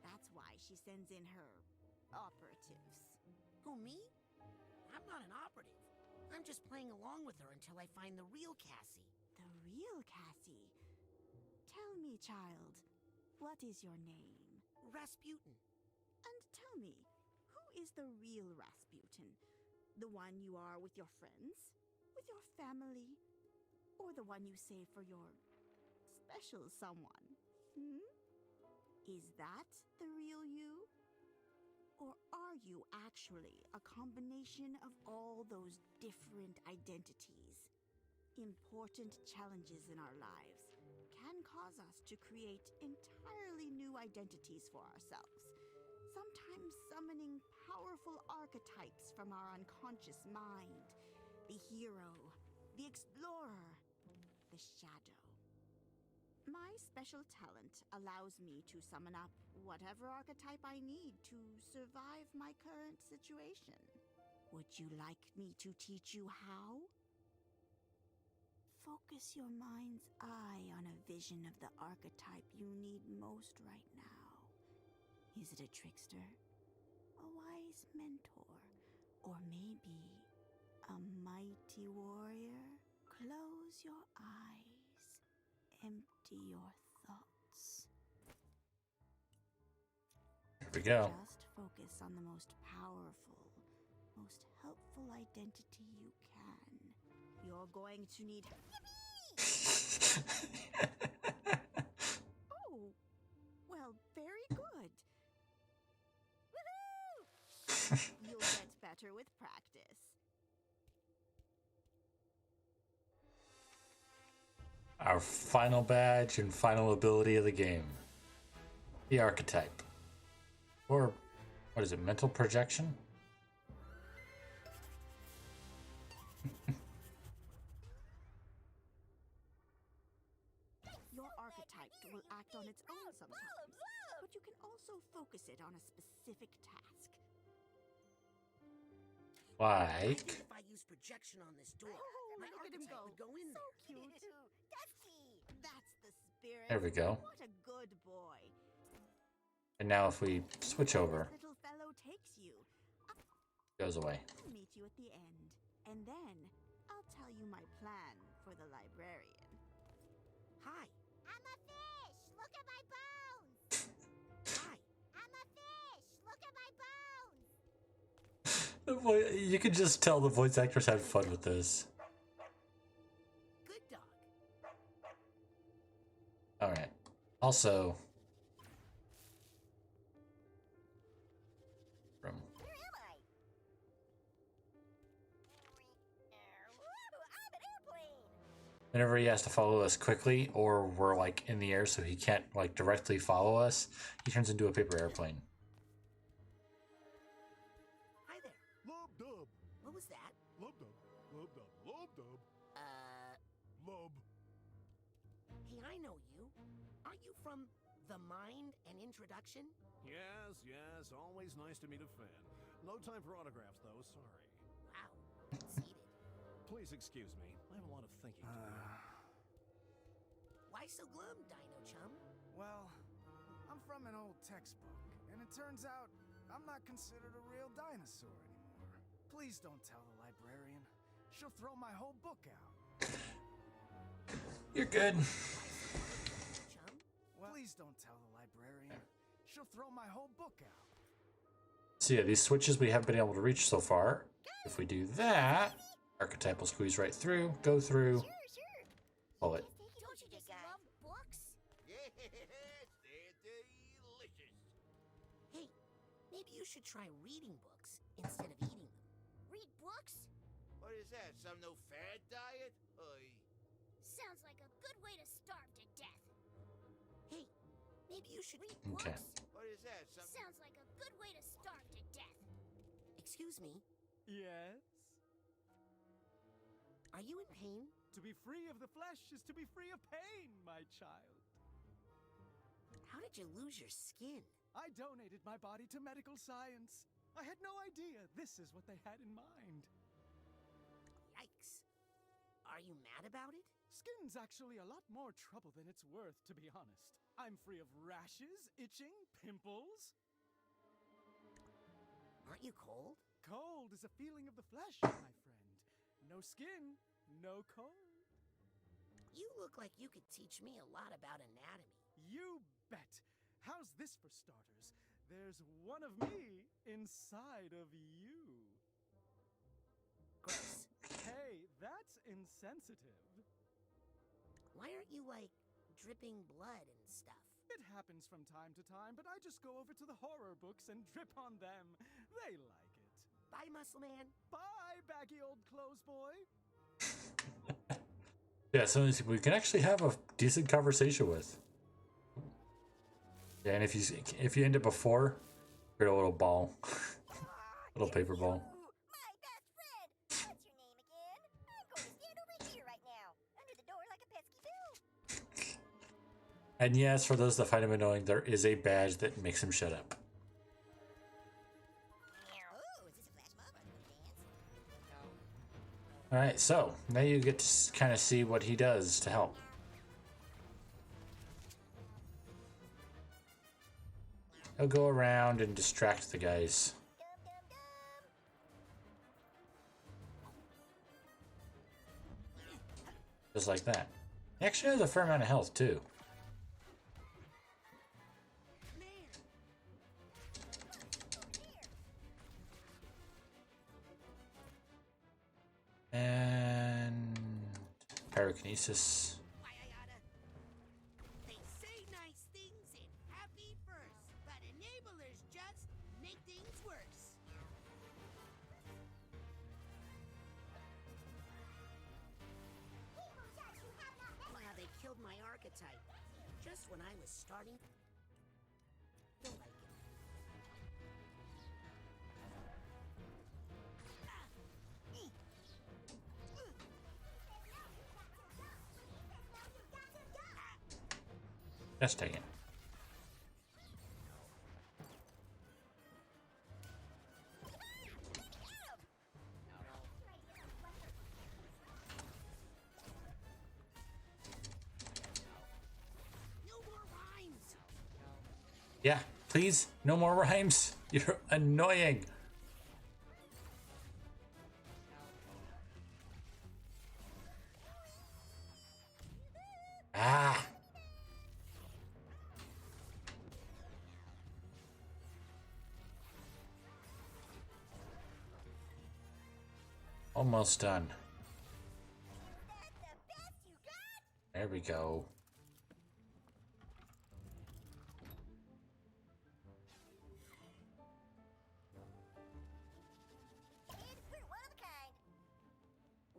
That's why she sends in her operatives. Who, me? I'm not an operative. I'm just playing along with her until I find the real Cassie. The real Cassie? Tell me, child, what is your name? Rasputin. And tell me, who is the real Rasputin? The one you are with your friends? With your family? Or the one you save for your special someone? Is that the real you? Or are you actually a combination of all those different identities? Important challenges in our lives can cause us to create entirely new identities for ourselves, sometimes summoning powerful archetypes from our unconscious mind. The hero, the explorer, the shadow. My special talent allows me to summon up whatever archetype I need to survive my current situation. Would you like me to teach you how? Focus your mind's eye on a vision of the archetype you need most right now. Is it a trickster? A wise mentor? Or maybe a mighty warrior? Close your eyes. Empty your thoughts. Here we go. Just focus on the most powerful, most helpful identity you can. You're going to need... Oh, well, very good. Woohoo! You'll get better with practice. Our final badge and final ability of the game. The archetype. Or, what is it, mental projection? Your archetype will act on its own sometimes, but you can also focus it on a specific task. Like... If I use projection on this door, my look at him archetype would go in So there. cute. Dusty. That's the spirit. There we go. What a good boy. And now if we switch over, Little fellow takes you. goes away. I'll meet you at the end, and then I'll tell you my plan for the librarian. Hi. I'm a fish! Look at my bones! Hi. I'm a fish! Look at my bones! You can just tell the voice actors had fun with this. Good dog. Alright. Also... Room. Where am I? I'm an airplane! Whenever he has to follow us quickly, or we're like in the air so he can't like directly follow us, he turns into a paper airplane. Hi there. Lub dub. What was that? Lub dub. Lub dub. Lub dub. Lub. Hey, I know you. Aren't you from The Mind and Introduction? Yes, yes, always nice to meet a fan. No time for autographs, though, sorry. Wow. Conceited. Please excuse me. I have a lot of thinking to do. Why so glum, Dino Chum? Well, I'm from an old textbook, and it turns out I'm not considered a real dinosaur anymore. Please don't tell the librarian. She'll throw my whole book out. You're good. Chum? Please don't tell the librarian. She'll throw my whole book out. So yeah, these switches we haven't been able to reach so far. If we do that, archetype will squeeze right through, go through, Sure. pull it. Don't you just love books? Yes, they're delicious. Hey, maybe you should try reading books instead of eating them. Read books? What is that? Some no fad diet? Sounds like a good way to starve to death. Hey, maybe you should read Okay. books. What is that? Some Sounds like a good way to starve to death. Excuse me, Yes? are you in pain? To be free of the flesh is to be free of pain, my child. How did you lose your skin? I donated my body to medical science. I had no idea this is what they had in mind. Yikes. Are you mad about it? Skin's actually a lot more trouble than it's worth, to be honest. I'm free of rashes, itching, pimples. Aren't you cold? Cold is a feeling of the flesh, my friend. No skin, no cold. You look like you could teach me a lot about anatomy. You bet. How's this for starters? There's one of me inside of you. Gross. Hey, that's insensitive. Why aren't you, like, dripping blood and stuff? It happens from time to time, but I just go over to the horror books and drip on them. They like it. Bye, Muscle Man. Bye, baggy old clothes boy. Yeah, so we can actually have a decent conversation with. Yeah, and if you end it before, you're a little ball, little paper ball. My best friend! What's your name again? I'm going to stand over here right now, under the door like a pesky bill. And yes, for those that find him annoying, there is a badge that makes him shut up. Oh, is this a flash mob? Are you going to dance? Alright, so now you get to kind of see what he does to help. He'll go around and distract the guys. Just like that. He actually has a fair amount of health, too. And pyrokinesis. They say nice things in happy verse, but enablers just make things worse. Wow, they killed my archetype. Just when I was starting to like it. Just take it. Yeah, please, no more rhymes. You're annoying. Ah. Almost done. There we go.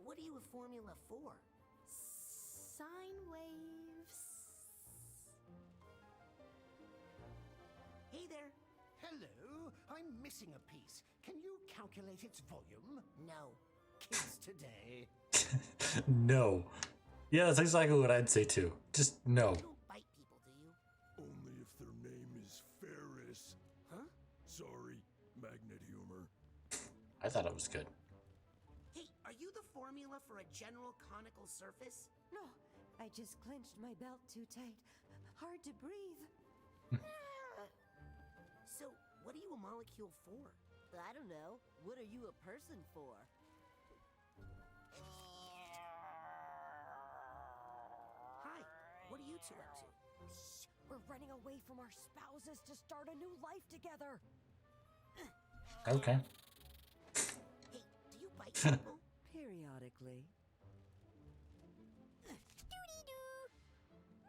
What are you a formula for? Sine waves. Hey there. Hello, I'm missing a piece. Can you calculate its volume? No. Kids today. No. Yeah, that's exactly what I'd say too. Just no. You don't bite people, do you? Only if their name is Ferris. Huh? Sorry, magnet humor. I thought it was good. Hey, are you the formula for a general conical surface? No, I just clenched my belt too tight. Hard to breathe. So, what are you a molecule for? I don't know. What are you a person for? Hi, what are you two up to? Shh, we're running away from our spouses to start a new life together. Okay. Hey, do you bite people? Periodically.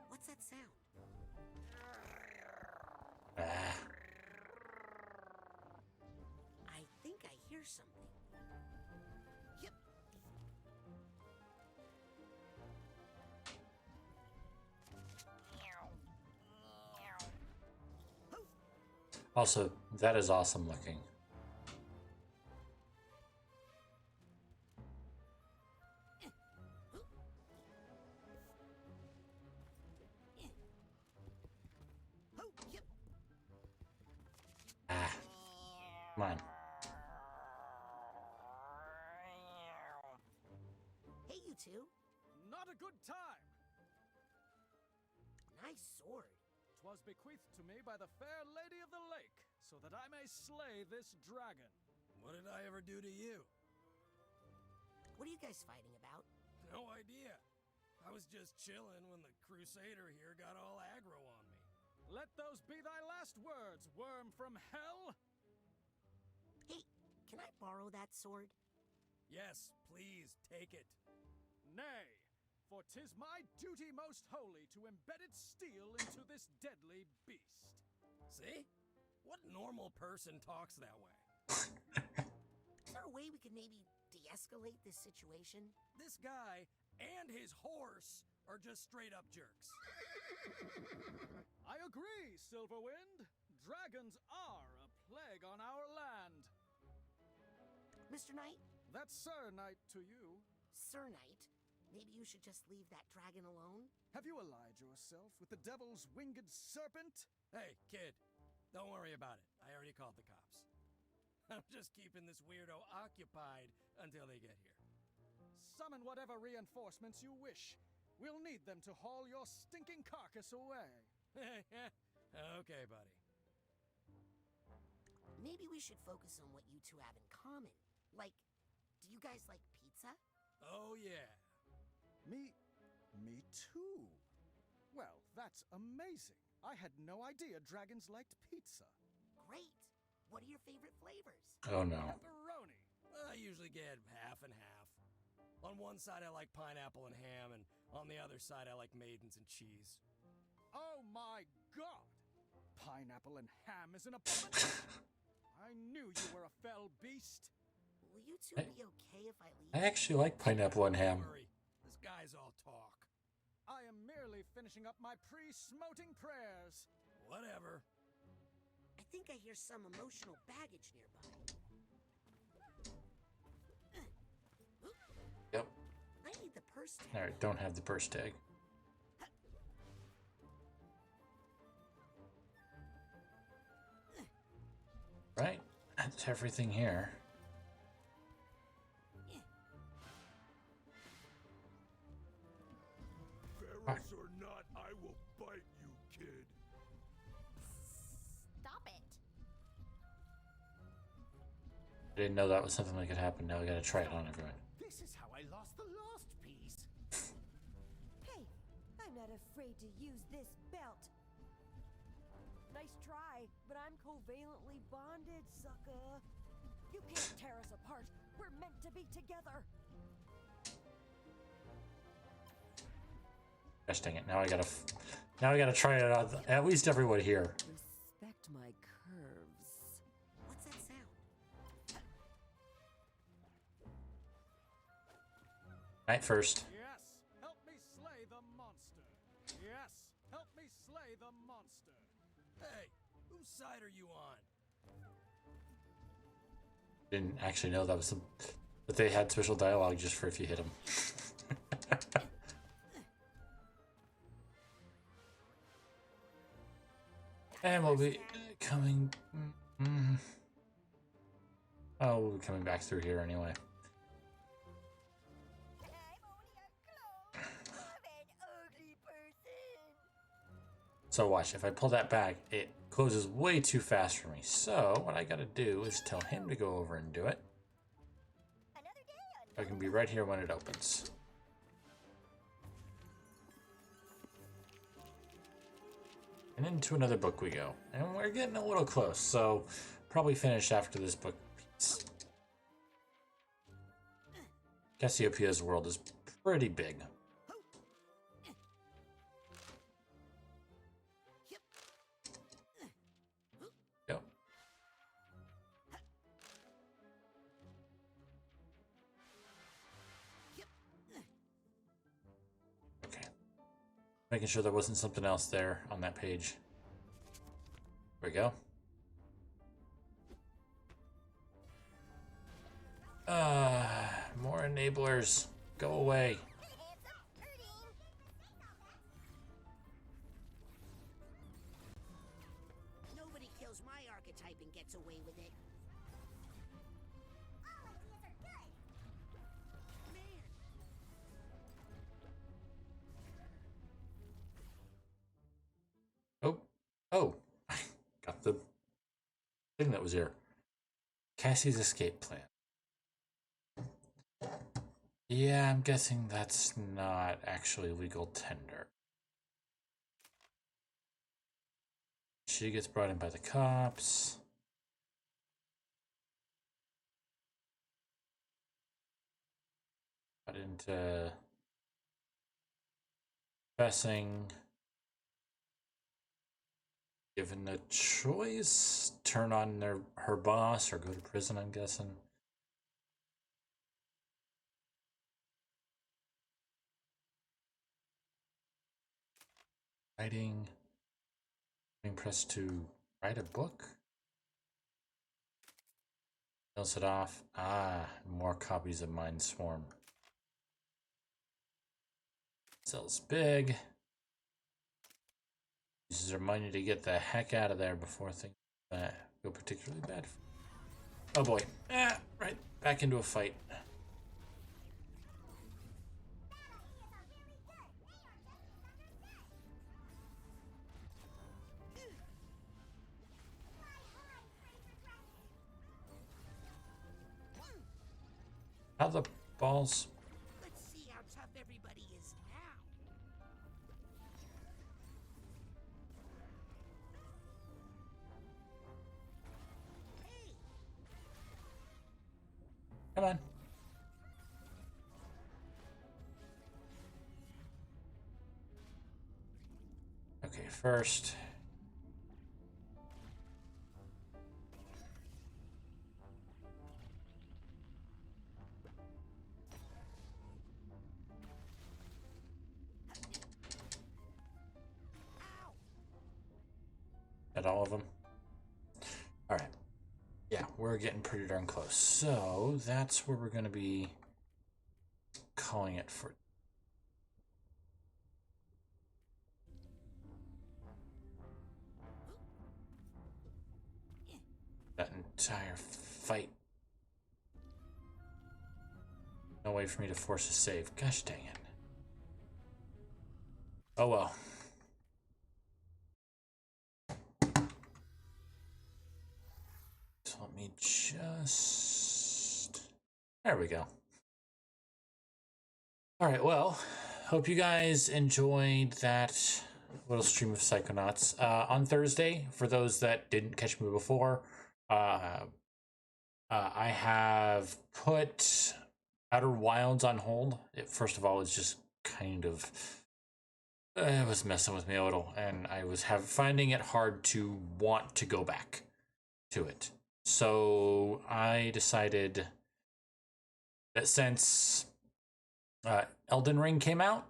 What's that sound? Ah. I think I hear something. Yep. Also, that is awesome looking. Ah. Come on. Hey, you two. Not a good time. Nice sword. 'Twas bequeathed to me by the fair lady of the lake, so that I may slay this dragon. What did I ever do to you? What are you guys fighting about? No idea. I was just chilling when the crusader here got all aggro on me. Let those be thy last words, worm from hell! Hey, can I borrow that sword? Yes, please, take it. Nay, for 'tis my duty most holy to embed its steel into this deadly beast. See? What normal person talks that way? Is there a way we could maybe de-escalate this situation? This guy and his horse are just straight up jerks. I agree, Silverwind. Dragons are a plague on our land. Mr. Knight? That's Sir Knight to you. Sir Knight, maybe you should just leave that dragon alone? Have you allied yourself with the devil's winged serpent? Hey, kid, don't worry about it. I already called the cops. I'm just keeping this weirdo occupied until they get here. Summon whatever reinforcements you wish. We'll need them to haul your stinking carcass away. Okay, buddy. Maybe we should focus on what you two have in common. Like, do you guys like pizza? Oh, yeah. Me too. Well, that's amazing. I had no idea dragons liked pizza. Great. What are your favorite flavors? Oh no. Pepperoni. I usually get half and half. On one side I like pineapple and ham, and on the other side I like maidens and cheese. Oh my god! Pineapple and ham is an abomination. I knew you were a fell beast. Will you two be okay if I leave? I actually like pineapple and ham. Don't worry. This guy's all talk. I am merely finishing up my pre-smoting prayers. Whatever. I think I hear some emotional baggage nearby. Yep. I need the purse tag. Alright, don't have the purse tag. everything here. Ferris or not, I will bite you, kid. Stop it. I didn't know that was something that could happen. Now I gotta try it on everyone. This is how I lost the last piece. Hey, I'm not afraid to use this belt. Nice try, but I'm covalently bonded, sucker. You can't tear us apart. We're meant to be together. Gosh dang it! Now I gotta try it on at least everyone here. Respect my curves. What's that sound? Night first. Yes, help me slay the monster. Yes, help me slay the monster. Hey, whose side are you on? Didn't actually know that was that they had special dialogue just for if you hit them. And we'll be coming. Oh, we'll be coming back through here anyway. So watch, if I pull that back, it closes way too fast for me. So what I gotta do is tell him to go over and do it. I can be right here when it opens. And into another book we go. And we're getting a little close, so probably finish after this book piece. Cassiopeia's world is pretty big. Yep. Okay. Making sure there wasn't something else there on that page. There we go. More enablers. Go away. Nobody kills my archetype and gets away with it. All ideas are good. Man. Oh, got the thing that was here. Cassie's escape plan. Yeah, I'm guessing that's not actually legal tender. She gets brought in by the cops. Got into confessing. Given a choice, turn on her boss or go to prison, I'm guessing. Writing. Being pressed to write a book. Nails it off. Ah, more copies of Mind Swarm. Sells big. Uses her money to get the heck out of there before things go particularly bad. Oh boy. Right back into a fight. How the balls? Let's see how tough everybody is now. Come on. Okay, first. At all of them? Alright. Yeah, we're getting pretty darn close. So, that's where we're going to be calling it for. That entire fight. No way for me to force a save. Gosh dang it. Oh well. So let me just... There we go. Alright, well, hope you guys enjoyed that little stream of Psychonauts. On Thursday, for those that didn't catch me before, I have put Outer Wilds on hold. First of all, it's just kind of... it was messing with me a little, and I was finding it hard to want to go back to it. So I decided that since Elden Ring came out,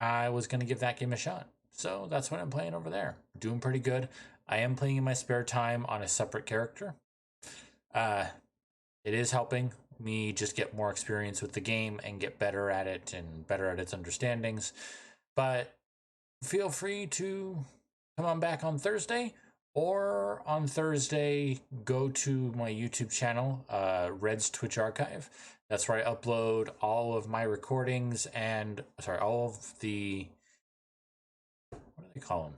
I was going to give that game a shot. So that's what I'm playing over there. Doing pretty good. I am playing in my spare time on a separate character. It is helping me just get more experience with the game and get better at it and better at its understandings. But feel free to come on back on Thursday, or on Thursday, go to my YouTube channel, Red's Twitch Archive. That's where I upload all of my recordings and, all of the, what do they call them?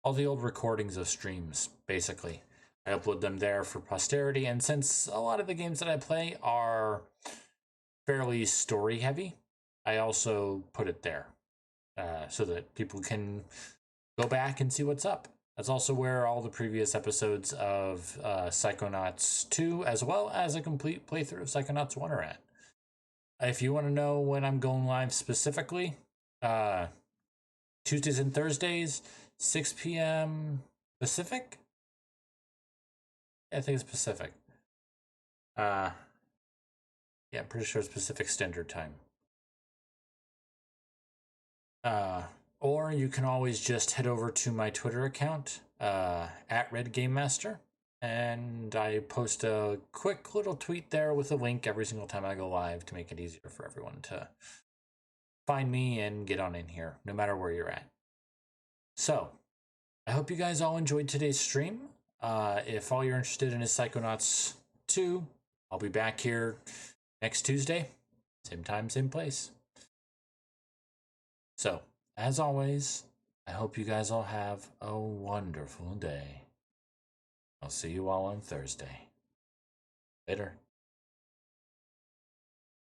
All the old recordings of streams, basically. I upload them there for posterity, and since a lot of the games that I play are fairly story heavy, I also put it there so that people can go back and see what's up. That's also where all the previous episodes of Psychonauts 2, as well as a complete playthrough of Psychonauts 1 are at. If you want to know when I'm going live specifically, Tuesdays and Thursdays, 6 p.m. Pacific? Yeah, I think it's Pacific. Yeah, I'm pretty sure it's Pacific Standard Time. Or you can always just head over to my Twitter account, at Red Game Master, and I post a quick little tweet there with a link every single time I go live to make it easier for everyone to find me and get on in here, no matter where you're at. So, I hope you guys all enjoyed today's stream. If all you're interested in is Psychonauts 2, I'll be back here next Tuesday, same time, same place. So, as always, I hope you guys all have a wonderful day. I'll see you all on Thursday. Later.